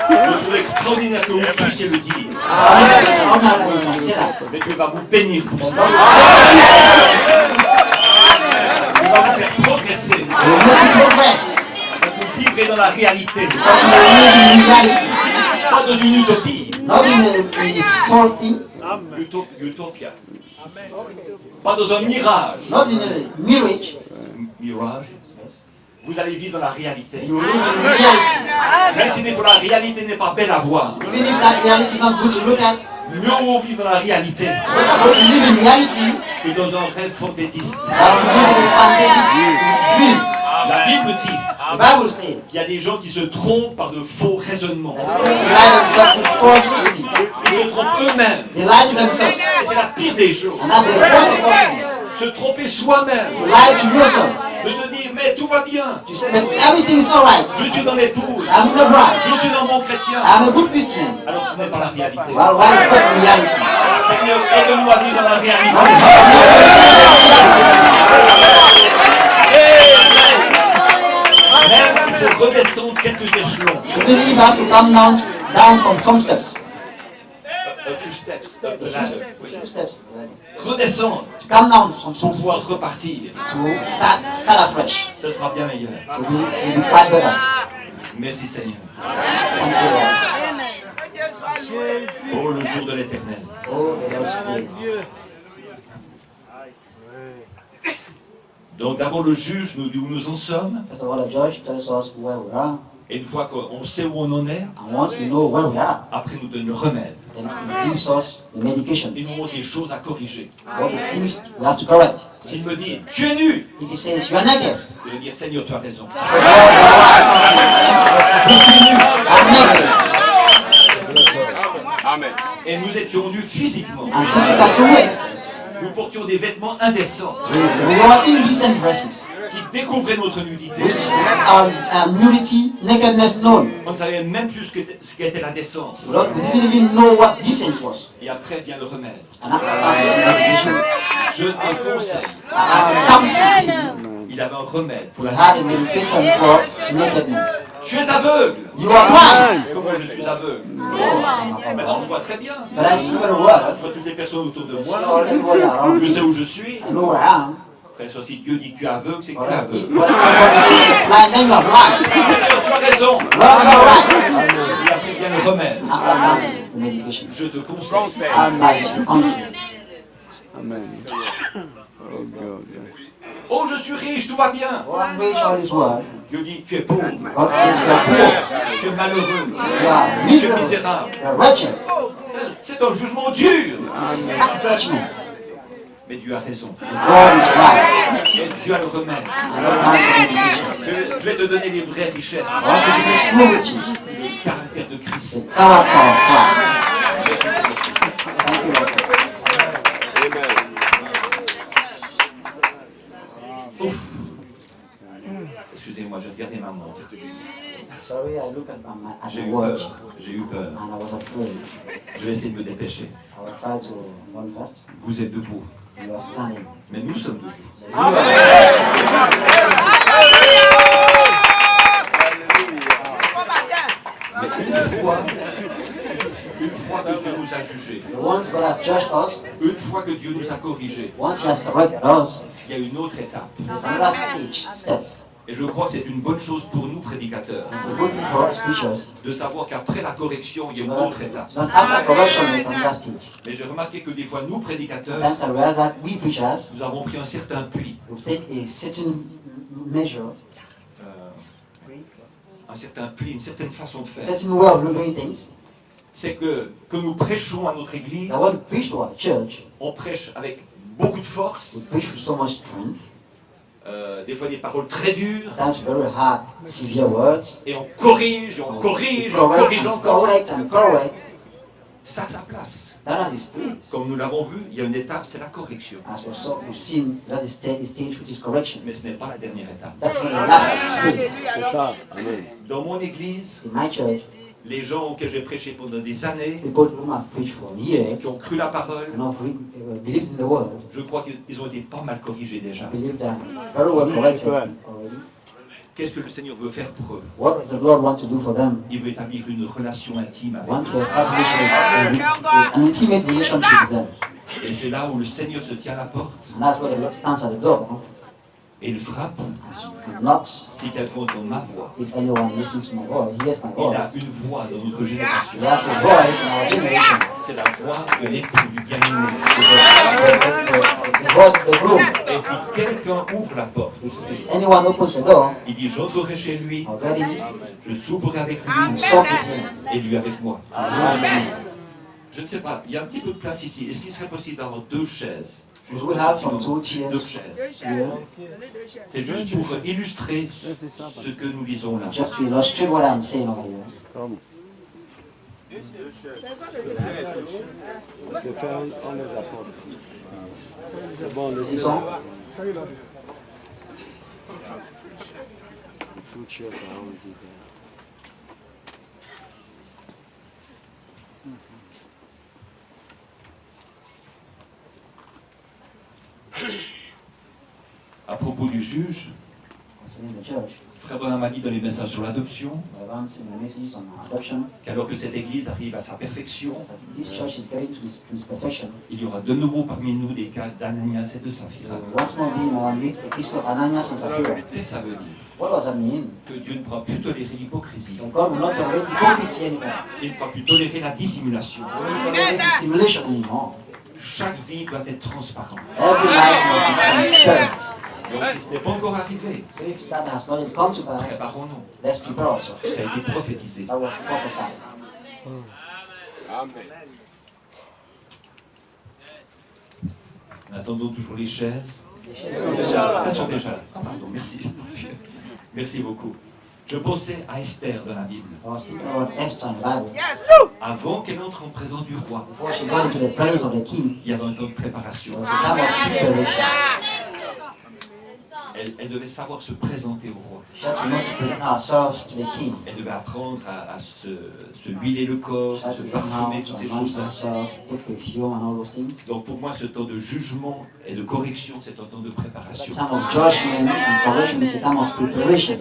Je trouve extraordinaire que vous puissiez le dire, How can you say that? mais Dieu va vous bénir pour ça. Il va vous faire progresser, You make you progress parce que vous vivrez dans la réalité, because you live in reality, pas dans une utopie. not in a false thing, Utopia. Pas dans un mirage. not in a mirage. Mirage. Vous allez vivre dans la réalité. You live in reality. Même si des fois la réalité n'est pas belle à voir, Even if that reality is not good to look at, mieux vaut vivre dans la réalité it's better for you to live in reality que dans un rêve fantaisiste. than to live in a fantasy dream. La Bible dit The Bible says qu'il y a des gens qui se trompent par de faux raisonnements. that people lie themselves with false beliefs. Ils se trompent eux-mêmes. They lie to themselves. Et c'est la pire des choses. And that's the worst of all things. Se tromper soi-même. To lie to yourself. De se dire, mais tout va bien. To say, but everything is alright. Je suis dans les poules. I'm in the bride. Je suis un bon chrétien. I'm a good Christian. Alors que ce n'est pas la réalité. Well, why is that reality? Seigneur, aide-nous à vivre dans la réalité. Même s'il faut redescendre quelques échelons. Even if you have to come down from some steps. A few steps. A few steps. Redescendre To come down from pour some steps. pouvoir repartir. To start afresh. Ce sera bien meilleur. To be quite better. Merci Seigneur. Thank you, Lord. Pour le jour de l'éternel. Oh, the Lord's day. Donc d'abord le juge nous dit où nous en sommes. First of all, the judge tells us where we are. Et une fois qu'on sait où on en est, And once we know where we are, après nous donne le remède. then he gives us the medication. Il nous montre les choses à corriger. All the things we have to correct. S'il me dit, tu es nu, If he says you are naked, je vais dire, Seigneur, tu as raison. I say, Lord, you are right. Je suis nu. I'm naked. Amen. Et nous étions nus physiquement. And physically way. Nous portions des vêtements indécents We wore indecent dresses, qui découvraient notre nudité. which make our nudity, nakedness known. On ne savait même plus ce qu'était la décence. We didn't even know what decency was. Et après vient le remède. And after that, medication. Je te conseille. Comes Il avait un remède pour we la had a nudité. medication for nakedness. Tu es aveugle. You are blind. Comment je suis aveugle? Maintenant, je vois très bien. But I see very well. Je vois toutes les personnes autour de I see moi. all everybody around Je me. sais où je suis. I know where I am. Après, soit si Dieu dit que tu es aveugle, c'est que tu es Whatever aveugle. God says you're blind, then you are blind. Seigneur, tu as raison. Lord, you are right. Et après vient le remède. After that, the medication. Je te conseille. I counsel. Amen. Oh God. Oh, je suis riche, tout va bien. Oh, I'm rich, all is well. Dieu dit, tu es pauvre. God says you are poor. Tu es malheureux. You are Tu es miserable. misérable. You are wretched. C'est un jugement dur. That's judgment. Mais Dieu a raison. God is right. Et Dieu a le remède. And God has the medication. Je vais te donner les vraies richesses. I want to give you true riches. Le caractère de Christ. The character of Christ. Thank you, Lord. Ouf. Excusez-moi, j'ai regardé ma montre. Sorry, I look at J'ai my eu watch peur. J'ai eu peur. and I was afraid. Je vais essayer de me dépêcher. I will try to run fast. Vous êtes debout. You are standing. Mais nous sommes debout. Mais une fois que Dieu nous a jugés, The ones God has judged us, une fois que Dieu nous a corrigés, once He has corrected us, il y a une autre étape. there's another step. Et je crois que c'est une bonne chose pour nous, prédicateurs, It's a good thing for us preachers. de savoir qu'après la correction, il y a une autre étape. But after correction, there's another stage. Mais j'ai remarqué que des fois, nous, prédicateurs, Sometimes I realize that we preachers, nous avons pris un certain pli, we take a certain measure, une certaine façon de a faire. certain way of doing things. C'est que nous prêchons à notre église, That when we preach to our church, on prêche avec beaucoup de force, we preach with so much strength. des fois des paroles très dures, Sometimes very hard, severe words. et on corrige, on corrige, on Correct corrige and encore. correct and correct. Ça a sa place. That has its place. Comme nous l'avons vu, il y a une étape, c'est la correction. As we've seen, that's the stage which is correction. Mais ce n'est pas la dernière étape. That's not the last phase. C'est ça. Amen. Dans mon église, In my church, les gens auxquels j'ai prêché pendant des années, people who have preached for years qui ont cru la parole, and have believed in the word, je crois qu'ils ont été pas mal corrigés déjà. believe that very well corrected already. Qu'est-ce que le Seigneur veut faire pour eux? What does the Lord want to do for them? Il veut établir une relation intime He avec wants eux. to establish an intimate relationship with them. Et c'est là où le Seigneur se tient à la porte And that's where the Lord stands at the door. et il frappe. He knocks. Si quelqu'un entend ma voix, If anyone listens to my voice, hears my il a voice. une voix dans notre génération. He has a voice in our generation. C'est la voix de l'époux du bien-aimé. The voice of the groom. Et si quelqu'un ouvre la porte, If anyone opens the door, il dit j'entrerai chez lui, I'll get in je souperai avec and lui talk with him. et lui avec moi. Amen. Je ne sais pas, il y a un petit peu de place ici. Est-ce qu'il serait possible d'avoir 2 chaises We have from 2 nos tiers chaises. here, C'est juste pour illustrer ce que nous lisons là. just to illustrate what I'm saying over here. Come. C'est fait, on les apporte. C'est bon, Ils laissez sont Two chairs around you there. À propos du juge, concerning the church. Frère Branham a dit dans les messages sur l'adoption Around the messages on adoption. qu'alors que cette église arrive à sa perfection, That this church is getting to its perfection. il y aura de nouveau parmi nous des cas d'Ananias et de Saphira. Once more being our midst, the case of Ananias and Sapphira. Et ça veut dire What does that mean? que Dieu ne pourra plus tolérer l'hypocrisie. That God will not tolerate hypocrisy anymore. Il ne pourra plus tolérer la dissimulation. He will not tolerate dissimulation anymore. Chaque vie doit être transparente. Every life must be transparent. Donc si ce n'est pas encore arrivé, So if that has not yet come to pass, préparons-nous. let's prepare also. Ça a été prophétisé. That was prophesied. Nous attendons toujours les chaises. Elles sont déjà là. Ah, pardon, merci. Merci beaucoup. Je pensais à Esther dans la Bible. I was thinking about Esther in the Bible. Avant qu'elle entre en présence du roi, Before she got into the presence of the king, il y avait un temps de préparation. there was a time of preparation. Elle devait savoir se présenter au roi. She had to know to present ourselves to the king. Elle devait apprendre à se huiler le corps, She had se to learn how parfumer, to toutes ces anoint choses-là. herself, put perfume and all those things. Donc pour moi, ce temps de jugement et de correction, c'est un temps de The préparation. time of judgment and correction is a time of preparation.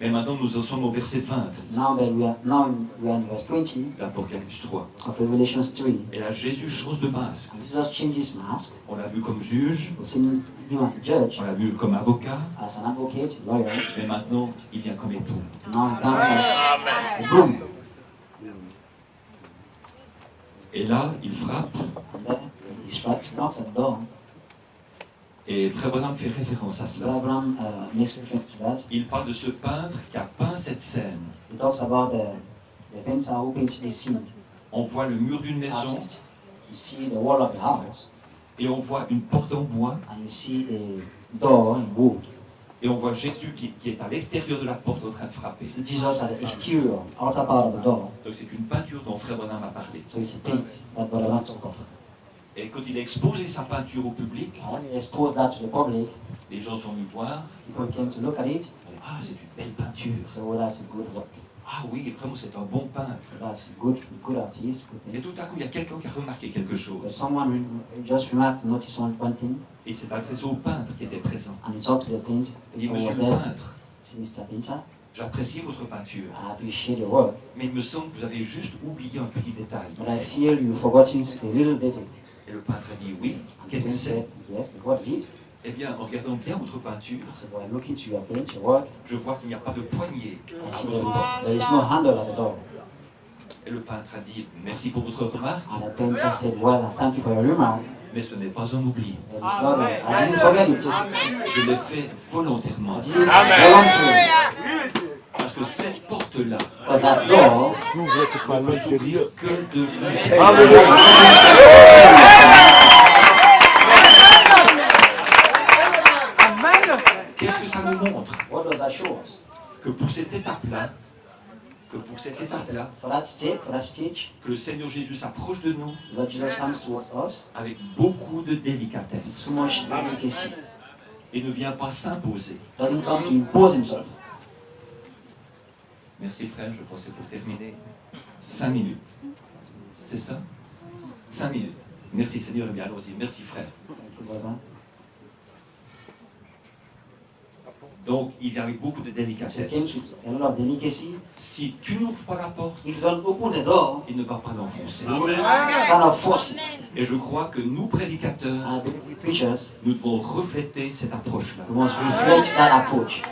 Mais maintenant, nous en sommes au verset 20 Now that we are in verse 20 d'Apocalypse 3. of Revelations 3. Et là, Jésus change de masque. And Jesus changed his mask. On l'a vu comme juge, We've seen him as a judge, on l'a vu comme avocat, as an advocate, lawyer. mais maintenant, il vient comme époux. Now he comes as a groom. Et là, il frappe. And then he strikes, knocks at the door. Et Frère Branham fait référence à cela. Abraham makes reference to that. Il parle de ce peintre qui a peint cette scène. He talks about the painter who paints this scene. On voit le mur d'une maison Artist. You see the wall of the house, et on voit une porte en bois and you see a door in wood. et on voit Jésus qui est à l'extérieur de la porte en train de frapper. You see Jesus at the exterior, outer part of the door. Donc c'est une peinture dont Frère Branham a parlé. So it's a paint that Brother talked of. Et quand il a exposé sa peinture au public, And when he exposed that to the public, les gens sont venus voir. people came to look at it. Ah, c'est une belle peinture. So well, that's a good work. Ah oui, vraiment, c'est un bon peintre. That's a good artist, good Et paint. tout à coup, il y a quelqu'un qui a remarqué quelque But chose. someone just noticed one thing, Et c'est adressé au peintre qui était présent. and he talked to the painter. Il dit, Painter Monsieur was le there. peintre, See, Mr. Painter, j'apprécie votre peinture. I appreciate your work, Mais il me semble que vous avez juste oublié un petit détail. but I feel you've forgotten a little detail. Et le peintre a dit, oui, And the qu'est-ce que painter c'est? said, yes, but what is it? Eh bien, en regardant bien votre peinture, I said, well, looking to your paint, your work, je vois qu'il n'y a pas de poignée I à see votre porte. there is no handle at the door. Et le peintre a dit, merci pour votre remarque, And the painter said, well, I thank you for your remark. mais ce n'est pas un oubli. But it's not I didn't forget it. Je l'ai fait volontairement. I did it voluntarily. Parce que cette porte-là For that door, S'ouvre tout par ne peut s'ouvrir l'intérieur. que de lui. Qu'est-ce que ça nous montre? what does that show us? Que pour cette étape-là, For that stage, que le Seigneur Jésus s'approche de nous Lord Jesus comes towards us, avec beaucoup de délicatesse too much delicacy. et ne vient pas s'imposer. Doesn't come to impose himself. Merci frère, je pensais pour terminer 5 minutes. C'est ça? 5 minutes. Merci Seigneur, et bien allons-y. Merci frère. Thank you, brother. Donc il vient avec beaucoup de So it délicatesse. comes with a lot of delicacy. Si tu n'ouvres pas la porte, If you don't open the door, il ne va pas l'enfoncer. you will kind of force it. Et je crois que nous, prédicateurs, And I believe we preachers, nous devons refléter cette approche-là. we must reflect that approach.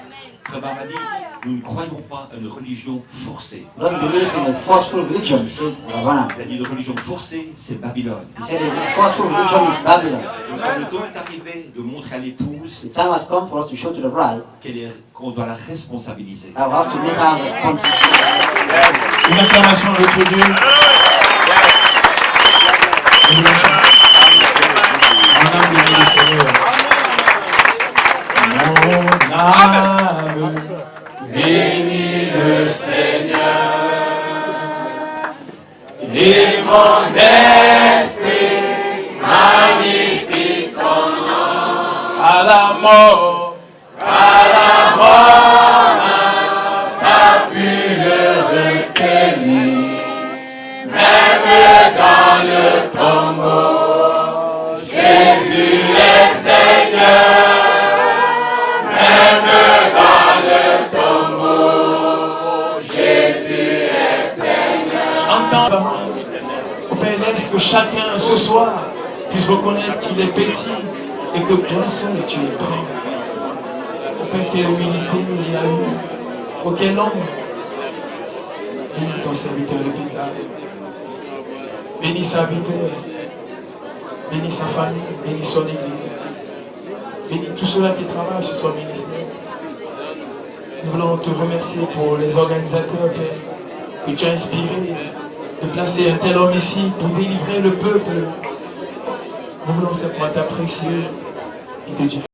Frère m'a dit, nous ne croyons pas à une religion forcée. We don't believe in a forceful religion, said Ravana. Il a dit une religion forcée, c'est Babylone. He said a forceful religion is Babylon. Donc, quand le temps est arrivé de montrer à l'épouse The time has come for us to show to the bride qu'on doit la responsabiliser. that we have to make her responsible. Une acclamation à notre Dieu. Madame âme bénis le Seigneur. Et mon esprit magnifie son nom. À la mort, n'a pu le retenir. Même dans le tombeau, Jésus est Seigneur. Même dans le tombeau, Jésus est Seigneur. Chantons, au Père, laisse que chacun ce soir puisse reconnaître qu'il est petit et que toi seul tu es grand. Au Père, quelle humilité il a eu. Auquel homme bénis ton serviteur le Père. Bénis sa vie, Père. Bénis sa famille, bénis son église. Bénis tous ceux-là qui travaillent sur son ministère. Nous voulons te remercier pour les organisateurs, Père, que tu as inspiré de placer un tel homme ici pour délivrer le peuple. Nous voulons simplement t'apprécier et te dire